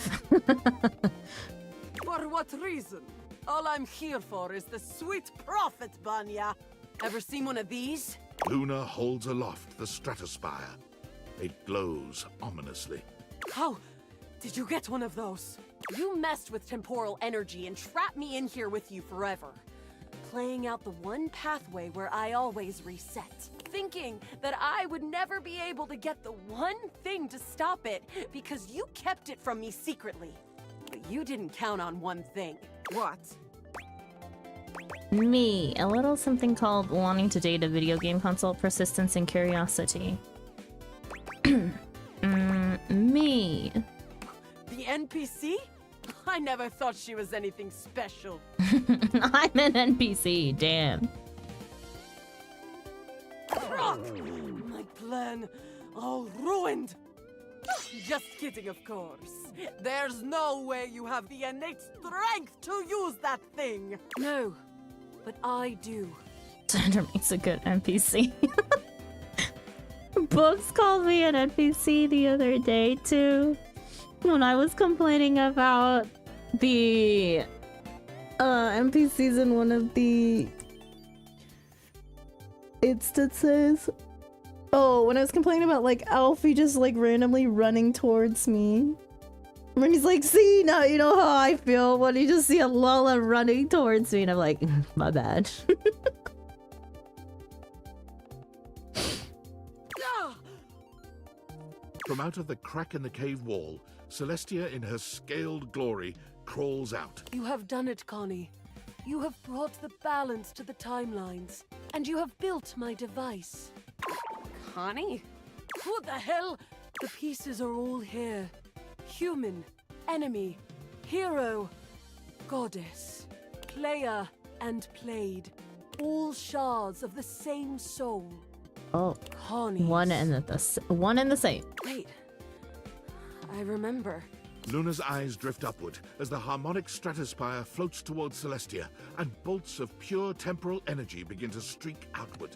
For what reason? All I'm here for is the sweet profit, Banya. Ever seen one of these? Luna holds aloft the stratospire. It glows ominously. How did you get one of those? You messed with temporal energy and trapped me in here with you forever. Playing out the one pathway where I always reset. Thinking that I would never be able to get the one thing to stop it because you kept it from me secretly. But you didn't count on one thing. What? Me, a little something called wanting to date a video game console, persistence and curiosity. Me. The NPC? I never thought she was anything special. I'm an NPC, damn. Rock! My plan all ruined! Just kidding, of course. There's no way you have the innate strength to use that thing! No, but I do. Sandra makes a good NPC. Books called me an NPC the other day, too. When I was complaining about the NPCs in one of the instances. Oh, when I was complaining about like Alfie just like randomly running towards me. When he's like, see, now you know how I feel when you just see a Lola running towards me, and I'm like, my bad. From out of the crack in the cave wall, Celestia in her scaled glory crawls out. You have done it, Connie. You have brought the balance to the timelines, and you have built my device. Connie? Who the hell? The pieces are all here. Human, enemy, hero, goddess, player, and played. All shards of the same soul. Oh, Connie's. one and the same. Wait, I remember. Luna's eyes drift upward as the harmonic stratospire floats towards Celestia, and bolts of pure temporal energy begin to streak outward.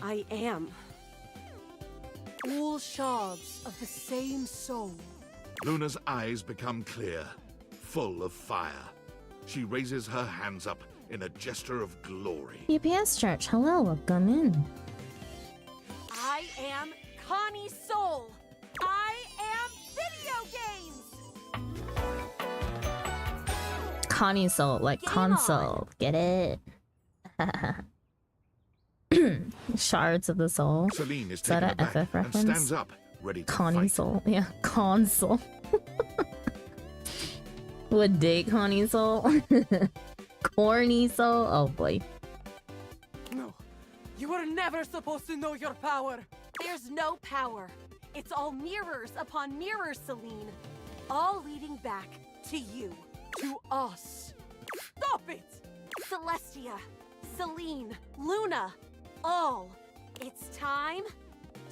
I am. All shards of the same soul. Luna's eyes become clear, full of fire. She raises her hands up in a gesture of glory. UPS Church, hello, welcome in. I am Connie Soul. I am video games. Connie Soul, like Game console. Get it? Shards of the soul. Celine is that taken a aback FF and reference? stands up, ready to Connie fight. Soul, yeah, console. Would date Connie Soul? Corny Soul? Oh boy. No, you were never supposed to know your power. There's no power. It's all mirrors upon mirrors, Celine. All leading back to you, to us. Stop it! Celestia, Celine, Luna, all. It's time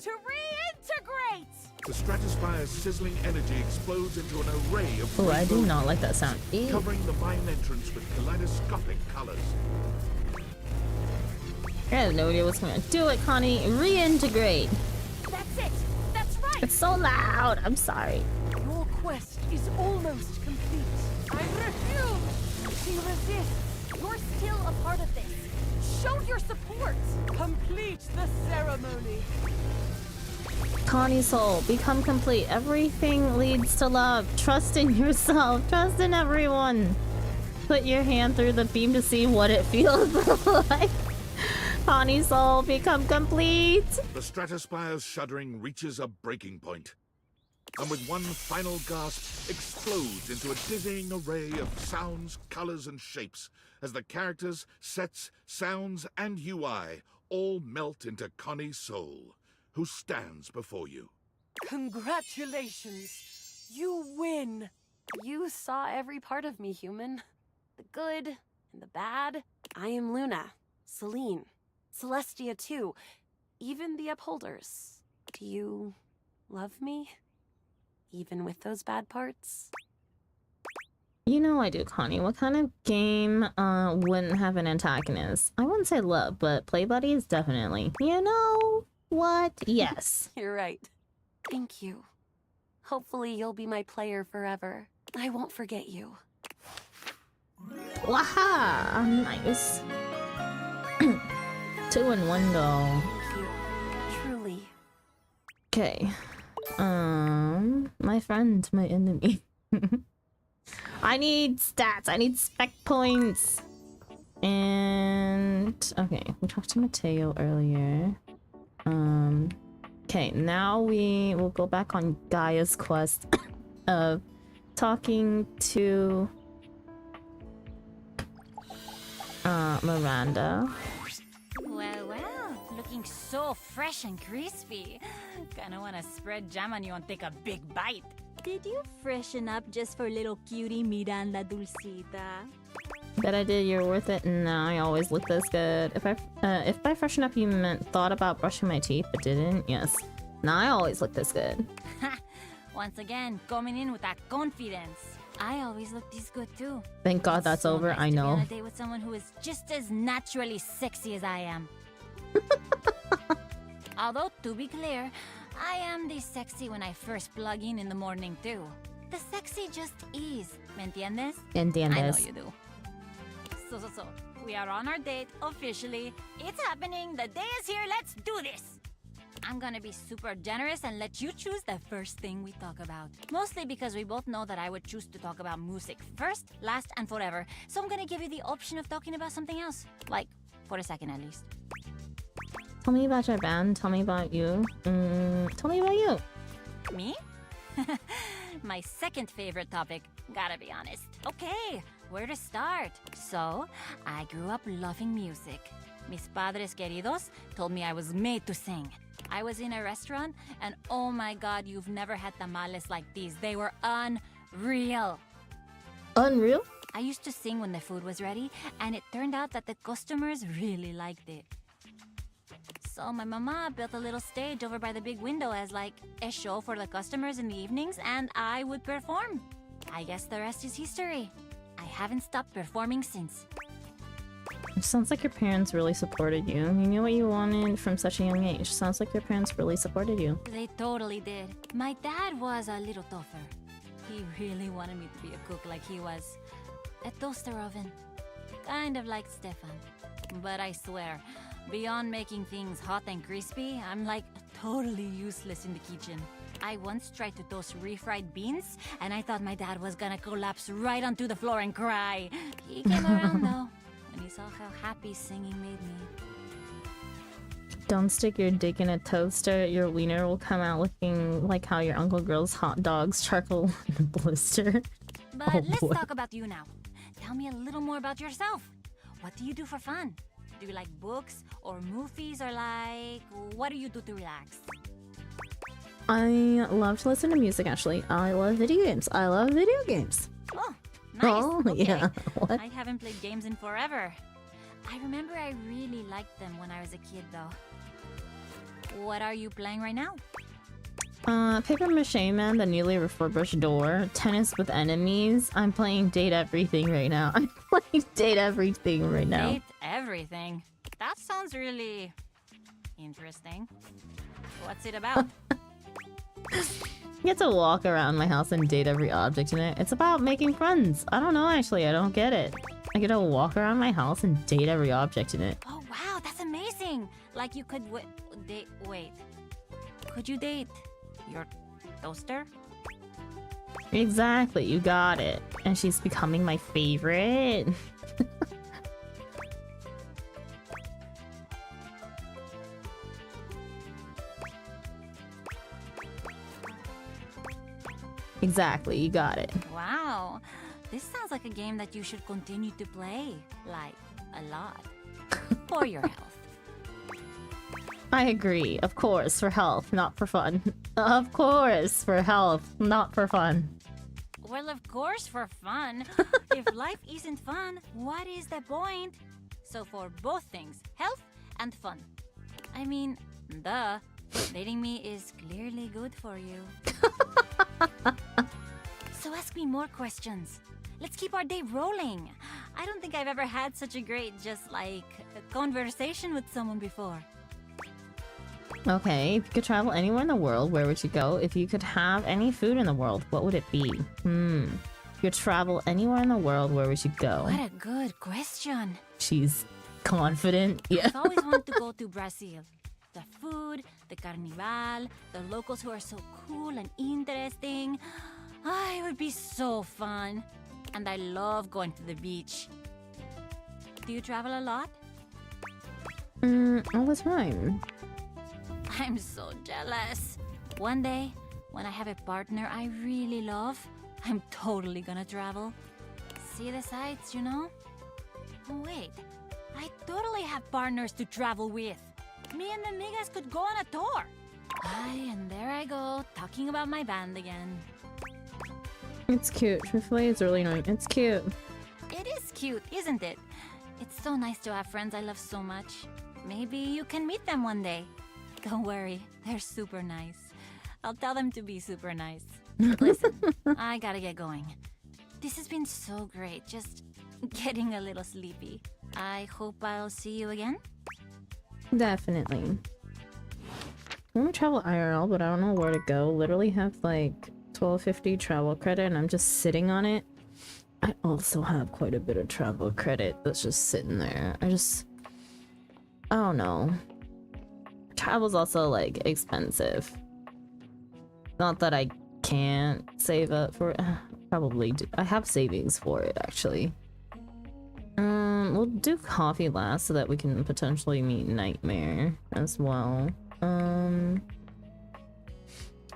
to reintegrate! The stratospire's sizzling energy explodes into an array of Oh, I do rainbow not like that sound. Ew. covering the mine entrance with kaleidoscopic colors. I have no idea what's going on. Do it, Connie. Reintegrate. That's it! That's right! It's so loud. I'm sorry. Your quest is almost complete. I refuse to resist. You're still a part of this. Show your support. Complete the ceremony. Connie Soul, become complete. Everything leads to love. Trust in yourself. Trust in everyone. Put your hand through the beam to see what it feels like. Connie Soul, become complete. The stratospire's shuddering reaches a breaking point, and with one final gasp, explodes into a dizzying array of sounds, colors, and shapes as the characters, sets, sounds, and UI all melt into Connie Soul, who stands before you. Congratulations. You win. You saw every part of me, human. The good and the bad. I am Luna, Celine, Celestia too, even the Upholders. Do you love me? Even with those bad parts? You know I do, Connie. What kind of game wouldn't have an antagonist? I wouldn't say love, but play buddies definitely. You know what? Yes. You're right. Thank you. Hopefully you'll be my player forever. I won't forget you. Waha! Nice. 2 in 1 go. Thank you. Truly. Okay. My friend, my enemy. I need stats. I need spec points. And okay, we talked to Mateo earlier. Okay, now we will go back on Gaia's quest of talking to Miranda. Well, looking so fresh and crispy. Kinda wanna spread jam on you and take a big bite. Did you freshen up just for little cutie Miranda Dulcita? Bet I did. You're worth it. Nah, I always look this good. If by freshen up you meant thought about brushing my teeth but didn't, yes. Nah, I always look this good. Once again, coming in with that confidence. I always look this good too. Thank God that's so over. nice I to be know. on a date with someone who is just as naturally sexy as I am. Although, to be clear, I am this sexy when I first plug in the morning too. The sexy just is. ¿Me entiendes? Entiendes. I know you do. So. We are on our date, officially. It's happening. The day is here. Let's do this. I'm gonna be super generous and let you choose the first thing we talk about. Mostly because we both know that I would choose to talk about music first, last, and forever. So I'm gonna give you the option of talking about something else. Like, for a second at least. Tell me about your band. Tell me about you. Tell me about you. Me? My second favorite topic, gotta be honest. Okay, where to start? So, I grew up loving music. Mis padres queridos told me I was made to sing. I was in a restaurant, and oh my god, you've never had tamales like these. They were unreal. Unreal? I used to sing when the food was ready, and it turned out that the customers really liked it. So my mama built a little stage over by the big window as like a show for the customers in the evenings, and I would perform. I guess the rest is history. I haven't stopped performing since. It sounds like your parents really supported you. You knew what you wanted from such a young age. Sounds like your parents really supported you. They totally did. My dad was a little tougher. He really wanted me to be a cook like he was. A toaster oven. Kind of like Stefan. But I swear, beyond making things hot and crispy, I'm like totally useless in the kitchen. I once tried to toast refried beans, and I thought my dad was gonna collapse right onto the floor and cry. He came around though, when he saw how happy singing made me. Don't stick your dick in a toaster. Your wiener will come out looking like how your Uncle Girl's hot dog's charcoal in a blister. But Oh, let's boy. talk about you now. Tell me a little more about yourself. What do you do for fun? Do you like books or movies, or like, what do you do to relax? I love to listen to music, actually. I love video games. I love video games. Oh, nice. Oh, Okay. yeah. What? I haven't played games in forever. I remember I really liked them when I was a kid, though. What are you playing right now? Paper Mache Man, the newly refurbished door, tennis with enemies. I'm playing Date Everything right now. I'm playing Date Everything right now. Date everything. That sounds really interesting. What's it about? You get to walk around my house and date every object in it. It's about making friends. I don't know, actually. I don't get it. I get to walk around my house and date every object in it. Oh wow, that's amazing! Like you could wait. Could you date your toaster? Exactly, you got it. And she's becoming my favorite. Exactly, you got it. Wow, this sounds like a game that you should continue to play, like a lot, for your health. I agree. Of course, for health, not for fun. Of course, for health, not for fun. Well, of course, for fun. If life isn't fun, what is the point? So for both things, health and fun. I mean, duh. Dating me is clearly good for you. So ask me more questions. Let's keep our day rolling. I don't think I've ever had such a great, just like, a conversation with someone before. Okay, if you could travel anywhere in the world, where would you go? If you could have any food in the world, what would it be? If you could travel anywhere in the world, where would you go? What a good question. She's confident. Yeah. I've always wanted to go to Brazil. The food, the carnival, the locals who are so cool and interesting. Ah, it would be so fun. And I love going to the beach. Do you travel a lot? All the time. I'm so jealous. One day, when I have a partner I really love, I'm totally gonna travel. See the sights, you know? Oh, wait. I totally have partners to travel with. Me and the amigas could go on a tour. Ay, and there I go, talking about my band again. It's cute. Truthfully, it's really annoying. It's cute. It is cute, isn't it? It's so nice to have friends I love so much. Maybe you can meet them one day. Don't worry, they're super nice. I'll tell them to be super nice. Listen, I gotta get going. This has been so great, just getting a little sleepy. I hope I'll see you again. Definitely. I want to travel IRL, but I don't know where to go. Literally have like 1250 travel credit and I'm just sitting on it. I also have quite a bit of travel credit that's just sitting there. I don't know. Travel's also like expensive. Not that I can't save up for it. Probably do. I have savings for it actually. We'll do coffee last so that we can potentially meet Nightmare as well.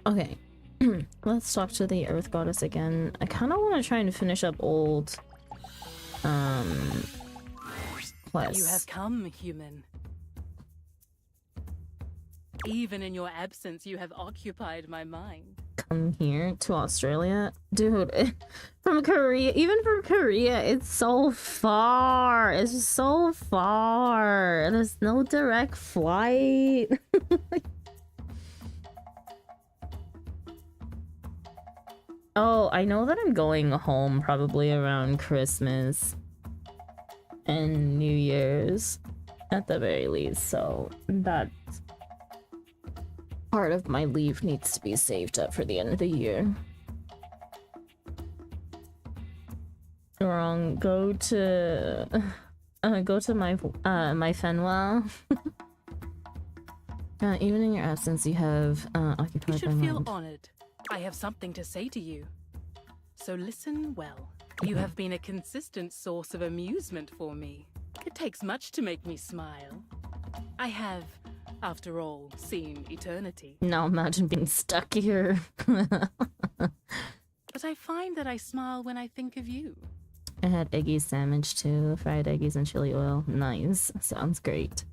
Okay. Let's talk to the Earth Goddess again. I kind of want to try and finish up old quests. You have come, human. Even in your absence, you have occupied my mind. Come here to Australia? Dude, from Korea, even from Korea, it's so far. It's just so far. There's no direct flight. Oh, I know that I'm going home probably around Christmas and New Year's at the very least, so that part of my leave needs to be saved up for the end of the year. Wrong. Go to my my Fenwell. Even in your absence, you have occupied You should my feel mind. honored. I have something to say to you. So listen well. You have been a consistent source of amusement for me. It takes much to make me smile. I have, after all, seen eternity. Now imagine being stuck here. But I find that I smile when I think of you. I had eggy sandwich too, fried eggies and chili oil. Nice. Sounds great.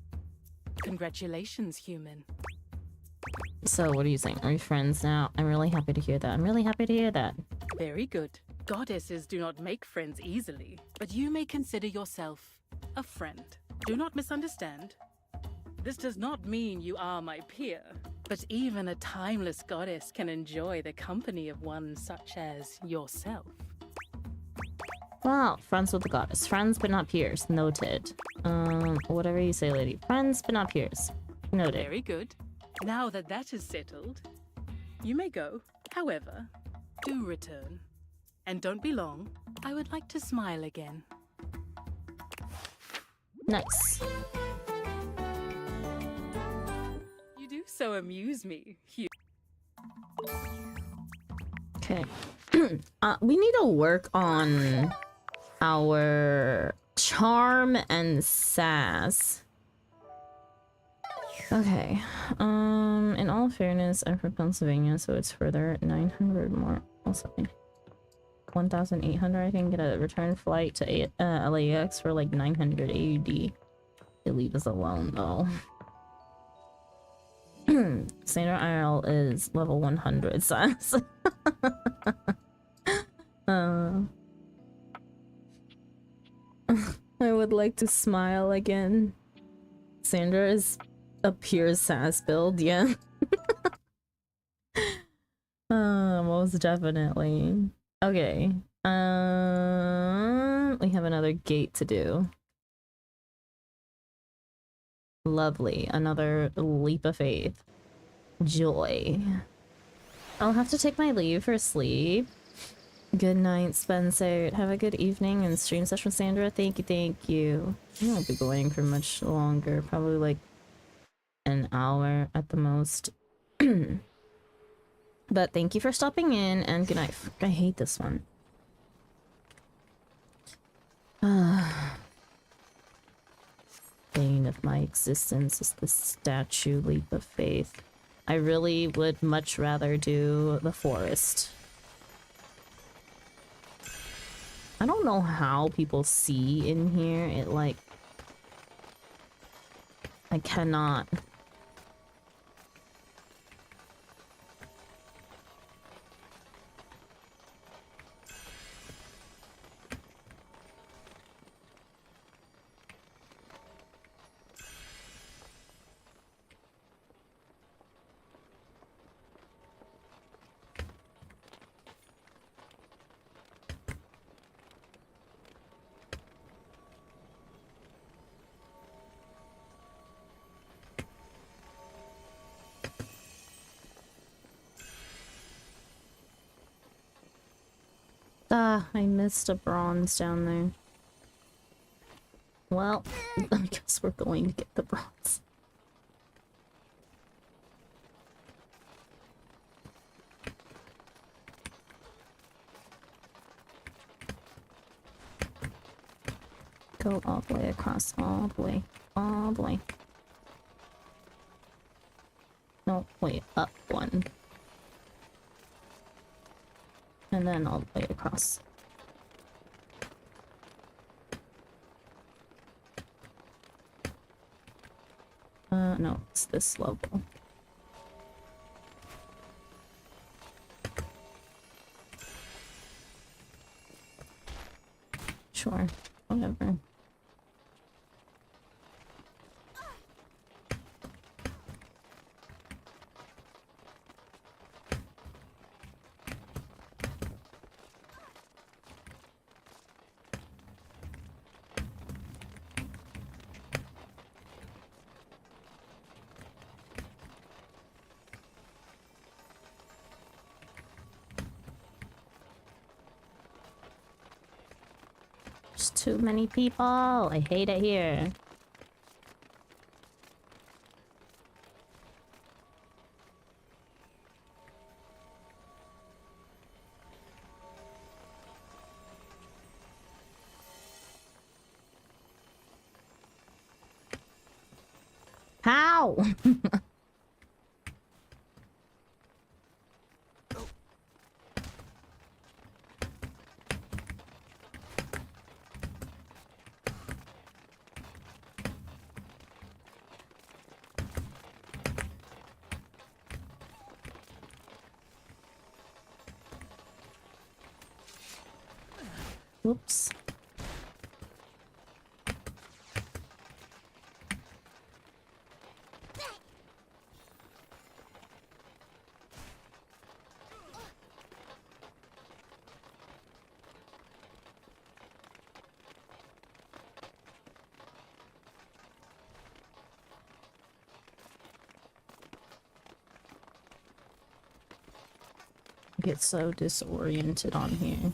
Congratulations, human. So what are you saying? Are we friends now? I'm really happy to hear that. I'm really happy to hear that. Very good. Goddesses do not make friends easily, but you may consider yourself a friend. Do not misunderstand. This does not mean you are my peer, but even a timeless goddess can enjoy the company of one such as yourself. Well, friends with the goddess. Friends but not peers. Noted. Whatever you say, lady. Friends but not peers. Noted. Very good. Now that that is settled, you may go. However, do return. And don't be long. I would like to smile again. Nice. You do so amuse me, Hugh. Okay. We need to work on our charm and sass. Okay. In all fairness, I'm from Pennsylvania, so it's further 900 more. Also, 1,800. I can get a return flight to LAX for like 900 AUD. They leave us alone though. Sandra IRL is level 100 sass. I would like to smile again. Sandra is a pure sass build, yeah. Most definitely. Okay. We have another gate to do. Lovely. Another leap of faith. Joy. I'll have to take my leave for sleep. Good night, Spencer. Have a good evening and stream session, Sandra. Thank you, thank you. I won't be going for much longer. Probably like an hour at the most. But thank you for stopping in and good night. I hate this one. Bane of my existence is the statue leap of faith. I really would much rather do the forest. I don't know how people see in here. It like... I cannot... Ah, I missed a bronze down there. Well, I guess we're going to get the bronze. Go all the way across, all the way, all the way. No, wait, up one. And then all the way across. No, it's this level. Sure, whatever. There's too many people. I hate it here. How? Whoops. I get so disoriented on here.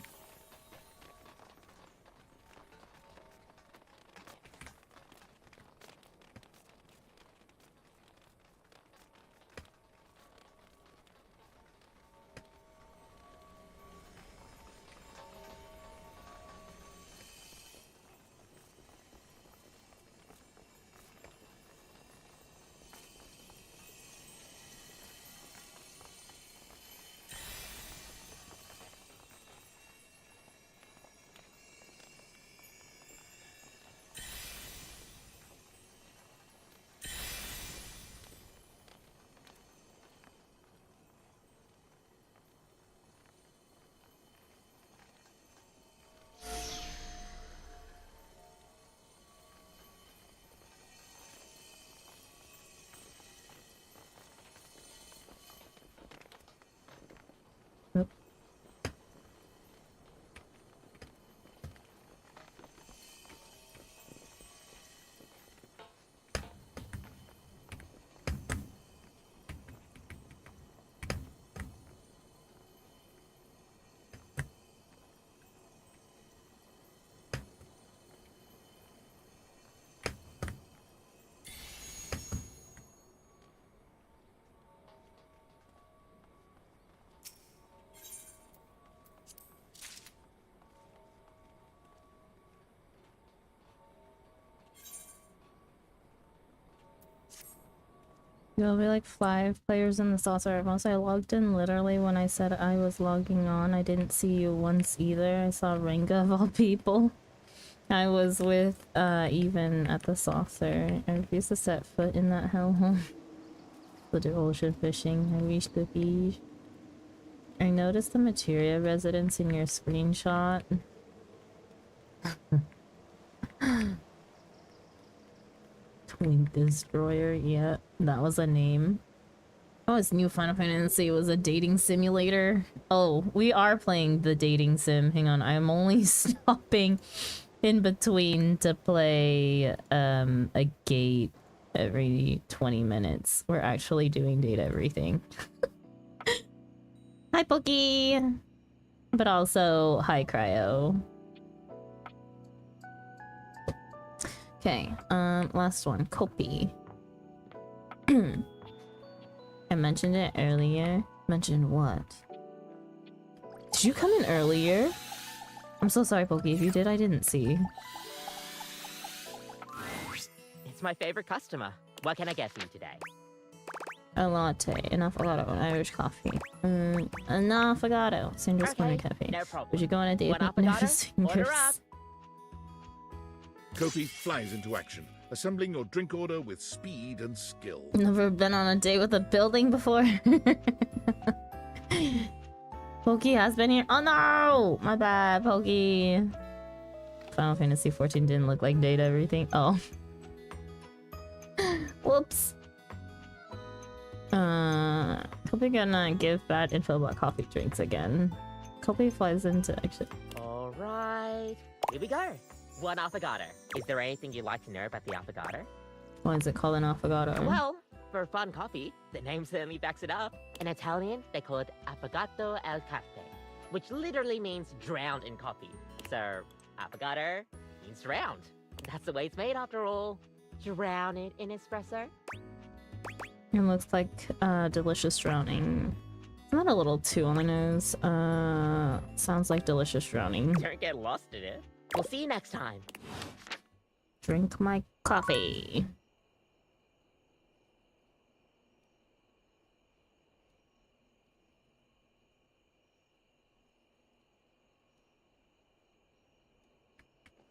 There'll be like 5 players in the saucer. Once I logged in, literally when I said I was logging on, I didn't see you once either. I saw Renga of all people. I was with Even at the saucer. I refuse to set foot in that hellhole. Little ocean fishing. I wish to fish. I noticed the materia residence in your screenshot. Twink Destroyer, yeah, that was a name. I always knew Final Fantasy was a dating simulator. Oh, we are playing the dating sim. Hang on, I'm only stopping in between to play a gate every 20 minutes. We're actually doing date everything. Hi, Pokey! But also, hi, Cryo. Okay, last one. Kopi. I mentioned it earlier. Mentioned what? Did you come in earlier? I'm so sorry, Pokey. If you did, I didn't see. It's my favorite customer. What can I get for you today? A latte, an affogato, an Irish coffee. An affogato, Sandra's Corner Cafe. No problem. Would you go on a date One with affogato? nervous Order fingers? up. Kopi flies into action, assembling your drink order with speed and skill. Never been on a date with a building before. Pokey has been here. Oh no! My bad, Pokey. Final Fantasy 14 didn't look like date everything. Oh. Whoops. Kopi gonna give bad info about coffee drinks again. Kopi flies into action. All right. Here we go. One affogato. Is there anything you'd like to know about the affogato? Why is it called an affogato? Well, for fun coffee, the name certainly backs it up. In Italian, they call it affogato al caffè, which literally means drowned in coffee. So, affogato means drowned. That's the way it's made after all. Drown it in espresso. It looks like delicious drowning. It's not a little too on the nose. Sounds like delicious drowning. Don't get lost in it. We'll see you next time. Drink my coffee.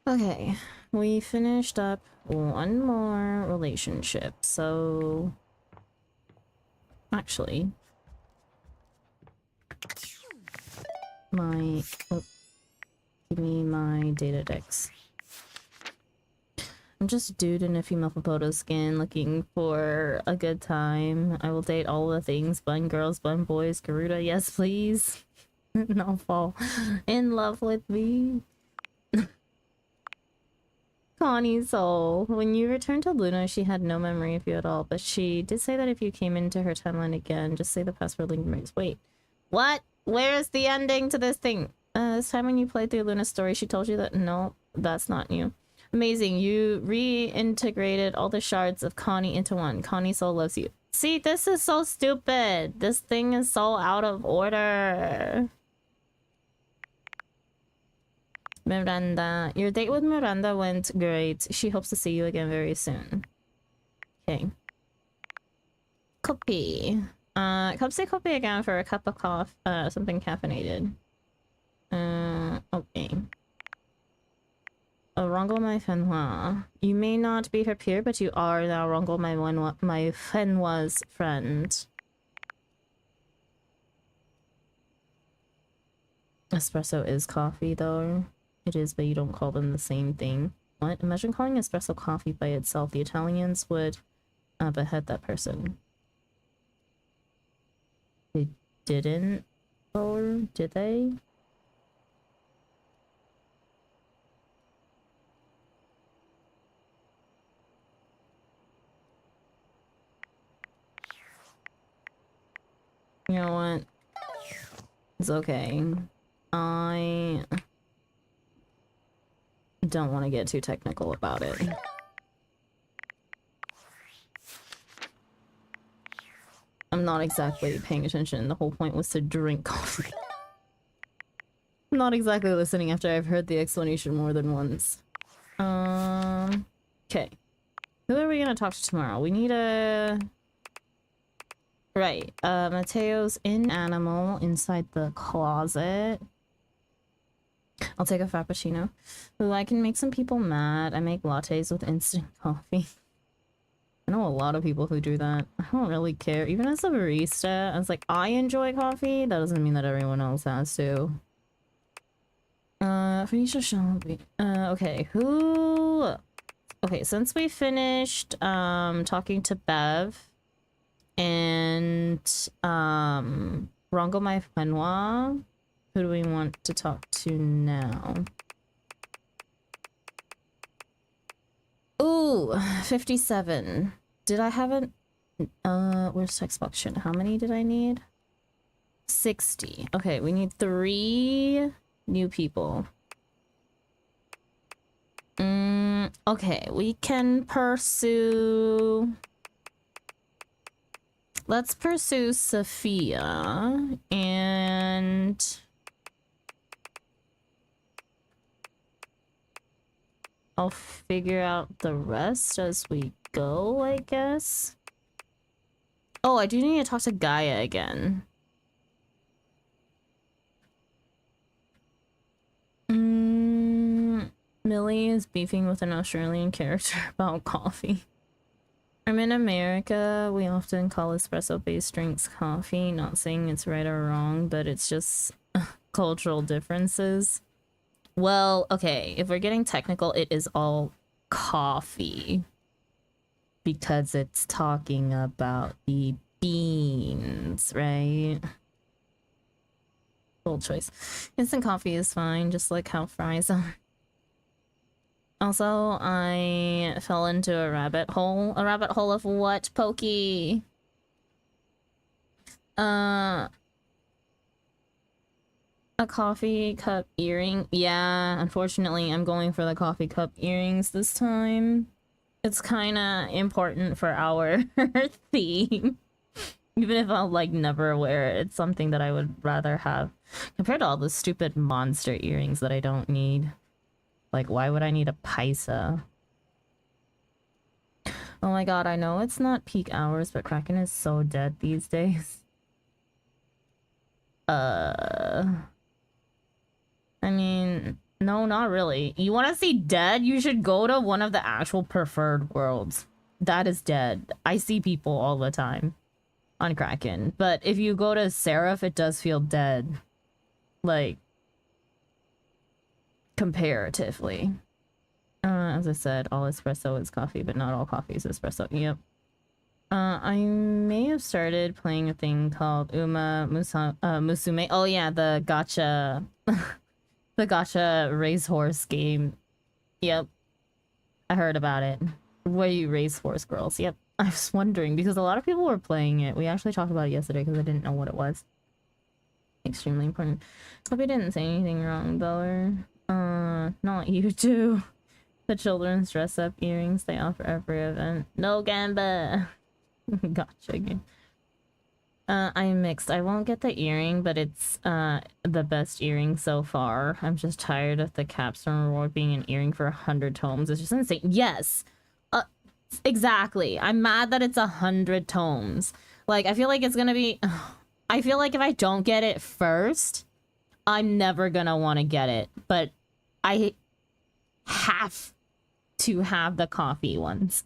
Okay, we finished up one more relationship, so... Actually... Oh, give me my data decks. I'm just a dude in a female Popoto skin looking for a good time. I will date all the things, bun girls, bun boys, Garuda, yes please. Now fall in love with me. Connie Soul. When you returned to Luna, she had no memory of you at all, but she did say that if you came into her timeline again, just say the password link remains. Wait, what? Where is the ending to this thing? This time when you played through Luna's story, she told you that no, that's not you. Amazing, you reintegrated all the shards of Connie into one. Connie Soul loves you. See, this is so stupid. This thing is so out of order. Miranda. Your date with Miranda went great. She hopes to see you again very soon. Okay. Kopi. Come say Kopi again for a cup of coffee. Something caffeinated. Okay. Rongo my Fenwa. You may not be her peer, but you are now Rongo my Fenwa's friend. Espresso is coffee, though. It is, but you don't call them the same thing. What? Imagine calling espresso coffee by itself. The Italians would behead that person. They didn't? Or did they? You know what? It's okay. I don't want to get too technical about it. I'm not exactly paying attention. The whole point was to drink coffee. I'm not exactly listening after I've heard the explanation more than once. Okay. Who are we gonna talk to tomorrow? We need a... Right. Mateo's in Animal inside the closet. I'll take a frappuccino. Ooh, I can make some people mad. I make lattes with instant coffee. I know a lot of people who do that. I don't really care. Even as a barista, I was like, I enjoy coffee. That doesn't mean that everyone else has to. Phoenicia Shelby. Okay, who... Okay, since we finished, talking to Bev and, Rongo my Fenwa, who do we want to talk to now? Ooh, 57. Did I have an... where's text box shit? How many did I need? 60. Okay, we need 3 new people. Okay, we can pursue... Let's pursue Sophia, and... I'll figure out the rest as we go, I guess. Oh, I do need to talk to Gaia again. Millie is beefing with an Australian character about coffee. I'm in America. We often call espresso-based drinks coffee. Not saying it's right or wrong, but it's just cultural differences. Well, okay, if we're getting technical, it is all coffee. Because it's talking about the beans, right? Bold choice. Instant coffee is fine, just like how fries are. Also, I fell into a rabbit hole. A rabbit hole of what, Pokey? A coffee cup earring. Yeah, unfortunately, I'm going for the coffee cup earrings this time. It's kind of important for our theme. Even if I'll, like, never wear it, it's something that I would rather have. Compared to all the stupid monster earrings that I don't need. Like, why would I need a paisa? Oh my god, I know it's not peak hours, but Kraken is so dead these days. I mean, no, not really. You want to see dead? You should go to one of the actual preferred worlds. That is dead. I see people all the time on Kraken. But if you go to Seraph, it does feel dead. Like, comparatively. As I said, all espresso is coffee, but not all coffee is espresso. Yep. I may have started playing a thing called Musume. Oh yeah, the gacha... the gacha racehorse game. Yep. I heard about it. Where you racehorse girls. Yep. I was wondering, because a lot of people were playing it. We actually talked about it yesterday because I didn't know what it was. Extremely important. Hope I didn't say anything wrong, Beller. Not you too. The children's dress-up earrings they offer every event. No Gamba! Gotcha game. I'm mixed. I won't get the earring, but it's the best earring so far. I'm just tired of the capstone reward being an earring for 100 tomes. It's just insane. Yes! Exactly. I'm mad that it's 100 tomes. Like, I feel like it's gonna be... I feel like if I don't get it first, I'm never gonna want to get it. But I have to have the coffee ones.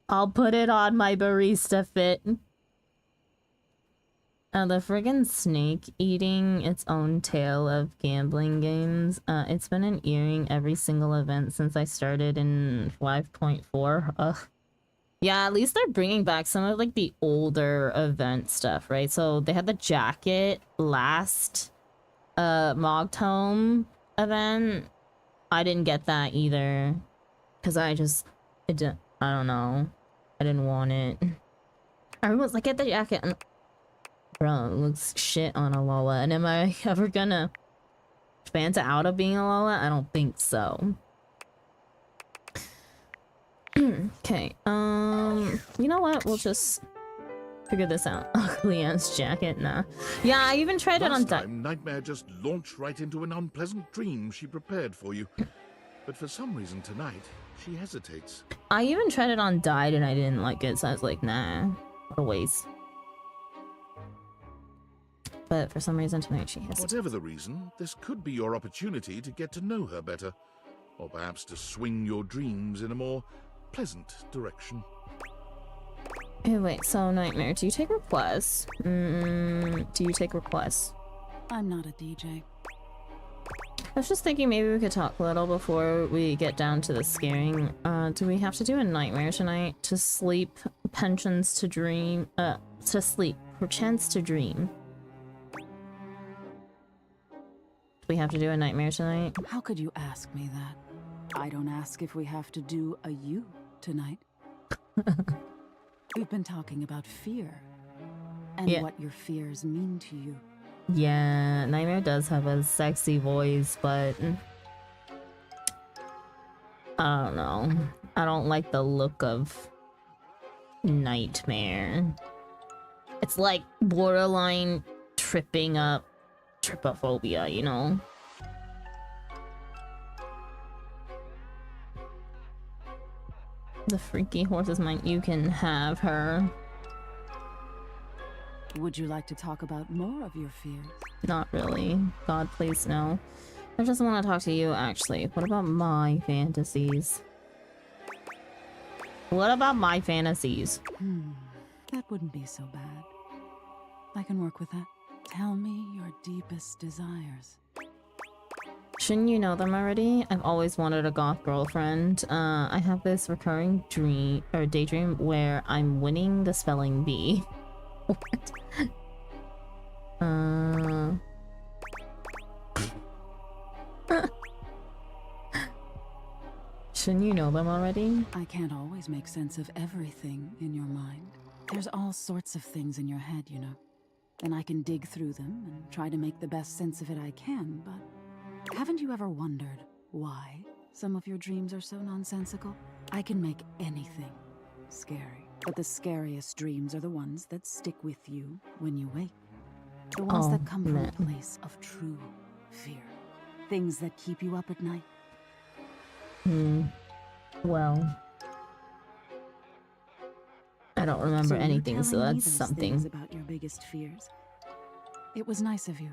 I'll put it on my barista fit. The friggin' snake eating its own tail of gambling games. It's been an earring every single event since I started in 5.4. Ugh. Yeah, at least they're bringing back some of, like, the older event stuff, right? So they had the jacket last Mog Tome event. I didn't get that either. Because I don't know. I didn't want it. Everyone's like, get the jacket. And bro, it looks shit on a Lola. And am I ever gonna Fanta out of being a Lola? I don't think so. Okay, you know what? We'll just figure this out. Ugly ass jacket, nah. Yeah, I even tried it on Nightmare just launched right into an unpleasant dream she prepared for you. But for some reason tonight, she hesitates. I even tried it on Dyed and I didn't like it, so I was like, nah, what a waste. But for some reason tonight she hesitates. Whatever the reason, this could be your opportunity to get to know her better. Or perhaps to swing your dreams in a more pleasant direction. Hey, wait, so Nightmare, do you take requests? Do you take requests? I'm not a DJ. I was just thinking maybe we could talk a little before we get down to the scaring. Do we have to do a nightmare tonight? To sleep, pensions to dream, to sleep, perchance to dream. Do we have to do a nightmare tonight? How could you ask me that? I don't ask if we have to do a you tonight. We've been talking about fear. And Yeah. what your fears mean to you. Yeah, Nightmare does have a sexy voice, but I don't know. I don't like the look of Nightmare. It's like borderline tripping up trypophobia, you know? The freaky horse is mine. You can have her. Would you like to talk about more of your fears? Not really. God, please no. I just want to talk to you, actually. What about my fantasies? What about my fantasies? That wouldn't be so bad. I can work with that. Tell me your deepest desires. Shouldn't you know them already? I've always wanted a goth girlfriend. I have this recurring dream or daydream where I'm winning the spelling bee. What? Shouldn't you know them already? I can't always make sense of everything in your mind. There's all sorts of things in your head, you know. And I can dig through them and try to make the best sense of it I can, but haven't you ever wondered why some of your dreams are so nonsensical? I can make anything scary, but the scariest dreams are the ones that stick with you when you wake. The ones that come from a place of true fear. Things that keep you up at night. Well, I don't remember you're anything, so telling me that's those something. things about your biggest fears. It was nice of you.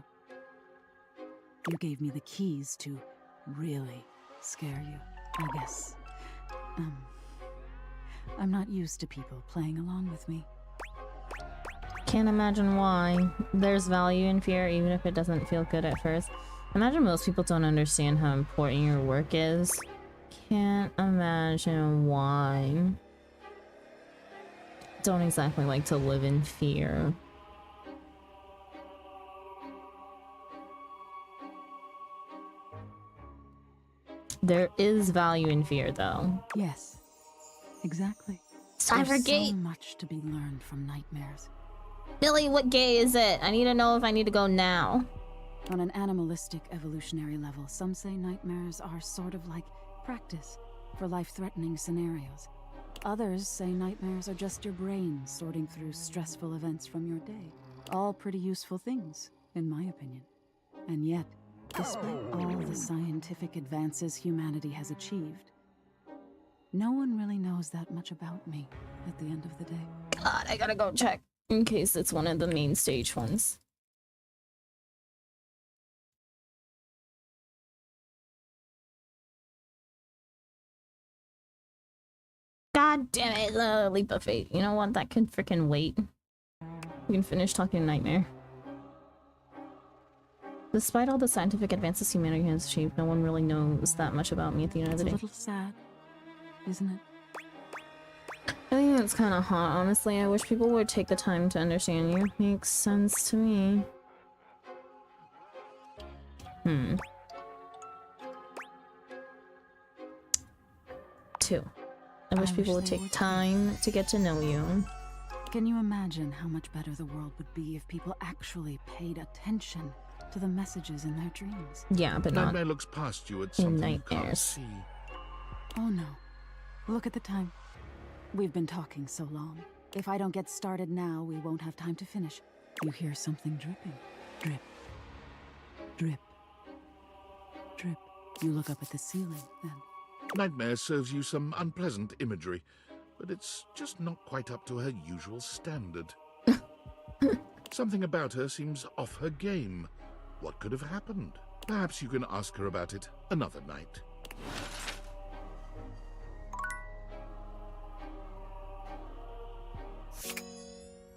You gave me the keys to really scare you, I guess. I'm not used to people playing along with me. Can't imagine why. There's value in fear, even if it doesn't feel good at first. Imagine most people don't understand how important your work is. Can't imagine why. Don't exactly like to live in fear. There is value in fear, though. Yes, exactly. Time for There's gate. so much to be learned from nightmares. Billy, what gay is it? I need to know if I need to go now. On an animalistic evolutionary level, some say nightmares are sort of like practice for life-threatening scenarios. Others say nightmares are just your brain sorting through stressful events from your day. All pretty useful things, in my opinion. And yet, despite all the scientific advances humanity has achieved, no one really knows that much about me at the end of the day. God, I gotta go check in case it's one of the main stage ones. God damn it, leap of faith. You know what? That can freaking wait. We can finish talking Nightmare. Despite all the scientific advances humanity has achieved, no one really knows that much about me at the end of the day. It's a little sad, isn't it? I think it's kind of hot, honestly. I wish people would take the time to understand you. Makes sense to me. 2. I wish people would take time to get to know you. Can you imagine how much better the world would be if people actually paid attention to the messages in their dreams? Yeah, but not Nightmare looks past you at in something you can't nightmares. see. Oh no. Look at the time. We've been talking so long. If I don't get started now, we won't have time to finish. You hear something dripping. Drip. Drip. Drip. You look up at the ceiling, then. Nightmare serves you some unpleasant imagery, but it's just not quite up to her usual standard. Something about her seems off her game. What could have happened? Perhaps you can ask her about it another night.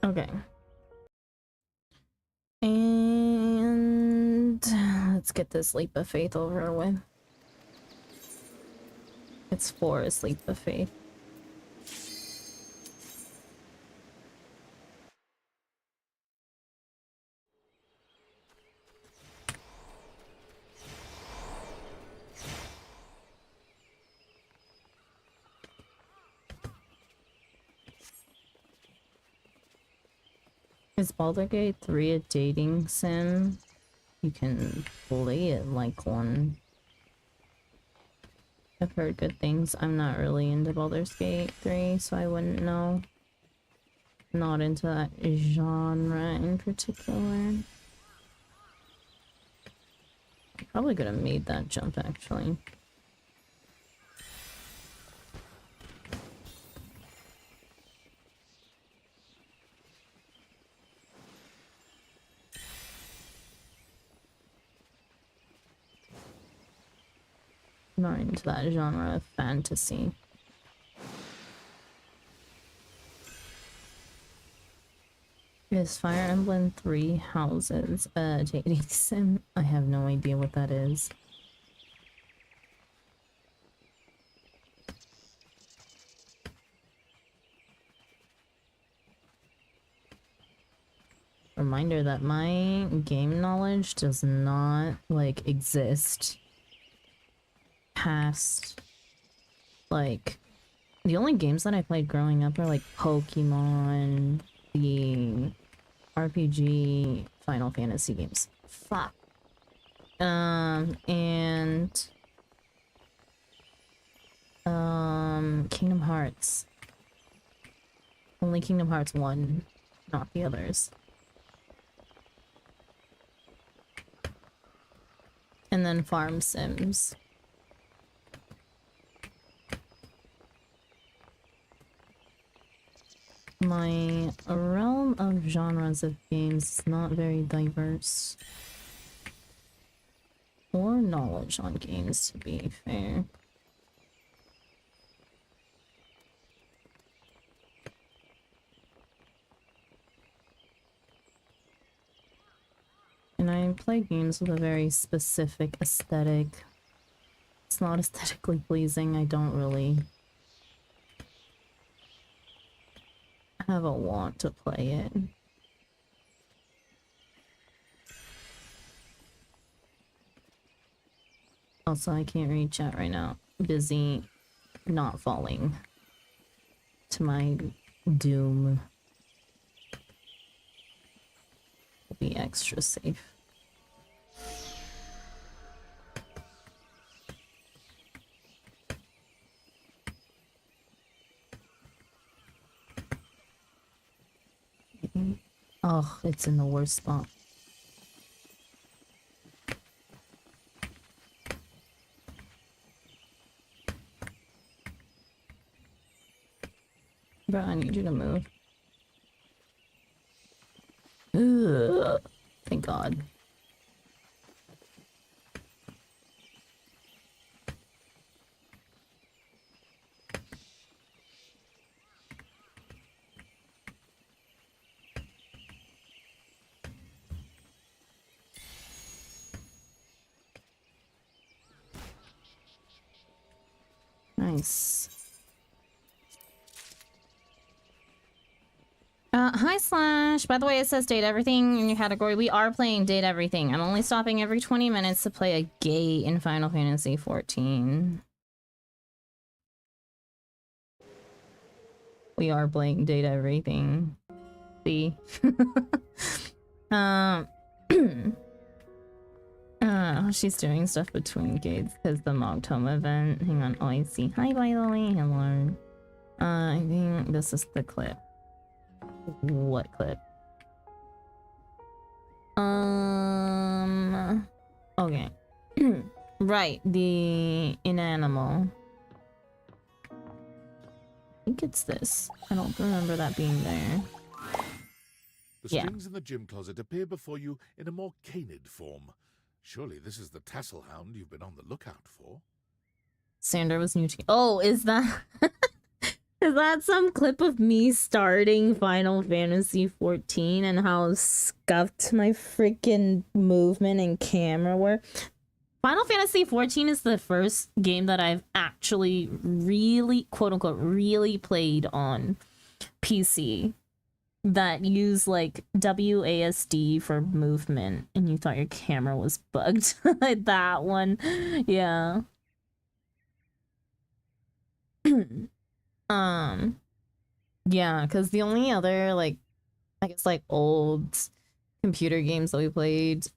Okay. And let's get this leap of faith over with. It's 4 is leap of faith. Is Baldur's Gate 3 a dating sim? You can play it like one. I've heard good things. I'm not really into Baldur's Gate 3, so I wouldn't know. Not into that genre in particular. Probably could have made that jump, actually. Not into that genre of fantasy. Is Fire Emblem 3 Houses a dating sim? I have no idea what that is. Reminder that my game knowledge does not, like, exist past, like, the only games that I played growing up are, like, Pokemon, the RPG Final Fantasy games. Fuck. And Kingdom Hearts. Only Kingdom Hearts 1, not the others. And then Farm Sims. My realm of genres of games is not very diverse. Or knowledge on games, to be fair. And I play games with a very specific aesthetic. It's not aesthetically pleasing, I don't really have a want to play it. Also, I can't read chat right now. Busy not falling to my doom. Be extra safe. Oh, it's in the worst spot. Bro, I need you to move. Ugh. Thank God. Nice. Hi Slash. By the way, it says date everything in your category. We are playing date everything. I'm only stopping every 20 minutes to play a gate in Final Fantasy 14. We are playing date everything. See? She's doing stuff between gates because the Mogtome event. Hang on. Oh, I see. Hi, by the way. Hello. I think this is the clip. What clip? Okay. Right, the inanimal. I think it's this. I don't remember that being there. The strings in the gym closet appear before you in a more canid form. Surely this is the tassel hound you've been on the lookout for. Sandra was new to... Oh, is that... Is that some clip of me starting Final Fantasy 14 and how scuffed my freaking movement and camera were? Final Fantasy 14 is the first game that I've actually really, quote-unquote, really played on PC that used, like, WASD for movement, and you thought your camera was bugged. Like that one. Yeah. Yeah, because the only other, like, I guess like old computer games that we played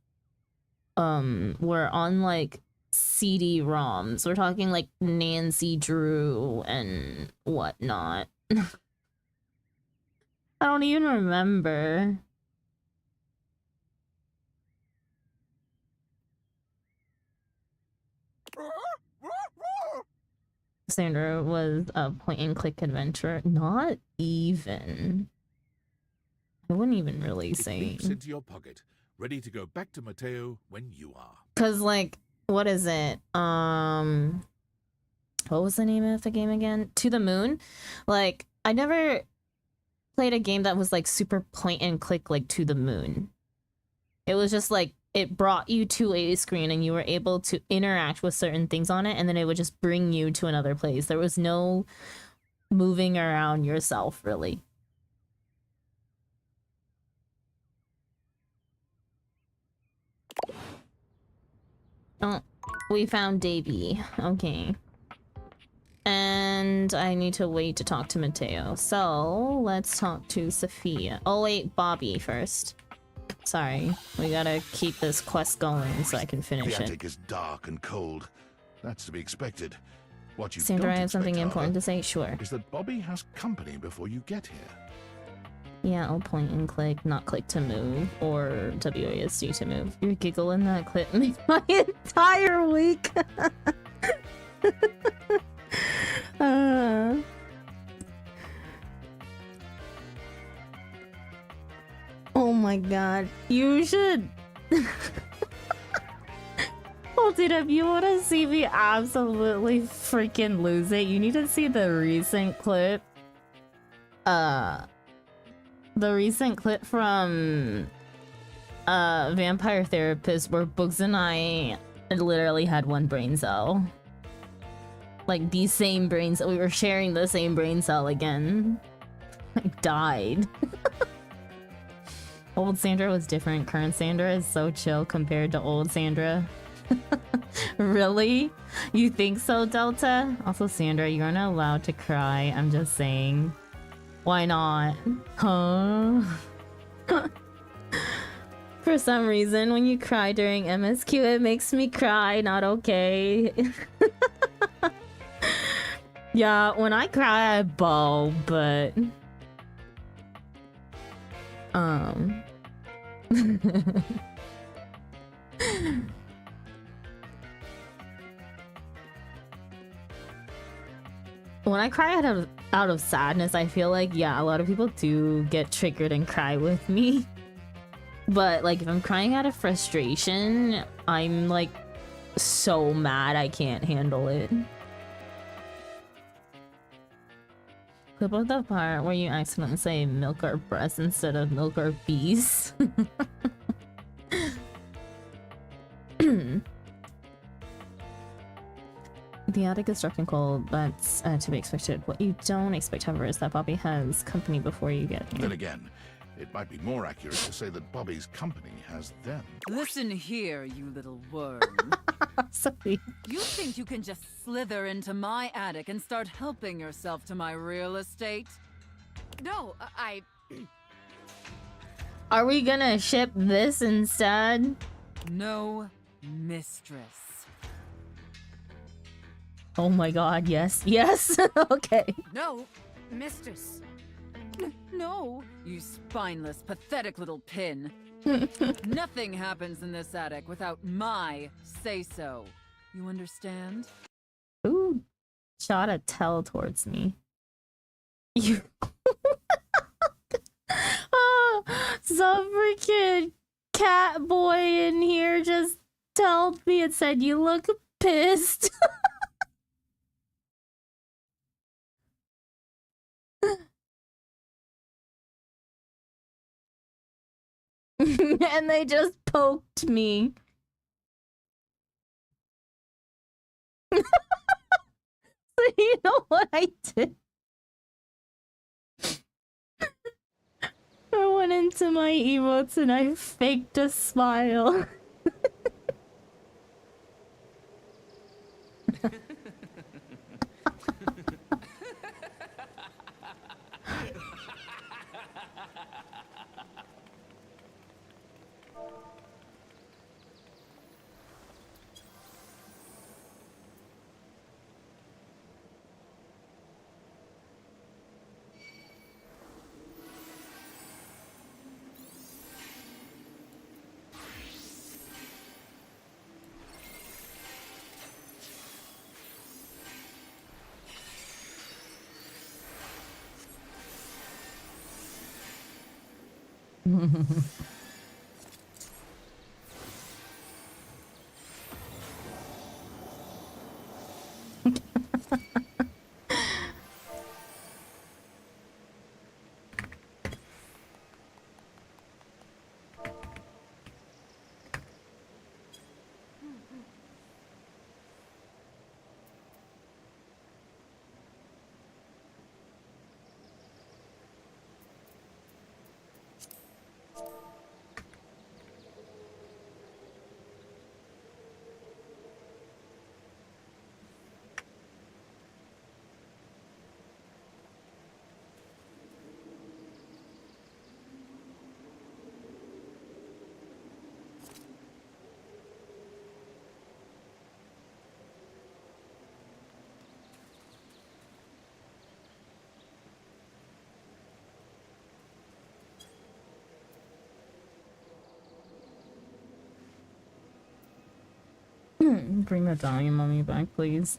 were on like CD-ROMs. We're talking like Nancy Drew and whatnot. I don't even remember. Sandra was a point-and-click adventure. Not even. I wouldn't even really It say. leaps into your pocket, ready to go back to Mateo when you are. Cause like, what is it? What was the name of the game again? To the Moon? Like, I never played a game that was like super point-and-click like To the Moon. It was just like, it brought you to a screen and you were able to interact with certain things on it, and then it would just bring you to another place. There was no moving around yourself, really. Oh, we found Davy. Okay. And I need to wait to talk to Mateo. So, let's talk to Sophia. Oh wait, Bobby first. Sorry, we gotta keep this quest going so I can finish The it. attic is dark and cold. That's to be expected. What you Sandra, don't I have something expect, important to however, say. Sure. is that Bobby has company before you get here. Yeah, I'll point and click, not click to move, or WASD to move. Your giggle in that clip made my entire week. Oh my god, you should. Oh, dude, if you want to see me absolutely freaking lose it, you need to see the recent clip. The recent clip from Vampire Therapist where Bugs and I literally had one brain cell. Like the same brain cell. We were sharing the same brain cell again. I died. Old Sandra was different. Current Sandra is so chill compared to old Sandra. Really? You think so, Delta? Also, Sandra, you aren't allowed to cry. I'm just saying. Why not? Huh? For some reason, when you cry during MSQ, it makes me cry. Not okay. Yeah, when I cry, I bawl, but... When I cry out of sadness, I feel like, yeah, a lot of people do get triggered and cry with me. But, like, if I'm crying out of frustration, I'm, like, so mad I can't handle it. Clip of the part where you accidentally say milk or breast instead of milk or bees. The attic is dark and cold. That's to be expected. What you don't expect, however, is that Bobby has company before you get here. Then again, it might be more accurate to say that Bobby's company has them. Listen here, you little worm. Sorry. You think you can just slither into my attic and start helping yourself to my real estate? No, I... Are we gonna ship this instead? No, mistress. Oh my god, yes. Yes! Okay. No, mistress. No, you spineless, pathetic little pin. Nothing happens in this attic without my say-so. You understand? Ooh, shot a tell towards me. You... Oh, some freaking cat boy in here just told me and said, you look pissed. And they just poked me. So you know what I did? I went into my emotes and I faked a smile. Bring the volume on me back, please.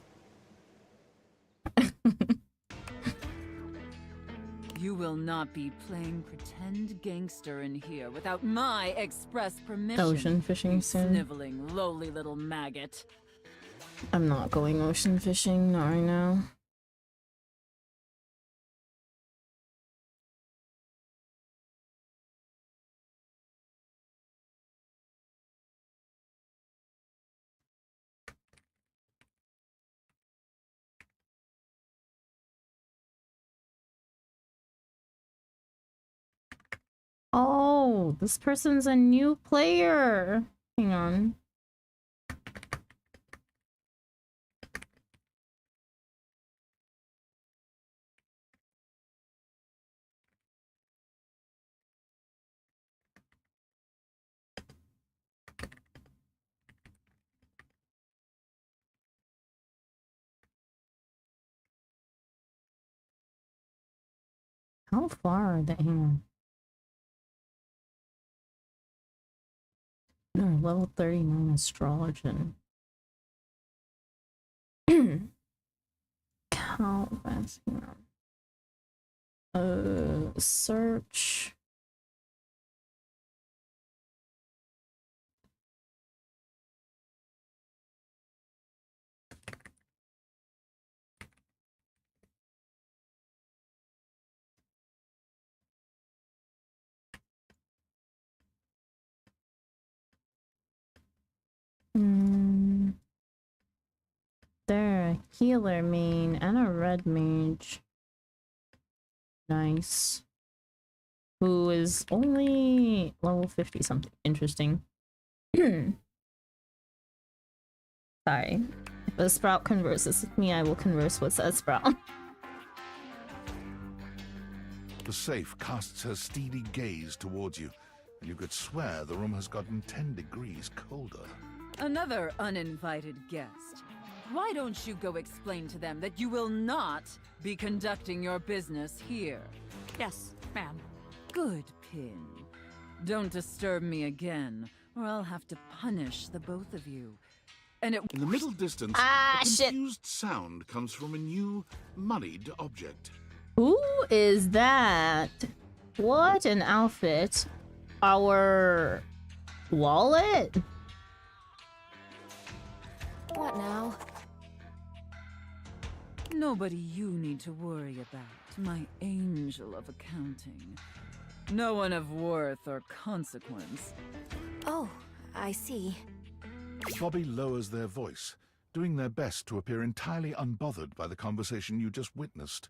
You will not be playing pretend gangster in here without my express permission. Ocean fishing you soon. Sniveling, lowly little maggot. I'm not going ocean fishing, not right now. Oh, this person's a new player. Hang on. How far are they? Hang on. No, level 39 astrologian. How fast? Hang on. Search. They're a healer main and a red mage. Nice. Who is only level 50 something. Interesting. Sorry. If a sprout converses with me, I will converse with a sprout. The safe casts her steely gaze towards you, and you could swear the room has gotten 10 degrees colder. Another uninvited guest. Why don't you go explain to them that you will not be conducting your business here? Yes, ma'am. Good, Pin. Don't disturb me again, or I'll have to punish the both of you. And In the middle distance, a confused sound comes from a new, moneyed object. Who is that? What an outfit. Our wallet? What now? Nobody you need to worry about, my angel of accounting. No one of worth or consequence. Oh, I see. Bobby lowers their voice, doing their best to appear entirely unbothered by the conversation you just witnessed.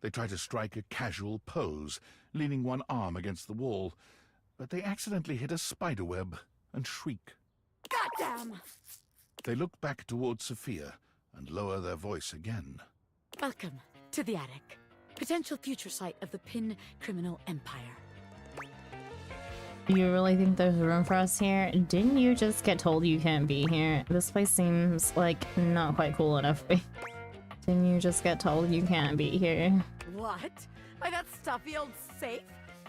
They try to strike a casual pose, leaning one arm against the wall, but they accidentally hit a spiderweb and shriek. Goddamn! They look back towards Sophia and lower their voice again. Welcome to the attic. Potential future site of the Pin criminal empire. You really think there's room for us here? Didn't you just get told you can't be here? This place seems like not quite cool enough. Didn't you just get told you can't be here? What? By that stuffy old safe?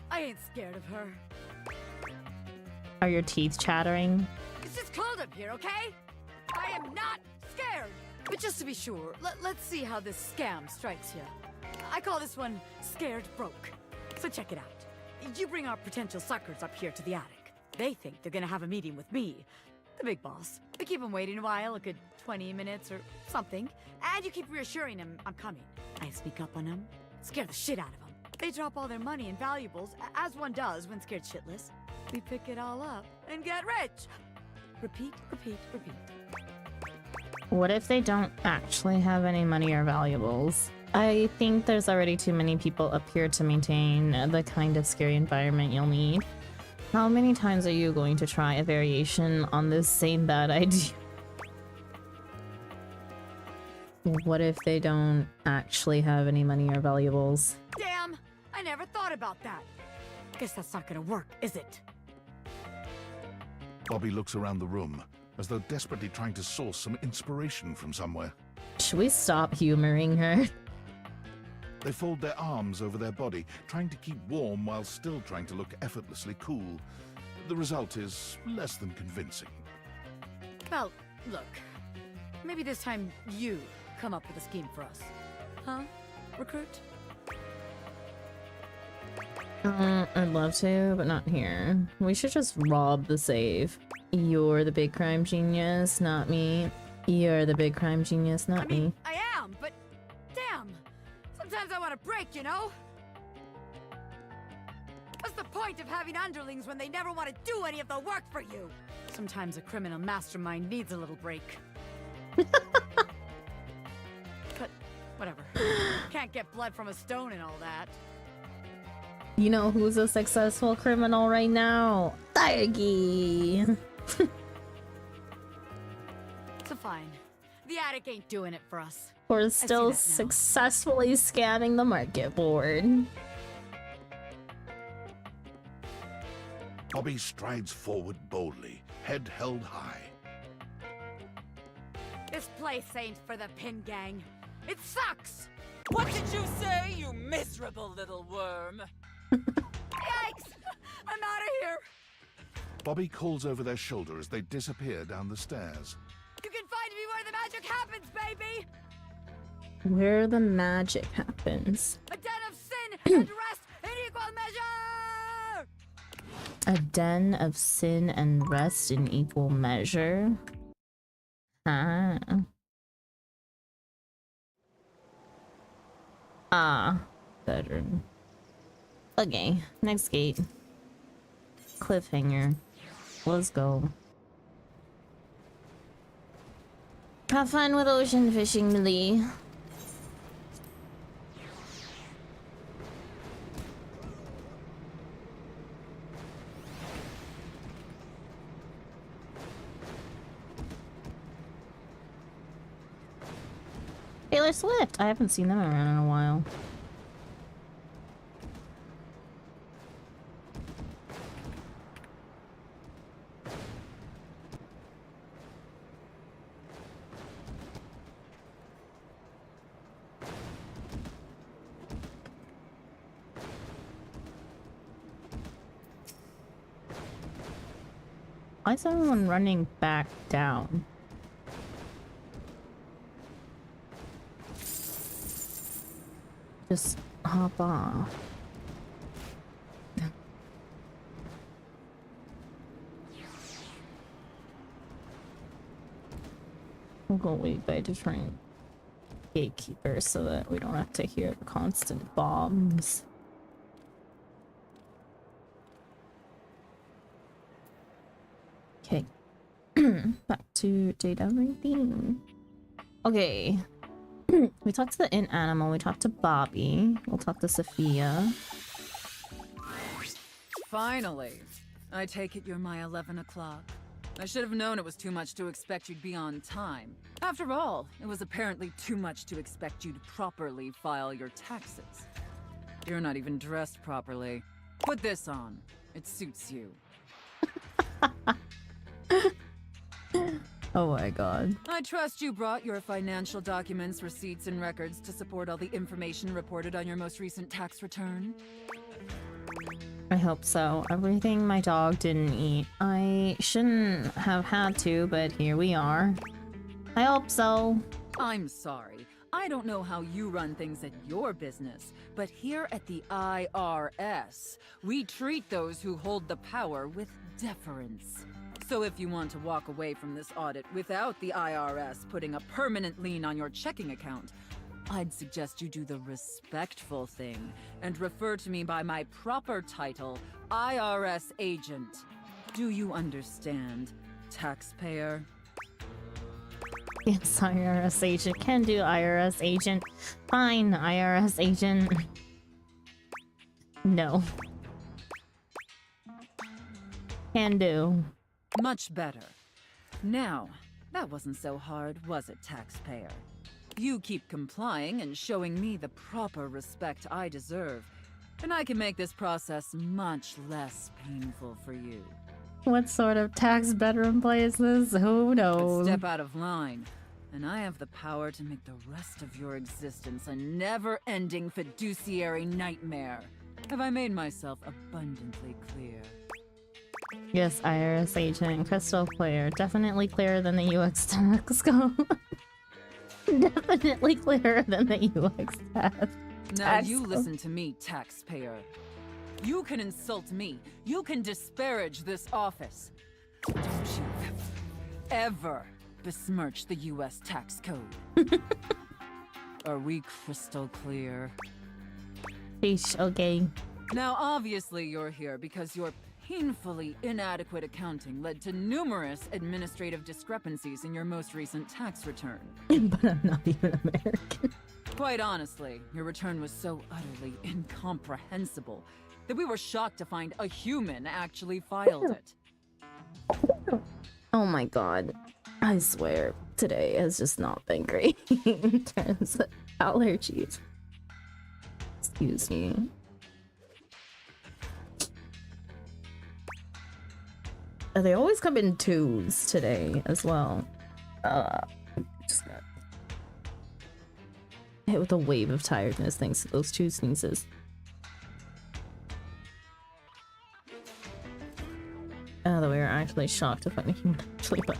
I ain't scared of her. Are your teeth chattering? It's just cold up here, okay? I am not scared! But just to be sure, let's see how this scam strikes you. I call this one Scared Broke. So check it out. you bring our potential suckers up here to the attic. They think they're gonna have a meeting with me, the big boss. We keep them waiting a while, a good 20 minutes or something, and you keep reassuring them I'm coming. I sneak up on them, scare the shit out of them. They drop all their money and valuables, as one does when scared shitless. We pick it all up and get rich. Repeat, repeat, repeat. What if they don't actually have any money or valuables? I think there's already too many people up here to maintain the kind of scary environment you'll need. How many times are you going to try a variation on this same bad idea? What if they don't actually have any money or valuables? Damn! I never thought about that. Guess that's not gonna work, is it? Bobby looks around the room, as though desperately trying to source some inspiration from somewhere. Should we stop humoring her? They fold their arms over their body, trying to keep warm while still trying to look effortlessly cool. The result is less than convincing. Well, look. Maybe this time you come up with a scheme for us. Huh? Recruit? I'd love to, but not here. We should just rob the safe. You're the big crime genius, not me. You're the big crime genius, not me. I am, but damn! Sometimes I want to break, you know? What's the point of having underlings when they never want to do any of the work for you? Sometimes a criminal mastermind needs a little break. But whatever. Can't get blood from a stone and all that. You know who's a successful criminal right now? Tigergy! So fine. The attic ain't doing it for us. We're still successfully scanning the market board. Bobby strides forward boldly, head held high. This place ain't for the Pin Gang. It sucks! What did you say, you miserable little worm? Yikes! I'm out of here! Bobby calls over their shoulder as they disappear down the stairs. You can find me where the magic happens, baby! Where the magic happens. A den of sin and rest in equal measure! A den of sin and rest in equal measure? Ah. Bedroom. Okay, next gate. Cliffhanger. Let's go. Have fun with ocean fishing, Millie. Taylor Swift! I haven't seen them around in a while. Why is everyone running back down? Just hop off. We'll go wait by different gatekeepers so that we don't have to hear the constant bombs. Okay. Back to data reading. Okay. We talked to the int animal, we talked to Bobby, we'll talk to Sophia. Finally. I take it you're my 11 o'clock. I should have known it was too much to expect you'd be on time. After all, it was apparently too much to expect you'd properly file your taxes. You're not even dressed properly. Put this on. It suits you. Oh my god. I trust you brought your financial documents, receipts, and records to support all the information reported on your most recent tax return. I hope so. Everything my dog didn't eat. I shouldn't have had to, but here we are. I hope so. I'm sorry. I don't know how you run things at your business, but here at the IRS, we treat those who hold the power with deference. So if you want to walk away from this audit without the IRS putting a permanent lien on your checking account, I'd suggest you do the respectful thing and refer to me by my proper title, IRS agent. Do you understand, taxpayer? Yes, IRS agent. Can do IRS agent. Fine, IRS agent. No. Can do. Much better. Now, that wasn't so hard, was it, taxpayer? You keep complying and showing me the proper respect I deserve, and I can make this process much less painful for you. What sort of tax bedroom play is this? Who But knows? step out of line, and I have the power to make the rest of your existence a never-ending fiduciary nightmare. Have I made myself abundantly clear? Yes, IRS agent. Crystal clear. Definitely clearer than the UX tax code. Definitely clearer than the UX tax. Now you listen to me, taxpayer. You can insult me. You can disparage this office. Don't you ever besmirch the US tax code. Are we crystal clear? Peace, okay. Now obviously you're here because your painfully inadequate accounting led to numerous administrative discrepancies in your most recent tax return. But I'm not even American. Quite honestly, your return was so utterly incomprehensible that we were shocked to find a human actually filed it. Oh my god. I swear, today has just not been great in terms of allergies. Excuse me. They always come in twos today as well. Just got hit with a wave of tiredness thanks to those two sneezes. Oh, that we were actually shocked to find a human actually, but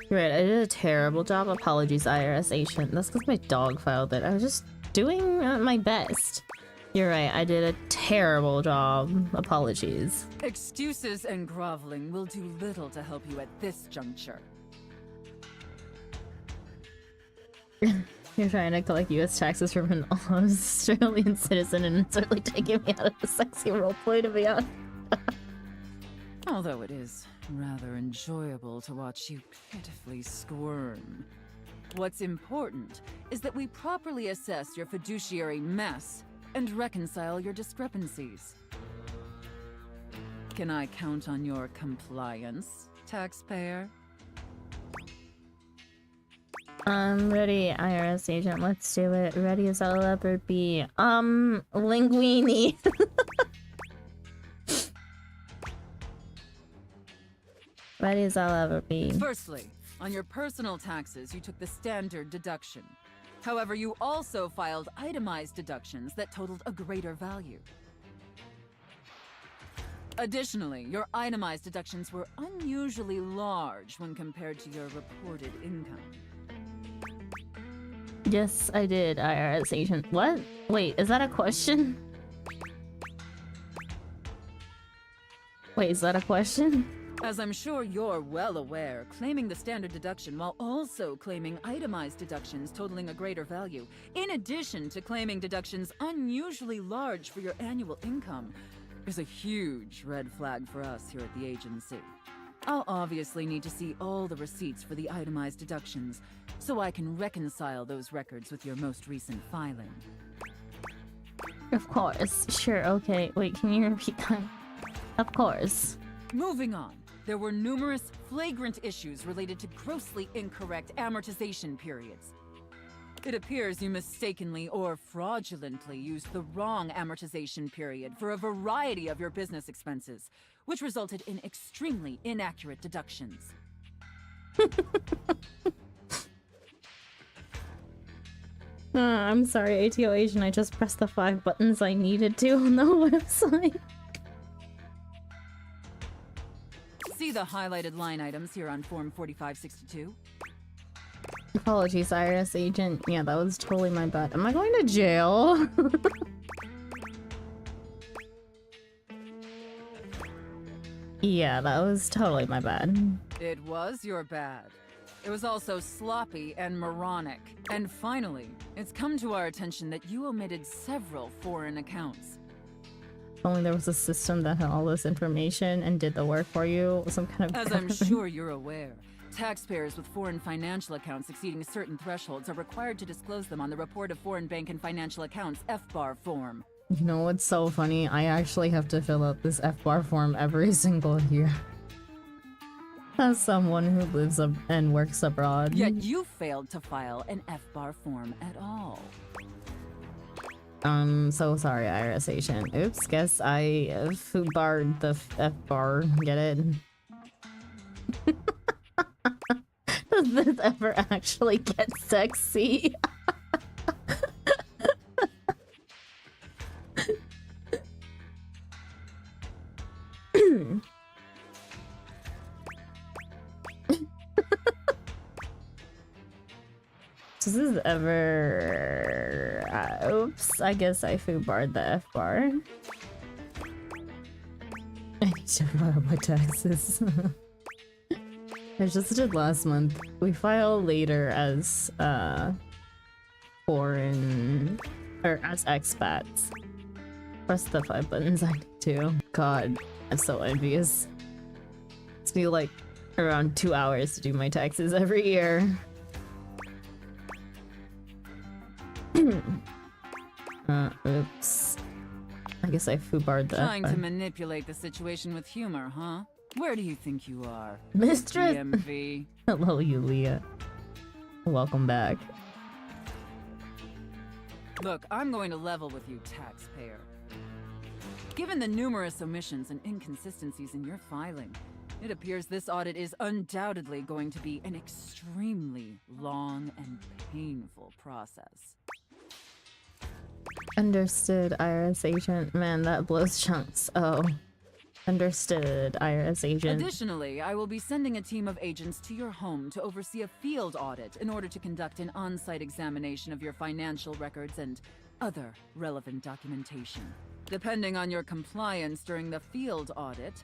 you're right, I did a terrible job. Apologies, IRS agent. That's because my dog filed it. I was just doing my best. You're right, I did a terrible job. Apologies. Excuses and groveling will do little to help you at this juncture. You're trying to collect US taxes from an Australian citizen and it's really taking me out of the sexy roleplay, to be honest. Although it is rather enjoyable to watch you pitifully squirm. What's important is that we properly assess your fiduciary mess and reconcile your discrepancies. Can I count on your compliance, taxpayer? Ready, IRS agent. Let's do it. Ready as I'll ever be. Linguini. Ready as I'll ever be. Firstly, on your personal taxes, you took the standard deduction. However, you also filed itemized deductions that totaled a greater value. Additionally, your itemized deductions were unusually large when compared to your reported income. Yes, I did, IRS agent. What? Wait, is that a question? Wait, is that a question? As I'm sure you're well aware, claiming the standard deduction while also claiming itemized deductions totaling a greater value, in addition to claiming deductions unusually large for your annual income, is a huge red flag for us here at the agency. I'll obviously need to see all the receipts for the itemized deductions, so I can reconcile those records with your most recent filing. Of course. Sure, okay. Wait, can you repeat that? Of course. Moving on. There were numerous flagrant issues related to grossly incorrect amortization periods. It appears you mistakenly or fraudulently used the wrong amortization period for a variety of your business expenses, which resulted in extremely inaccurate deductions. I'm sorry, ATO agent. I just pressed the 5 buttons I needed to on the website. See the highlighted line items here on Form 4562? Apologies, IRS agent. Yeah, that was totally my bad. Am I going to jail? Yeah, that was totally my bad. It was your bad. It was also sloppy and moronic. And finally, it's come to our attention that you omitted several foreign accounts. If only there was a system that had all this information and did the work for you. Some kind of As I'm sure you're aware, taxpayers with foreign financial accounts exceeding certain thresholds are required to disclose them on the Report of Foreign Bank and Financial Accounts FBAR form. You know what's so funny? I actually have to fill out this FBAR form every single year. As someone who lives and works abroad. Yet you failed to file an FBAR form at all. I'm so sorry, IRS agent. Oops, guess I foobarred the FBAR. Get it? Does this ever actually get sexy? Does this ever... oops, I guess I foobarred the F-bar. I need to file my taxes. I just did last month. We file later as, foreign... or as expats. Press the 5 buttons I need to. God, I'm so envious. It's me like around 2 hours to do my taxes every year. Oops. I guess I foobarred that. Trying to manipulate the situation with humor, huh? Where do you think you are? Mistress! DMV. Hello, Yulia. Welcome back. Look, I'm going to level with you, taxpayer. Given the numerous omissions and inconsistencies in your filing, it appears this audit is undoubtedly going to be an extremely long and painful process. Understood, IRS agent. Man, that blows chunks. Oh. Understood, IRS agent. Additionally, I will be sending a team of agents to your home to oversee a field audit in order to conduct an on-site examination of your financial records and other relevant documentation. Depending on your compliance during the field audit,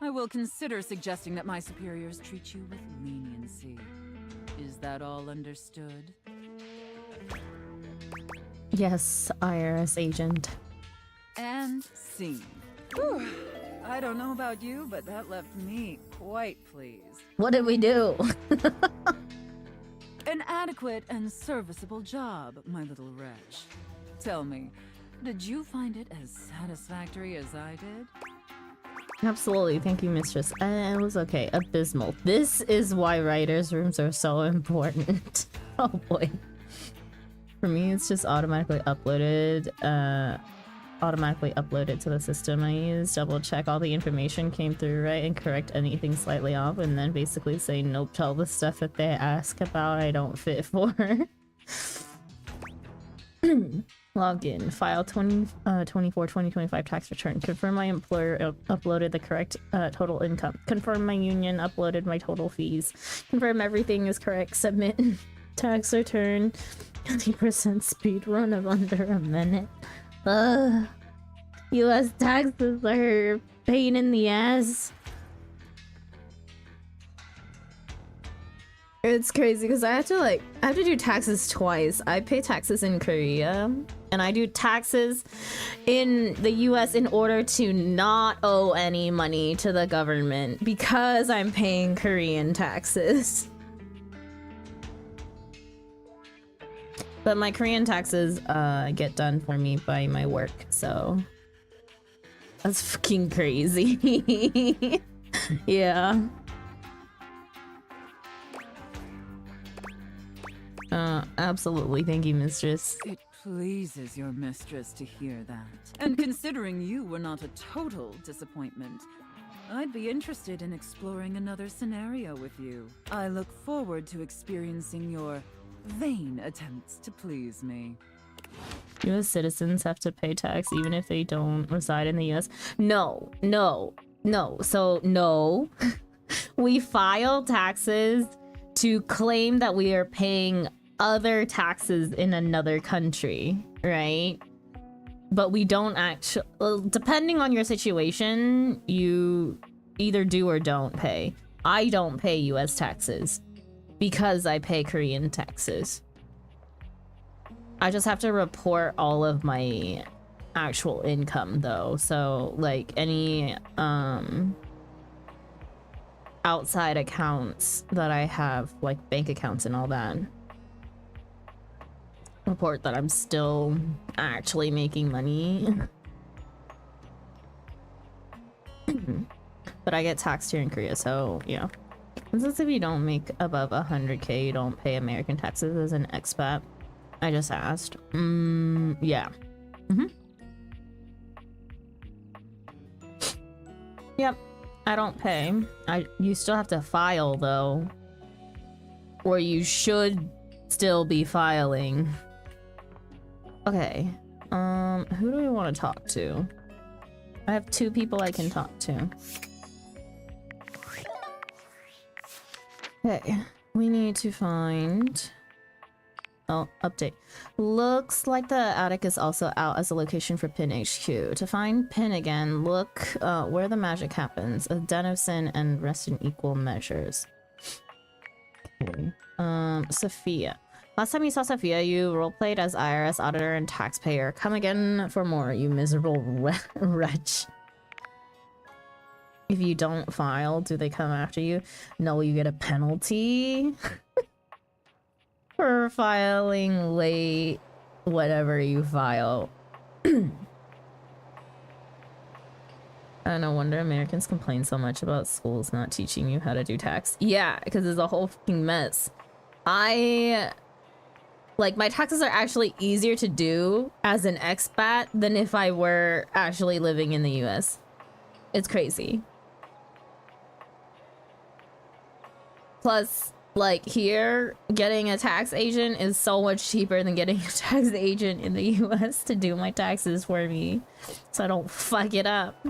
I will consider suggesting that my superiors treat you with leniency. Is that all understood? Yes, IRS agent. And scene. Whew. I don't know about you, but that left me quite pleased. What did we do? An adequate and serviceable job, my little wretch. Tell me, did you find it as satisfactory as I did? Absolutely, thank you, mistress. It was okay. Abysmal. This is why writers' rooms are so important. Oh boy. For me, it's just automatically uploaded to the system I use, double check all the information came through right and correct anything slightly off, and then basically say nope to all the stuff that they ask about I don't fit for. Login, file 24/2025 tax return. Confirm my employer uploaded the correct total income. Confirm my union uploaded my total fees. Confirm everything is correct. Submit tax return. 20% speed run of under a minute. US taxes are a pain in the ass. It's crazy because I have to do taxes twice. I pay taxes in Korea and I do taxes in the US in order to not owe any money to the government because I'm paying Korean taxes. But my Korean taxes get done for me by my work, so that's fucking crazy. Yeah. Absolutely. Thank you, mistress. It pleases your mistress to hear that. And considering you were not a total disappointment, I'd be interested in exploring another scenario with you. I look forward to experiencing your vain attempts to please me. US citizens have to pay tax even if they don't reside in the US? No. So, no. We file taxes to claim that we are paying other taxes in another country, right? But we don't actually, depending on your situation, you either do or don't pay. I don't pay US taxes because I pay Korean taxes. I just have to report all of my actual income though. So like any outside accounts that I have, like bank accounts and all that, report that I'm still actually making money. But I get taxed here in Korea, so yeah. Since if you don't make above 100k, you don't pay American taxes as an expat. I just asked. Yeah. Yep, I don't pay. You still have to file though. Or you should still be filing. Okay. Who do we want to talk to? I have 2 people I can talk to. Okay, we need to find... Oh, update. Looks like the attic is also out as a location for Pin HQ. To find Pin again, look where the magic happens. A den of sin and rest in equal measures. Okay. Sophia. Last time you saw Sophia, you roleplayed as IRS auditor and taxpayer. Come again for more, you miserable wretch. If you don't file, do they come after you? No, you get a penalty for filing late, whatever you file. No wonder Americans complain so much about schools not teaching you how to do tax. Yeah, because it's a whole fucking mess. Like, my taxes are actually easier to do as an expat than if I were actually living in the US. It's crazy. Plus, like, here, getting a tax agent is so much cheaper than getting a tax agent in the US to do my taxes for me, so I don't fuck it up.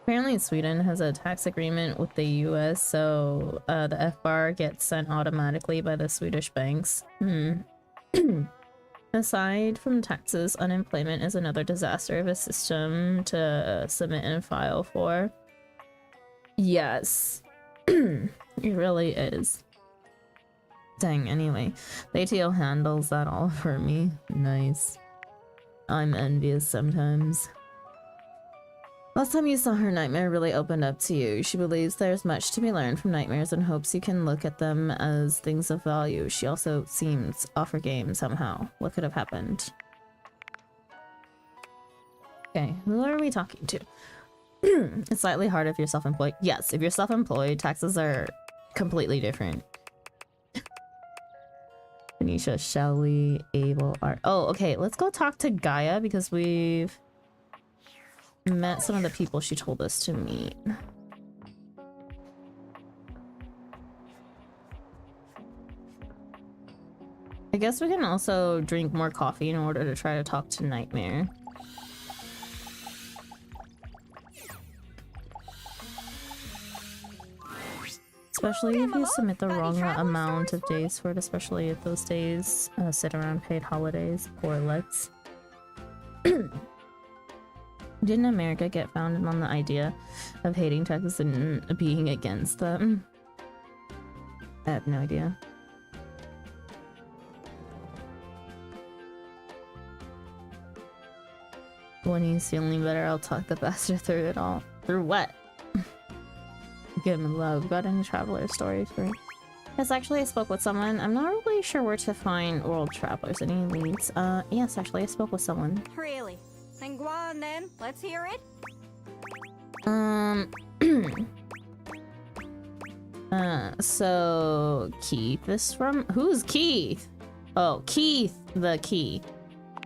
Apparently Sweden has a tax agreement with the US, so the F-bar gets sent automatically by the Swedish banks. Aside from taxes, unemployment is another disaster of a system to submit and file for. Yes. It really is. Dang, anyway. The ATO handles that all for me. Nice. I'm envious sometimes. Last time you saw her, Nightmare really opened up to you. She believes there's much to be learned from nightmares and hopes you can look at them as things of value. She also seems off her game somehow. What could have happened? Okay, who are we talking to? It's slightly hard if you're self-employed. Yes, if you're self-employed, taxes are completely different. Anisha, Shelly, Abel, Art. Oh, okay, let's go talk to Gaia because we've met some of the people she told us to meet. I guess we can also drink more coffee in order to try to talk to Nightmare. Especially if you submit the wrong amount of days for it, especially if those days sit around paid holidays. Poor Lex. Didn't America get founded on the idea of hating taxes and being against them? I have no idea. When he's feeling better, I'll talk the bastard through it all. Through what? Give him love. Got any traveler stories for me? Yes, actually I spoke with someone. I'm not really sure where to find world travelers. Any leads? Yes, actually I spoke with someone. Really? Then go on then. Let's hear it. So Keith is from... Who's Keith? Oh, Keith the Key.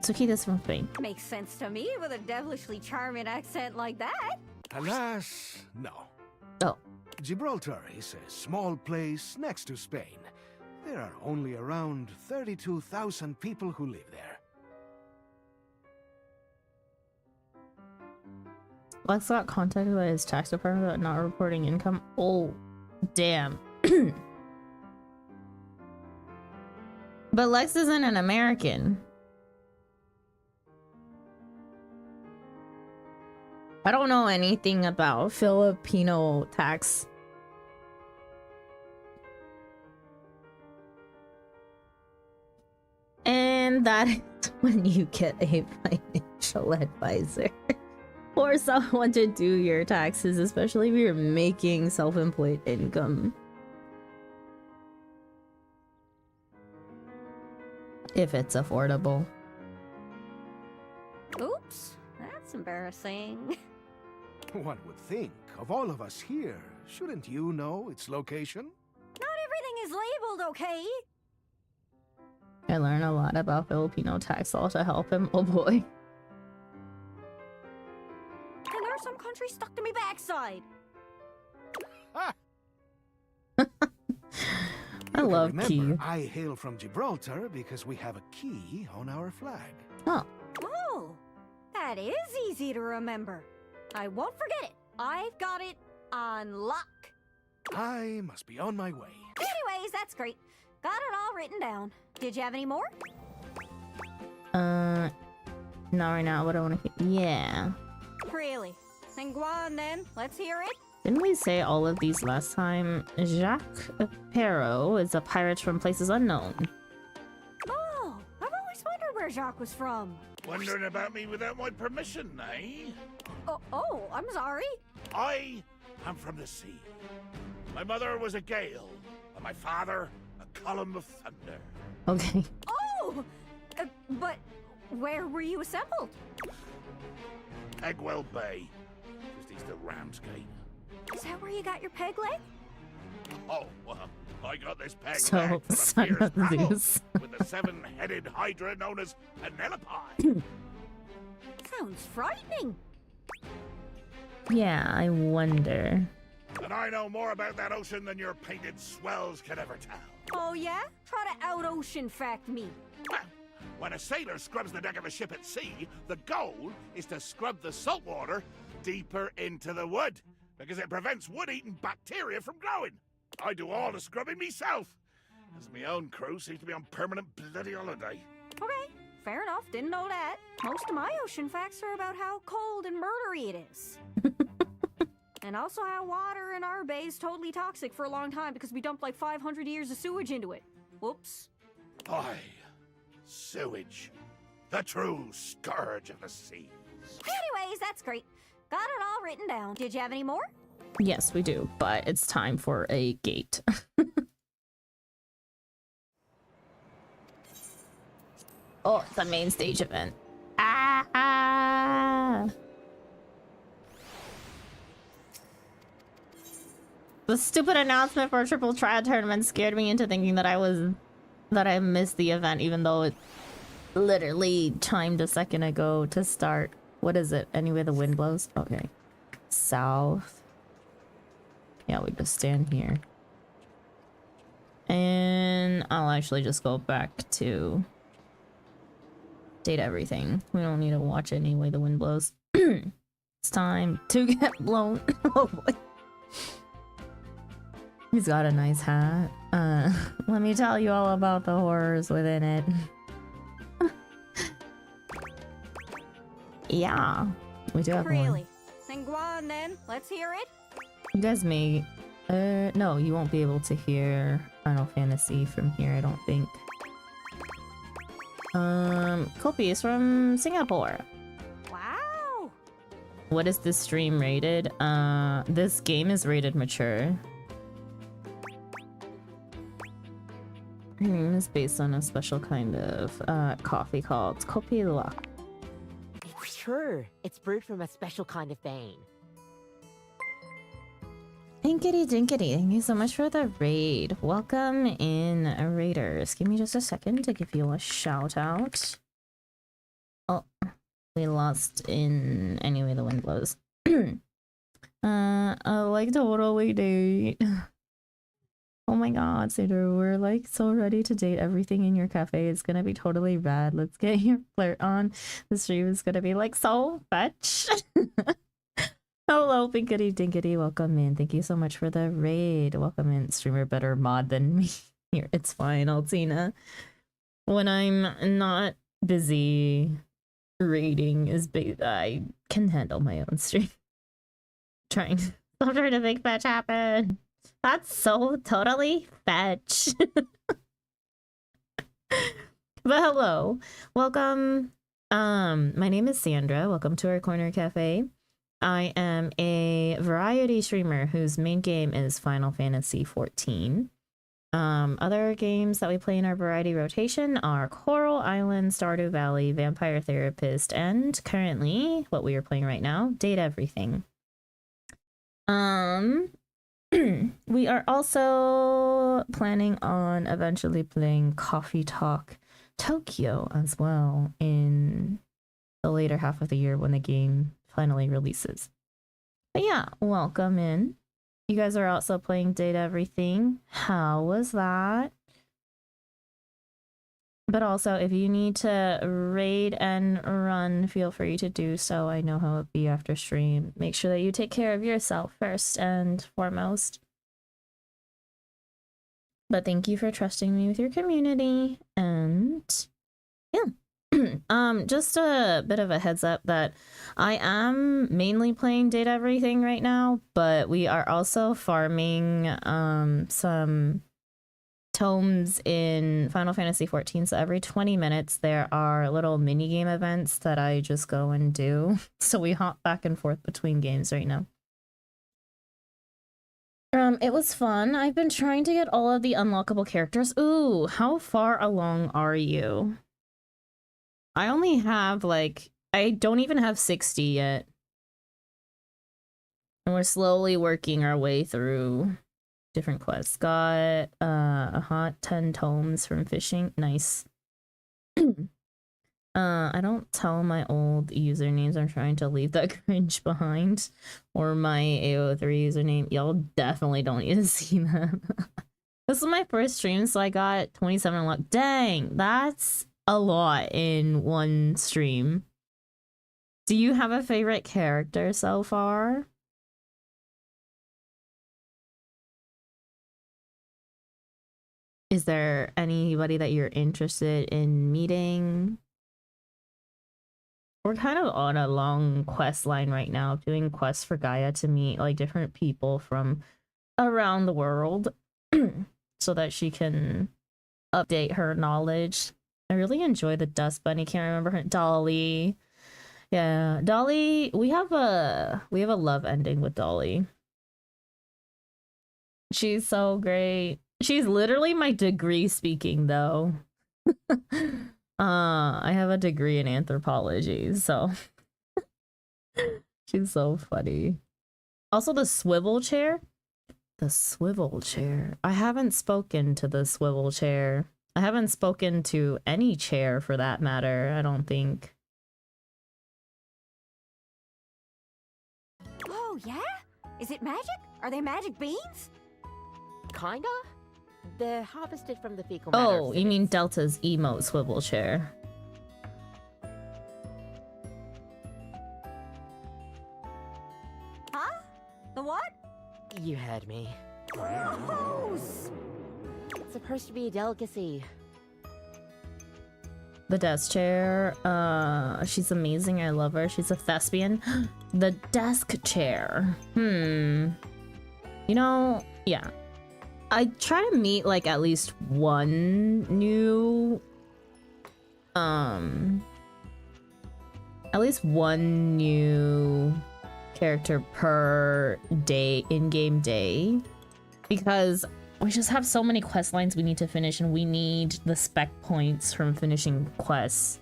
So Keith is from Spain. Makes sense to me with a devilishly charming accent like that. Alas, no. Oh. Gibraltar is a small place next to Spain. There are only around 32,000 people who live there. Lex got contacted by his tax department about not reporting income. Oh, damn. But Lex isn't an American. I don't know anything about Filipino tax. And that is when you get a financial advisor or someone to do your taxes, especially if you're making self-employed income. If it's affordable. Oops, that's embarrassing. One would think, of all of us here, shouldn't you know its location? Not everything is labeled, okay? I learned a lot about Filipino tax law to help him. Oh boy. And there are some countries stuck to me backside. I love Remember, Key. I hail from Gibraltar because we have a key on our flag. Oh. Oh, that is easy to remember. I won't forget it. I've got it on lock. I must be on my way. Anyways, that's great. Got it all written down. Did you have any more? Not right now, but I want to. Yeah. Really? Then go on then. Let's hear it. Didn't we say all of these last time? Jacques Perrault is a pirate from places unknown. Oh, I've always wondered where Jacques was from. Wondering about me without my permission, eh? Oh, I'm sorry. I am from the sea. My mother was a gale, and my father a column of thunder. Okay. Oh, but where were you assembled? Egwell Bay, just east of Ramsgate. Is that where you got your peg leg? Oh, I got this peg So, leg from a son fierce of battle Zeus. with the seven-headed hydra known as Penelope. Sounds frightening. Yeah, I wonder. And I know more about that ocean than your painted swells can ever tell. Oh yeah? Try to out-ocean fact me. When a sailor scrubs the deck of a ship at sea, the goal is to scrub the salt water deeper into the wood, because it prevents wood-eating bacteria from growing. I do all the scrubbing myself, as my own crew seems to be on permanent bloody holiday. Okay, fair enough. Didn't know that. Most of my ocean facts are about how cold and murdery it is. And also how water in our bay is totally toxic for a long time because we dumped like 500 years of sewage into it. Whoops. Aye, sewage. The true scourge of the seas. Anyways, that's great. Got it all written down. Did you have any more? Yes, we do, but it's time for a gate. Oh, it's a main stage event. Ah! The stupid announcement for a triple trial tournament scared me into thinking that I missed the event, even though it literally chimed a second ago to start. What is it? Anyway, the wind blows? Okay. South. Yeah, we just stand here. And I'll actually just go back to date everything. We don't need to watch it anyway, the wind blows. It's time to get blown. Oh boy. He's got a nice hat. Let me tell you all about the horrors within it. Yeah, we do have Really? one. Then go on then. Let's hear it. You guys may... no, you won't be able to hear Final Fantasy from here, I don't think. Kopi is from Singapore. Wow. What is this stream rated? This game is rated mature. It's based on a special kind of coffee called Kopi Luwak. It's true. It's brewed from a special kind of bean. Dinkity dinkity, thank you so much for the raid. Welcome in, raiders. Give me just a second to give you a shout out. Oh, we lost in... Anyway, the wind blows. I like totally date. Oh my god, Seder, we're like so ready to date everything in your cafe. It's gonna be totally rad. Let's get your flirt on. The stream is gonna be like so fetch. Hello, Pinkity Dinkity. Welcome in. Thank you so much for the raid. Welcome in. Streamer better mod than me. Here, it's fine, Altina. When I'm not busy raiding, I can handle my own stream. Stop trying to make fetch happen. That's so totally fetch. But hello, welcome. My name is Sandra. Welcome to our corner cafe. I am a variety streamer whose main game is Final Fantasy XIV. Other games that we play in our variety rotation are Coral Island, Stardew Valley, Vampire Therapist, and currently, what we are playing right now, Date Everything. We are also planning on eventually playing Coffee Talk Tokyo as well in the later half of the year when the game finally releases. But yeah, welcome in. You guys are also playing Date Everything. How was that? But also, if you need to raid and run, feel free to do so. I know how it'll be after stream. Make sure that you take care of yourself first and foremost. But thank you for trusting me with your community. And yeah. Just a bit of a heads up that I am mainly playing Date Everything right now, but we are also farming some tomes in Final Fantasy XIV. So every 20 minutes there are little mini game events that I just go and do. So we hop back and forth between games right now. It was fun. I've been trying to get all of the unlockable characters. Ooh, how far along are you? I only have I don't even have 60 yet. And we're slowly working our way through different quests. Got a hot 10 tomes from fishing. Nice. I don't tell my old usernames. I'm trying to leave that cringe behind. Or my AO3 username. Y'all definitely don't need to see that. This is my first stream, so I got 27 unlocked. Dang, that's a lot in one stream. Do you have a favorite character so far? Is there anybody that you're interested in meeting? We're kind of on a long quest line right now, doing quests for Gaia to meet different people from around the world so that she can update her knowledge. I really enjoy the Dust Bunny. Can't remember her. Dolly. Yeah, Dolly. We have a love ending with Dolly. She's so great. She's literally my degree speaking though. I have a degree in anthropology, so she's so funny. Also the swivel chair. The swivel chair. I haven't spoken to the swivel chair. I haven't spoken to any chair for that matter, I don't think. Oh, yeah? Is it magic? Are they magic beans? Kinda? They're harvested from the fecal matter. Oh, you mean Delta's emote swivel chair. Huh? The what? You heard me. Gross! It's supposed to be a delicacy. The desk chair. She's amazing. I love her. She's a thespian. The desk chair. You know, yeah. I try to meet at least one new character per day, in-game day, because we just have so many quest lines we need to finish, and we need the spec points from finishing quests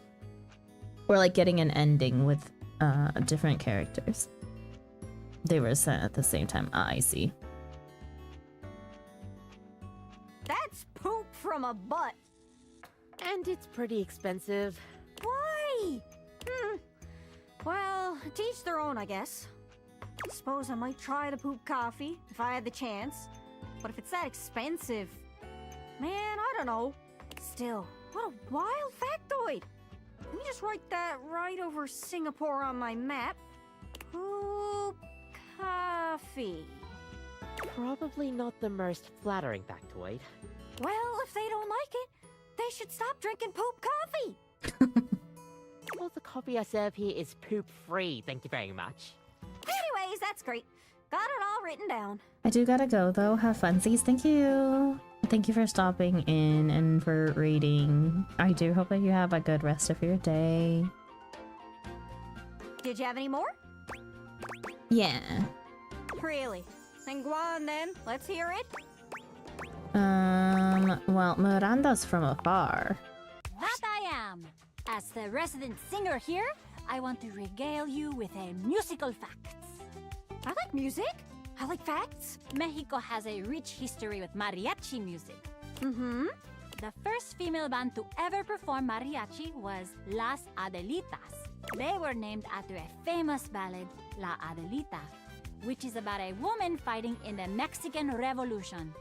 or getting an ending with different characters. They were sent at the same time. I see. That's poop from a butt. And it's pretty expensive. Why? Well, to each their own, I guess. Suppose I might try the poop coffee if I had the chance. But if it's that expensive, man, I don't know. Still, what a wild factoid. Let me just write that right over Singapore on my map. Poop coffee. Probably not the most flattering factoid. Well, if they don't like it, they should stop drinking poop coffee. Well, the coffee I serve here is poop-free, thank you very much. Anyways, that's great. Got it all written down. I do gotta go though. Have funsies. Thank you. Thank you for stopping in and for reading. I do hope that you have a good rest of your day. Did you have any more? Yeah. Really? Then go on then. Let's hear it. Well, Miranda's from afar. That I am. As the resident singer here, I want to regale you with a musical facts. I like music. I like facts. Mexico has a rich history with mariachi music. Mm-hmm. The first female band to ever perform mariachi was Las Adelitas. They were named after a famous ballad, La Adelita, which is about a woman fighting in the Mexican Revolution.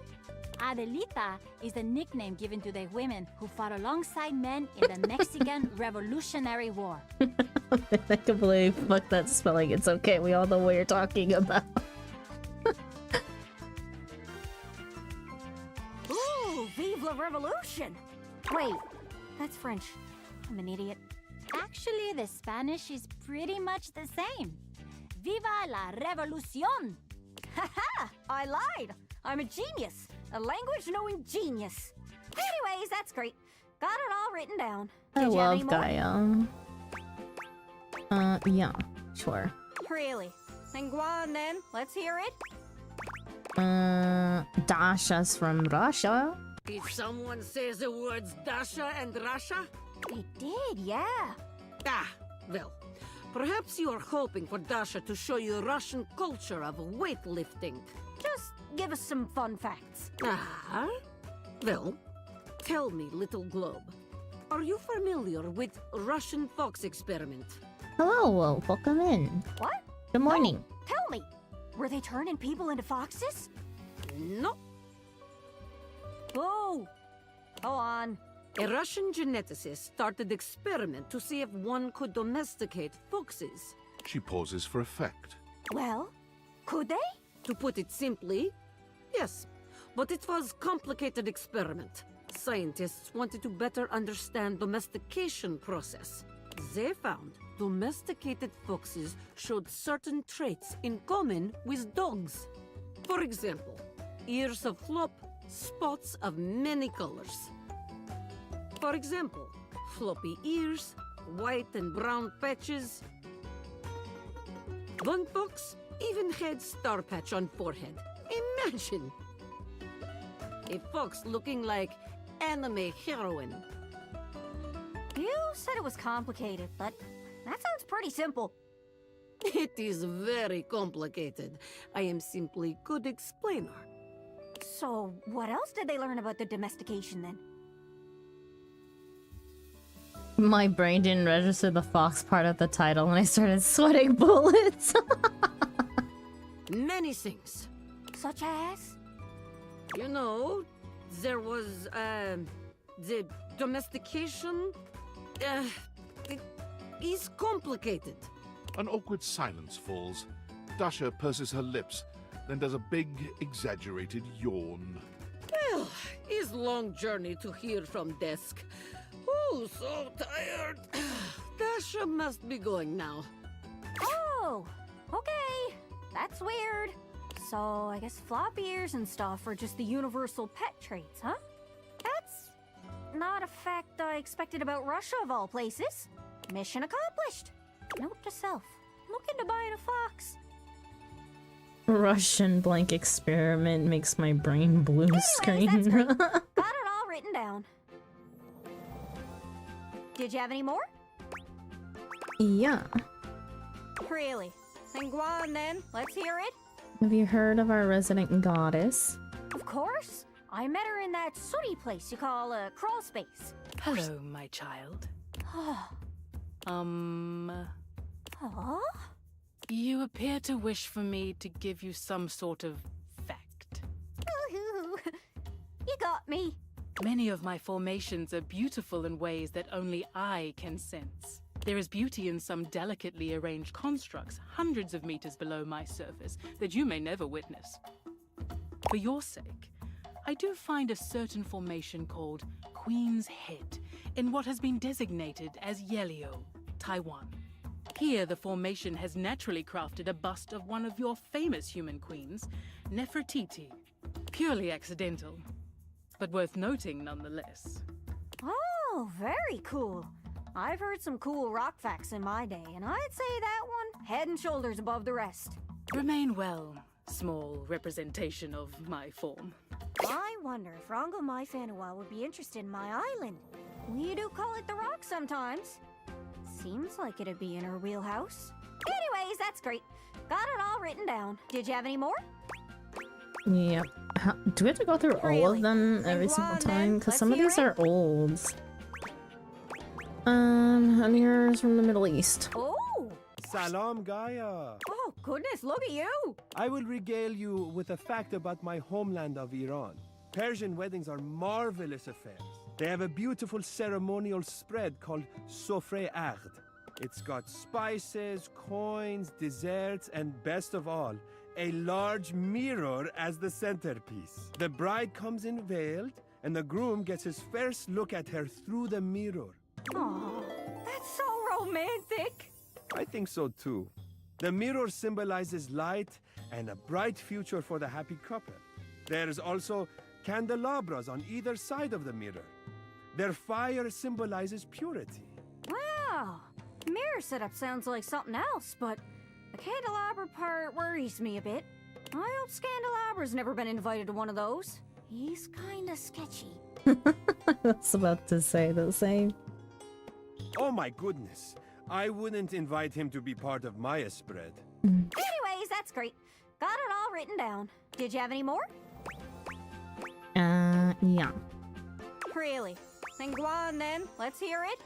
Adelita is the nickname given to the women who fought alongside men in the Mexican Revolutionary War. I can believe, fuck that spelling. It's okay. We all know what you're talking about. Ooh, vive la revolution! Wait, that's French. I'm an idiot. Actually, the Spanish is pretty much the same. Viva la revolución! Haha! I lied! I'm a genius! A language-knowing genius! Anyways, that's great. Got it all written down. I Did you have any love more? Gaia. Yeah, sure. Really? Then go on then. Let's hear it. Dasha's from Russia. Did someone say the words Dasha and Russia? They did, yeah. Ah, well, perhaps you are hoping for Dasha to show you Russian culture of weightlifting. Just give us some fun facts. Ah? Well, tell me, little globe, are you familiar with Russian fox experiment? Hello, welcome in. What? Good morning. No, tell me. Were they turning people into foxes? No. Oh! Go on. A Russian geneticist started experiment to see if one could domesticate foxes. She pauses for effect. Well, could they? To put it simply, yes. But it was complicated experiment. Scientists wanted to better understand domestication process. They found domesticated foxes showed certain traits in common with dogs. For example, ears of flop, spots of many colors. For example, floppy ears, white and brown patches. One fox even had star patch on forehead. Imagine! A fox looking like anime heroine. You said it was complicated, but that sounds pretty simple. It is very complicated. I am simply good explainer. So, what else did they learn about the domestication then? My brain didn't register the fox part of the title and I started sweating bullets. Many things. Such as? You know, there was, the domestication. It is complicated. An awkward silence falls. Dasha purses her lips, then does a big, exaggerated yawn. Well, it's long journey to here from desk. Oh, so tired. Dasha must be going now. Oh, okay. That's weird. So, I guess flop ears and stuff are just the universal pet traits, huh? That's not a fact I expected about Russia of all places. Mission accomplished. Note to self. Look into buying a fox. Russian blank experiment makes my brain blue screen. That's great. Got it all written down. Did you have any more? Yeah. Really? Then go on then. Let's hear it. Have you heard of our resident goddess? Of course. I met her in that sooty place you call a crawl space. Hello, my child. Huh? You appear to wish for me to give you some sort of fact. You got me. Many of my formations are beautiful in ways that only I can sense. There is beauty in some delicately arranged constructs hundreds of meters below my surface that you may never witness. For your sake, I do find a certain formation called Queen's Head in what has been designated as Yelio, Taiwan. Here, the formation has naturally crafted a bust of one of your famous human queens, Nefertiti. Purely accidental, but worth noting nonetheless. Oh, very cool. I've heard some cool rock facts in my day, and I'd say that one head and shoulders above the rest. Remain well, small representation of my form. I wonder if Rongo Mai Fanua would be interested in my island. We do call it the Rock sometimes. Seems like it'd be in her wheelhouse. Anyways, that's great. Got it all written down. Did you have any more? Yep. Do we have to go through all of them every single time? Because some of these are old. Emirs from the Middle East. Oh! Salam, Gaia. Oh, goodness, look at you! I will regale you with a fact about my homeland of Iran. Persian weddings are marvelous affairs. They have a beautiful ceremonial spread called Sofre Ard. It's got spices, coins, desserts, and best of all, a large mirror as the centerpiece. The bride comes in veiled, and the groom gets his first look at her through the mirror. Oh, that's so romantic. I think so too. The mirror symbolizes light and a bright future for the happy couple. There's also candelabras on either side of the mirror. Their fire symbolizes purity. Wow! Mirror setup sounds like something else, but the candelabra part worries me a bit. I hope Scandalabra's never been invited to one of those. He's kinda sketchy. I was about to say the same. Oh my goodness. I wouldn't invite him to be part of my spread. Anyways, that's great. Got it all written down. Did you have any more? Yeah. Really? Then go on then. Let's hear it.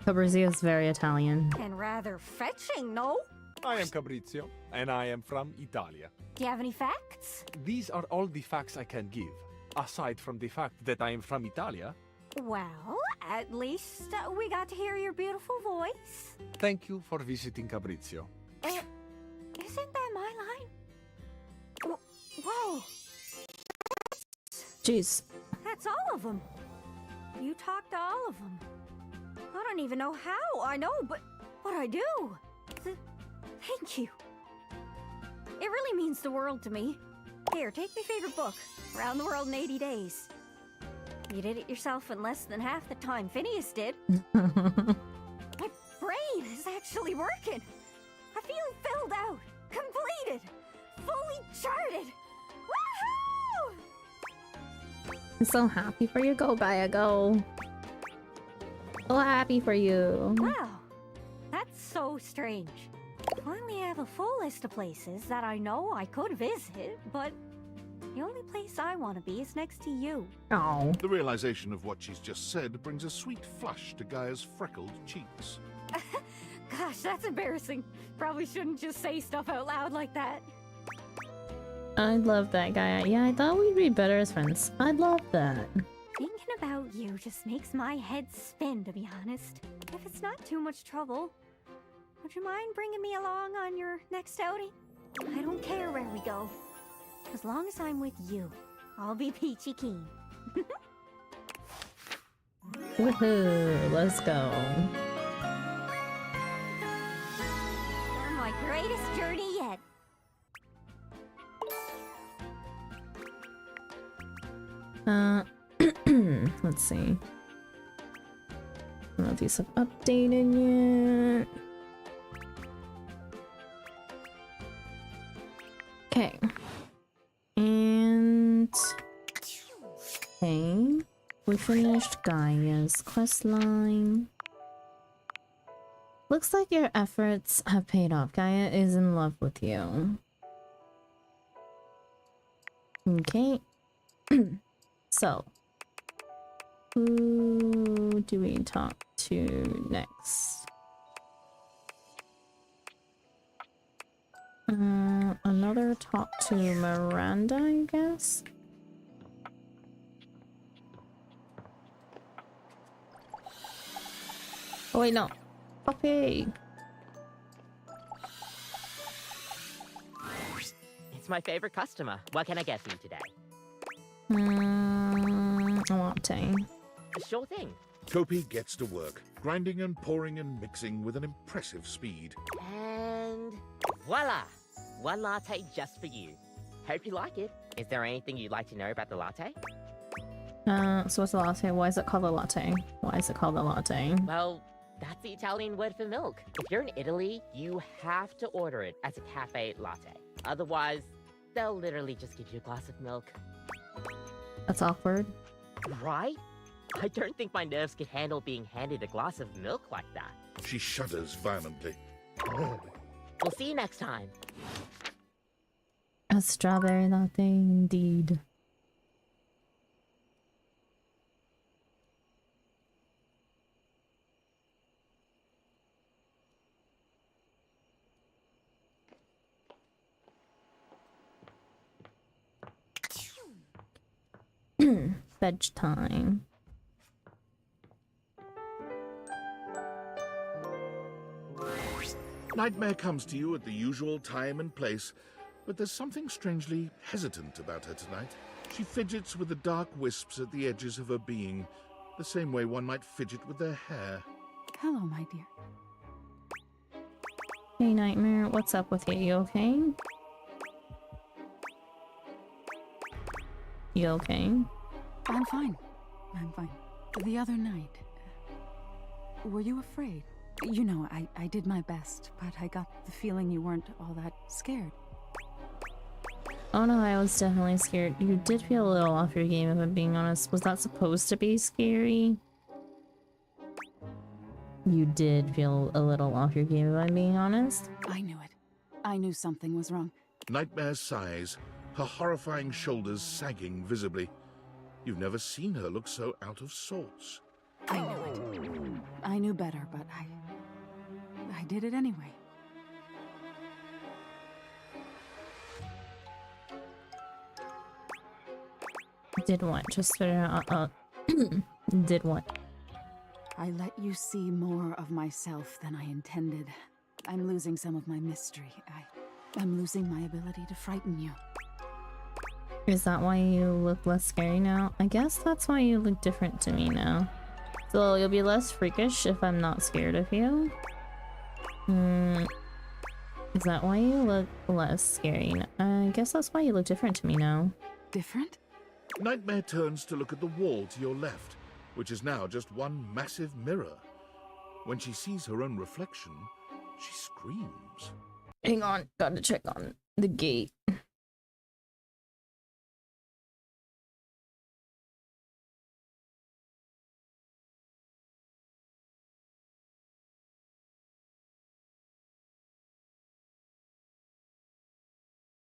Fabrizio is very Italian. And rather fetching, no? I am Fabrizio, and I am from Italia. Do you have any facts? These are all the facts I can give. Aside from the fact that I am from Italia. Well, at least we got to hear your beautiful voice. Thank you for visiting Fabrizio. Isn't that my line? Whoa! Jeez. That's all of them. You talked to all of them. I don't even know how. I know, but I do. Thank you. It really means the world to me. Here, take my favorite book, Around the World in 80 Days. You did it yourself in less than half the time Phineas did. My brain is actually working. I feel filled out, completed, fully charted. Woohoo! I'm so happy for you. Go, Gaia, go. So happy for you. Wow, that's so strange. I only have a full list of places that I know I could visit, but the only place I want to be is next to you. Oh. The realization of what she's just said brings a sweet flush to Gaia's freckled cheeks. Gosh, that's embarrassing. Probably shouldn't just say stuff out loud like that. I love that guy. Yeah, I thought we'd be better as friends. I love that. Thinking about you just makes my head spin, to be honest. If it's not too much trouble, would you mind bringing me along on your next outing? I don't care where we go. As long as I'm with you, I'll be peachy keen. Woohoo! Let's go. On my greatest journey yet. Let's see. I don't know if these have updated yet. Okay. And okay, we finished Gaia's questline. Looks like your efforts have paid off. Gaia is in love with you. Okay. So, who do we talk to next? Another talk to Miranda, I guess? Oh wait, no. Coffee. It's my favorite customer. What can I get for you today? A latte. Sure thing. Topi gets to work, grinding and pouring and mixing with an impressive speed. And voila! One latte just for you. Hope you like it. Is there anything you'd like to know about the latte? So what's a latte? Why is it called a latte? Why is it called a latte? Well, that's the Italian word for milk. If you're in Italy, you have to order it as a cafe latte. Otherwise, they'll literally just give you a glass of milk. That's awkward. Right? I don't think my nerves could handle being handed a glass of milk like that. She shudders violently. We'll see you next time. A strawberry latte, indeed. Veg time. Nightmare comes to you at the usual time and place, but there's something strangely hesitant about her tonight. She fidgets with the dark wisps at the edges of her being, the same way one might fidget with their hair. Hello, my dear. Hey, Nightmare, what's up with you? You okay? You okay? I'm fine. I'm fine. The other night, were you afraid? You know, I did my best, but I got the feeling you weren't all that scared. Oh no, I was definitely scared. You did feel a little off your game, if I'm being honest. Was that supposed to be scary? You did feel a little off your game, if I'm being honest. I knew it. I knew something was wrong. Nightmare sighs, her horrifying shoulders sagging visibly. You've never seen her look so out of sorts. I knew it. I knew better, but I did it anyway. Did what? Just figure out, did what? I let you see more of myself than I intended. I'm losing some of my mystery. I'm losing my ability to frighten you. Is that why you look less scary now? I guess that's why you look different to me now. So you'll be less freakish if I'm not scared of you? Is that why you look less scary? I guess that's why you look different to me now. Different? Nightmare turns to look at the wall to your left, which is now just one massive mirror. When she sees her own reflection, she screams. Hang on, gotta check on the gate.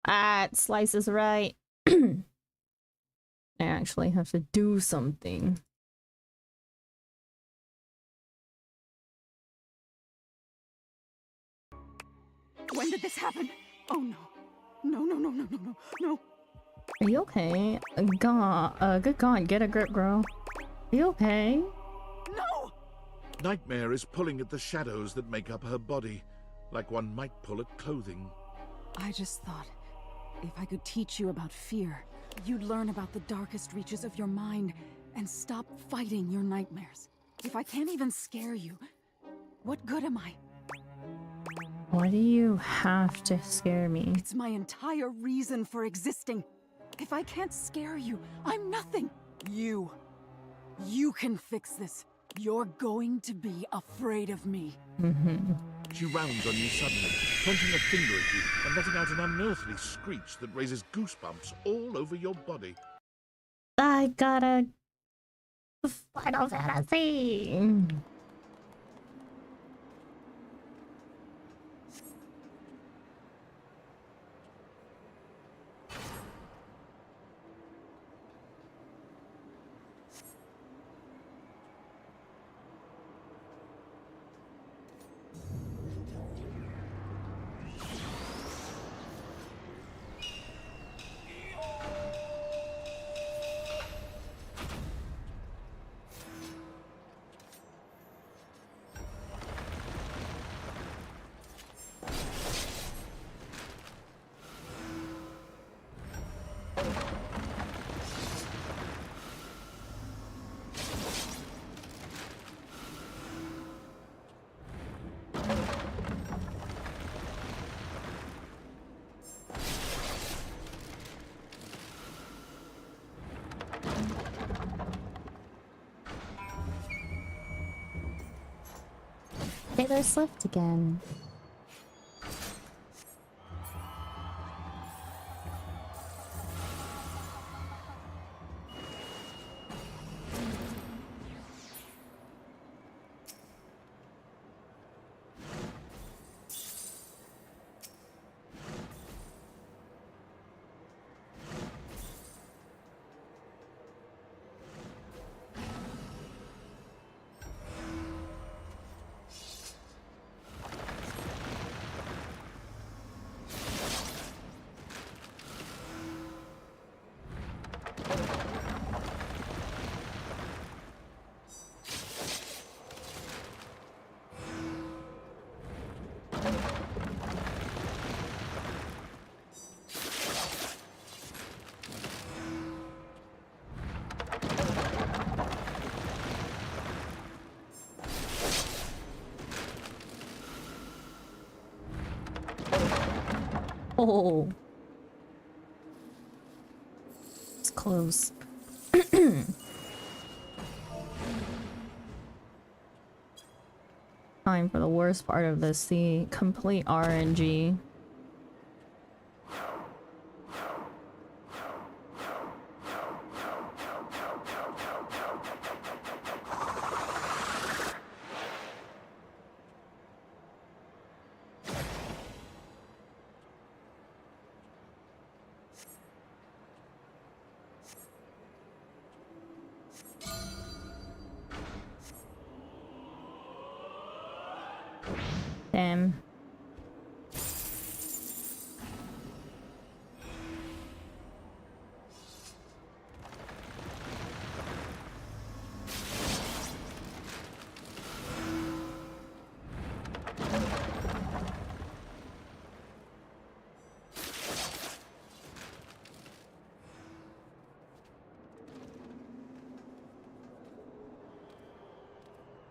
Ah, Slice is right. I actually have to do something. When did this happen? Oh no. No. Are you okay? God, good God, get a grip, girl. Are you okay? No! Nightmare is pulling at the shadows that make up her body, like one might pull at clothing. I just thought, if I could teach you about fear, you'd learn about the darkest reaches of your mind and stop fighting your nightmares. If I can't even scare you, what good am I? Why do you have to scare me? It's my entire reason for existing. If I can't scare you, I'm nothing. You can fix this. You're going to be afraid of me. She rounds on you suddenly, pointing a finger at you and letting out an unearthly screech that raises goosebumps all over your body. I got a Final Fantasy. Taylor Swift again. Oh, it's close. Time for the worst part of this, the complete RNG. Damn.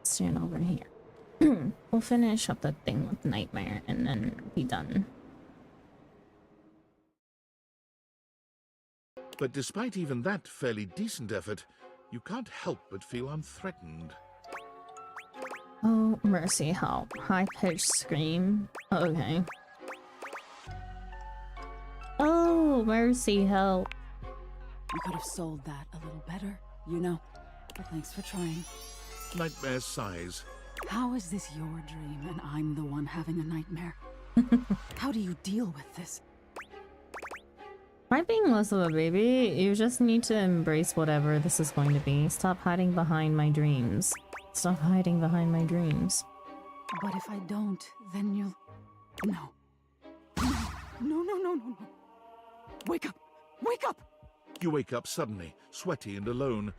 Stand over here. We'll finish up the thing with Nightmare and then be done. But despite even that fairly decent effort, you can't help but feel unthreatened. Oh, mercy help. High-pitched scream. Okay. Oh, mercy help. You could have sold that a little better, you know. But thanks for trying. Nightmare sighs. How is this your dream and I'm the one having a nightmare? How do you deal with this? By being less of a baby, you just need to embrace whatever this is going to be. Stop hiding behind my dreams. Stop hiding behind my dreams. But if I don't, then you'll... No. No. Wake up! Wake up! You wake up suddenly, sweaty and alone.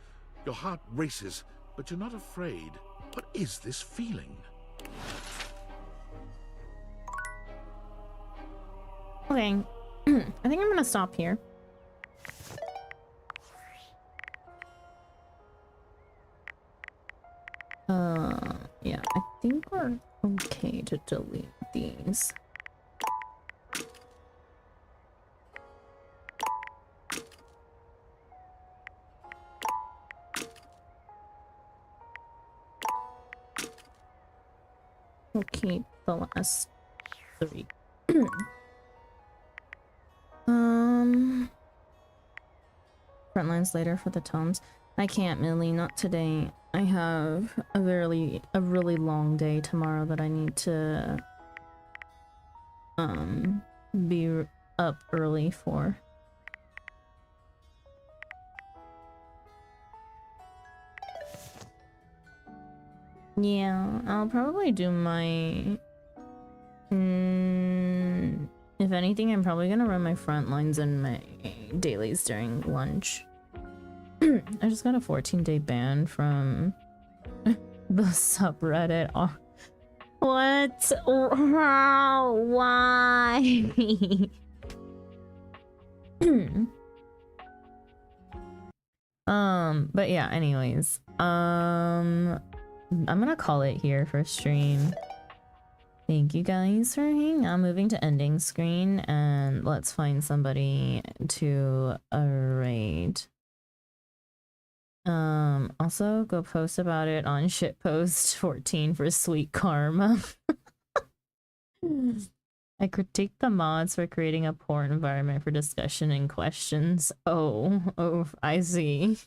Your heart races, but you're not afraid. What is this feeling? Okay. I think I'm gonna stop here. Yeah, I think we're okay to delete these. We'll keep the last 3. Frontlines later for the tomes. I can't, Millie, not today. I have a really long day tomorrow that I need to be up early for. Yeah, I'll probably do my... if anything, I'm probably gonna run my front lines and my dailies during lunch. I just got a 14-day ban from the subreddit. Oh, what? Why? But yeah, anyways. I'm gonna call it here for stream. Thank you guys for hanging out. Moving to ending screen, and let's find somebody to raid. Also go post about it on shitpost 14 for sweet karma. I critique the mods for creating a poor environment for discussion and questions. Oh, I see.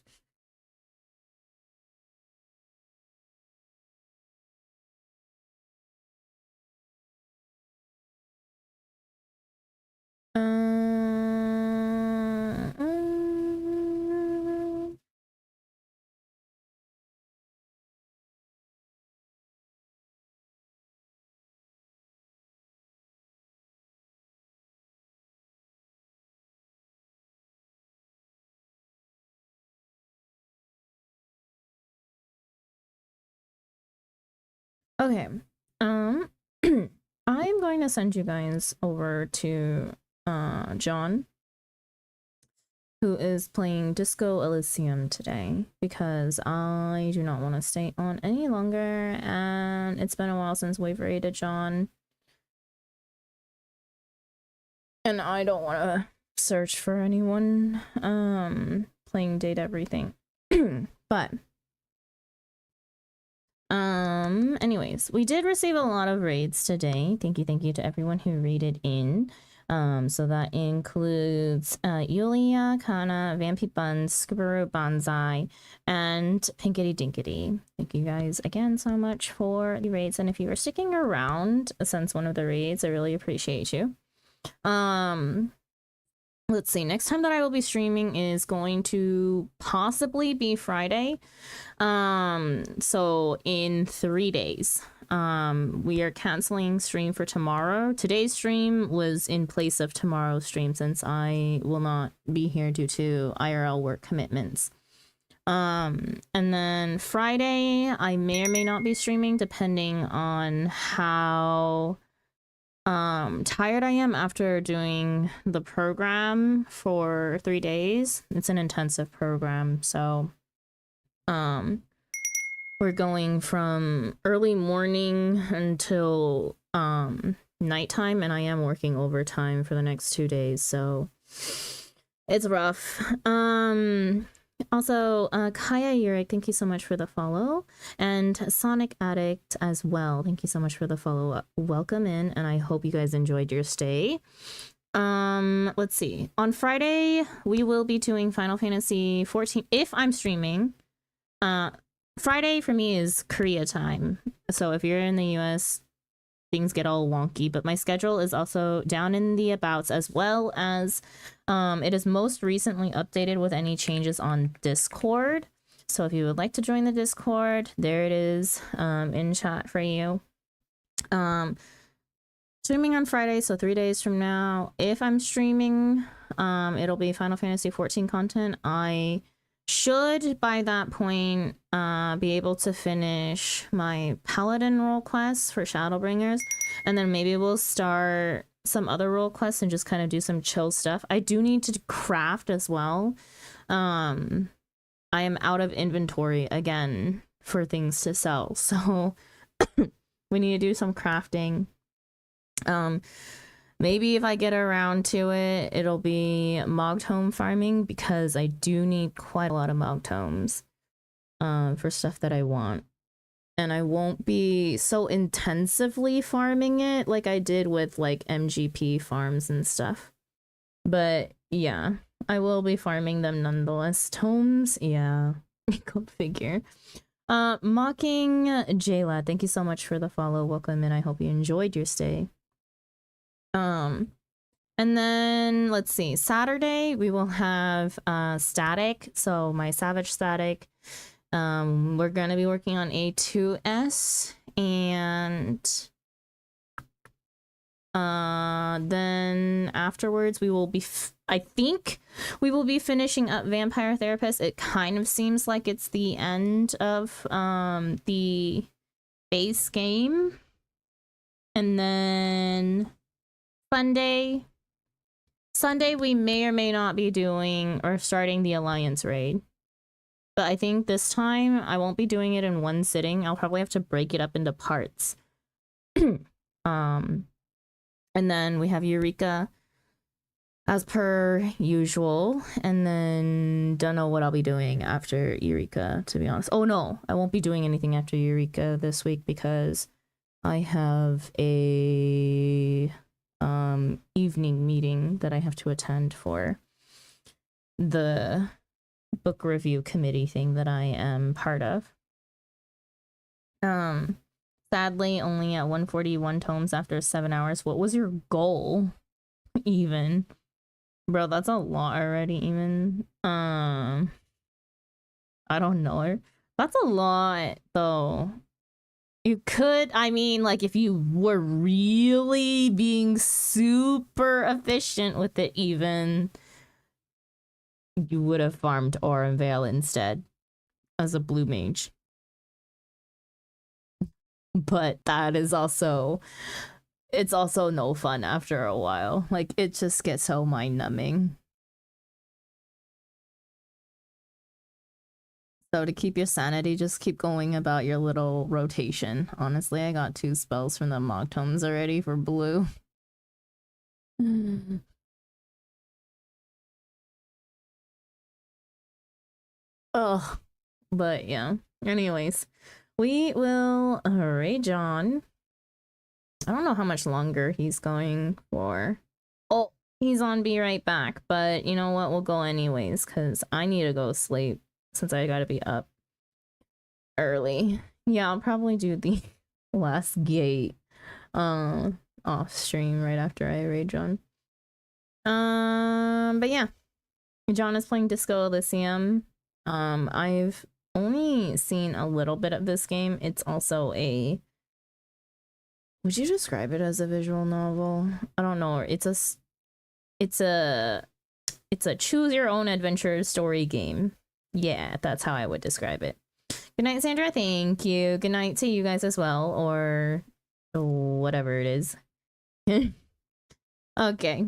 Okay. I'm going to send you guys over to John, who is playing Disco Elysium today, because I do not want to stay on any longer, and it's been a while since we've raided John. And I don't want to search for anyone playing Date Everything. But anyways, we did receive a lot of raids today. Thank you to everyone who raided in. So that includes Yulia, Kana, Vampy Buns, Scoobaroo Banzai, and Pinkety Dinkety. Thank you guys again so much for the raids, and if you are sticking around since one of the raids, I really appreciate you. Let's see, next time that I will be streaming is going to possibly be Friday. So in 3 days. We are canceling stream for tomorrow. Today's stream was in place of tomorrow's stream since I will not be here due to IRL work commitments. And then Friday, I may or may not be streaming depending on how tired I am after doing the program for 3 days. It's an intensive program, so we're going from early morning until nighttime, and I am working overtime for the next 2 days, so it's rough. Also, Kaya Yurik, thank you so much for the follow, and Sonic Addict as well. Thank you so much for the follow. Welcome in, and I hope you guys enjoyed your stay. Let's see. On Friday, we will be doing Final Fantasy 14 if I'm streaming. Friday for me is Korea time, so if you're in the US, things get all wonky, but my schedule is also down in the abouts, as well as it is most recently updated with any changes on Discord. So if you would like to join the Discord, there it is in chat for you. Streaming on Friday, so 3 days from now. If I'm streaming, it'll be Final Fantasy 14 content. I should by that point be able to finish my Paladin role quests for Shadowbringers, and then maybe we'll start some other role quests and just kind of do some chill stuff. I do need to craft as well. I am out of inventory again for things to sell, so we need to do some crafting. Maybe if I get around to it, it'll be Mogtome farming, because I do need quite a lot of Mogtomes for stuff that I want. And I won't be so intensively farming it like I did with like MGP farms and stuff. But yeah, I will be farming them nonetheless. Tomes, yeah, go figure. Mocking Jayla, thank you so much for the follow. Welcome in. I hope you enjoyed your stay. And then let's see, Saturday we will have Static, so my Savage Static. We're gonna be working on A2S, and then afterwards we will be I think we will be finishing up Vampire Therapist. It kind of seems like it's the end of the base game. And then Sunday we may or may not be doing or starting the Alliance raid. But I think this time I won't be doing it in one sitting. I'll probably have to break it up into parts. And then we have Eureka. as per usual, and then don't know what I'll be doing after Eureka, to be honest. Oh no, I won't be doing anything after Eureka this week because I have a evening meeting that I have to attend for the book review committee thing that I am part of. Sadly, only at 141 tomes after 7 hours. What was your goal, even? Bro, that's a lot already, even. I don't know. That's a lot, though. You could, I mean, like, if you were really being super efficient with it, even, you would have farmed Aurum Vale instead as a blue mage. But that is also, it's also no fun after a while. Like, it just gets so mind-numbing. So to keep your sanity, just keep going about your little rotation. Honestly, I got 2 spells from the Mog Tomes already for blue. Ugh. But yeah. Anyways, we will rage on. I don't know how much longer he's going for. Oh, he's on Be Right Back. But you know what? We'll go anyways, because I need to go sleep since I gotta be up early. Yeah, I'll probably do the last gate off stream right after I rage on. But yeah. John is playing Disco Elysium. I've only seen a little bit of this game. It's also a, would you describe it as a visual novel? I don't know. It's a choose your own adventure story game. Yeah, that's how I would describe it. Good night, Sandra. Thank you. Good night to you guys as well, or whatever it is. Okay.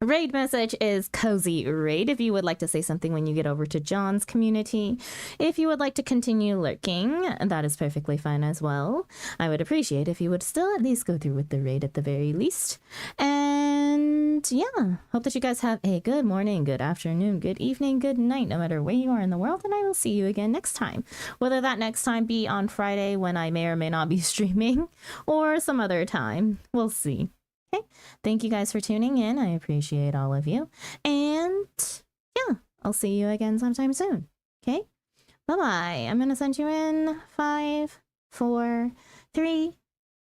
Raid message is Cozy Raid. If you would like to say something when you get over to John's community, if you would like to continue lurking, that is perfectly fine as well. I would appreciate if you would still at least go through with the raid at the very least. And yeah, hope that you guys have a good morning, good afternoon, good evening, good night, no matter where you are in the world. And I will see you again next time. Whether that next time be on Friday when I may or may not be streaming, or some other time. We'll see. Okay, thank you guys for tuning in. I appreciate all of you. And yeah, I'll see you again sometime soon. Okay, bye-bye. I'm going to send you in 5, 4, 3,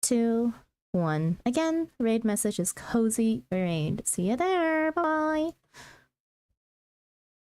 2, 1. Again, raid message is Cozy Raid. See you there. Bye-bye.